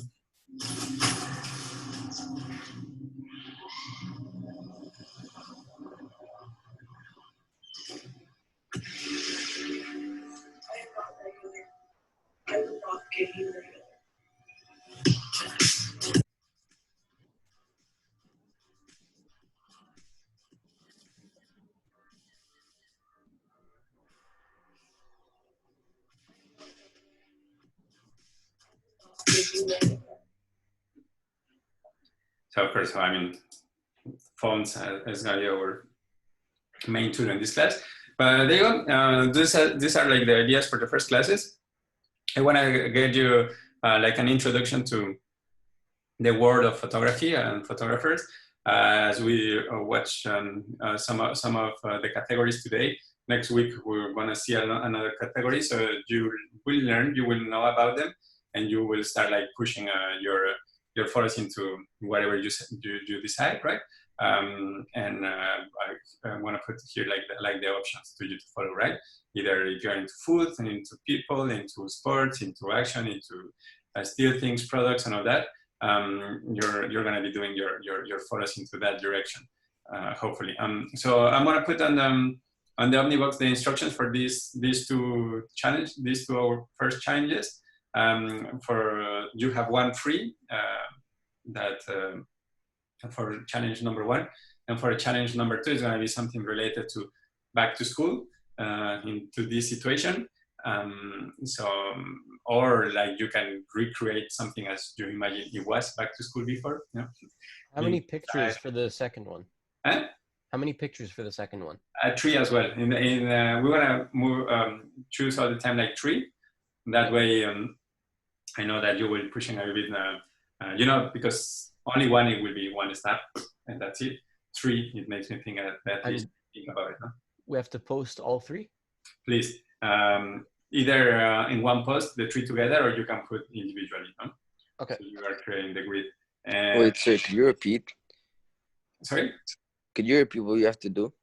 So of course, I mean, phones is going to be our main tool in this class. But there you go. These are like the ideas for the first classes. I want to get you like an introduction to the world of photography and photographers as we watch some of the categories today. Next week, we're going to see another category. So you will learn, you will know about them, and you will start like pushing your photos into whatever you decide, right? And I want to put here like the options to you to follow, right? Either if you're into food, and into people, into sports, into action, into still things, products, and all that. You're going to be doing your photos into that direction, hopefully. So I'm going to put on the Omnibox the instructions for these two our first challenges. You have one free for challenge number 1, and for challenge number 2 is going to be something related to back to school into this situation. Or like you can recreate something as you imagine it was back to school before. Yeah. How many pictures for the second one? Huh? How many pictures for the second one? 3 as well. We want to move choose all the time like 3. That way, I know that you will be pushing a bit. Because only one it will be one snap, and that's it. 3, it makes me think that least think about it. No? We have to post all 3. Please. Either in one post, the 3 together, or you can put individually. No? Okay. So you are creating the grid. Wait, sir, could you repeat? Sorry? Could you repeat what you have to do?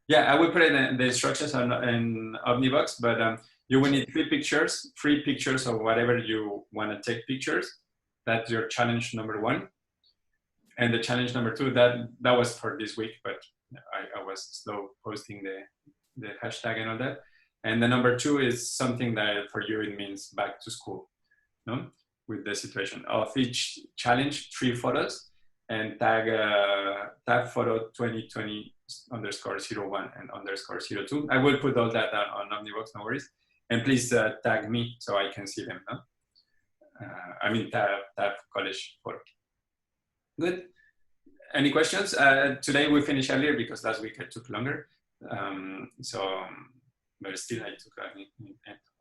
Yeah, I will put in the instructions in Omnibox, but you will need 3 pictures of whatever you want to take pictures. That's your challenge number 1. And the challenge number 2, that was for this week, but I was slow posting the hashtag and all that. And the number 2 is something that for you it means back to school, no? With the situation of each challenge, 3 photos, and tag photo 2020_01 and _02. I will put all that on Omnibox, no worries. And please tag me so I can see them. No? I mean, tab college photo. Good. Any questions? Today we finished earlier because last week it took longer. But still I took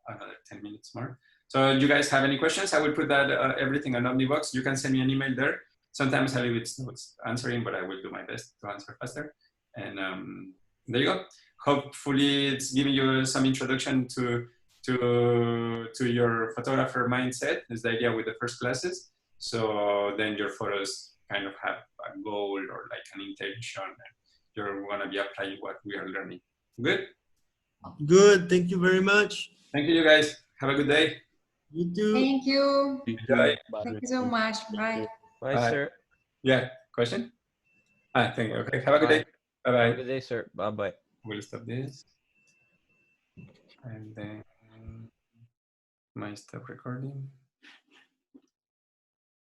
another 10 minutes more. So you guys have any questions? I will put that everything on Omnibox. You can send me an email there. Sometimes I leave it notes answering, but I will do my best to answer faster. And there you go. Hopefully it's giving you some introduction to your photographer mindset. Is the idea with the first classes. So then your photos kind of have a goal or like an intention, and you're gonna be applying what we are learning. Good? Good. Thank you very much. Thank you, you guys. Have a good day. You too. Thank you. Enjoy. Thank you so much. Bye. Bye, sir. Yeah, question? Thank you. Okay, have a good day. Bye-bye. Have a good day, sir. Bye-bye. We'll stop this. And then my stop recording.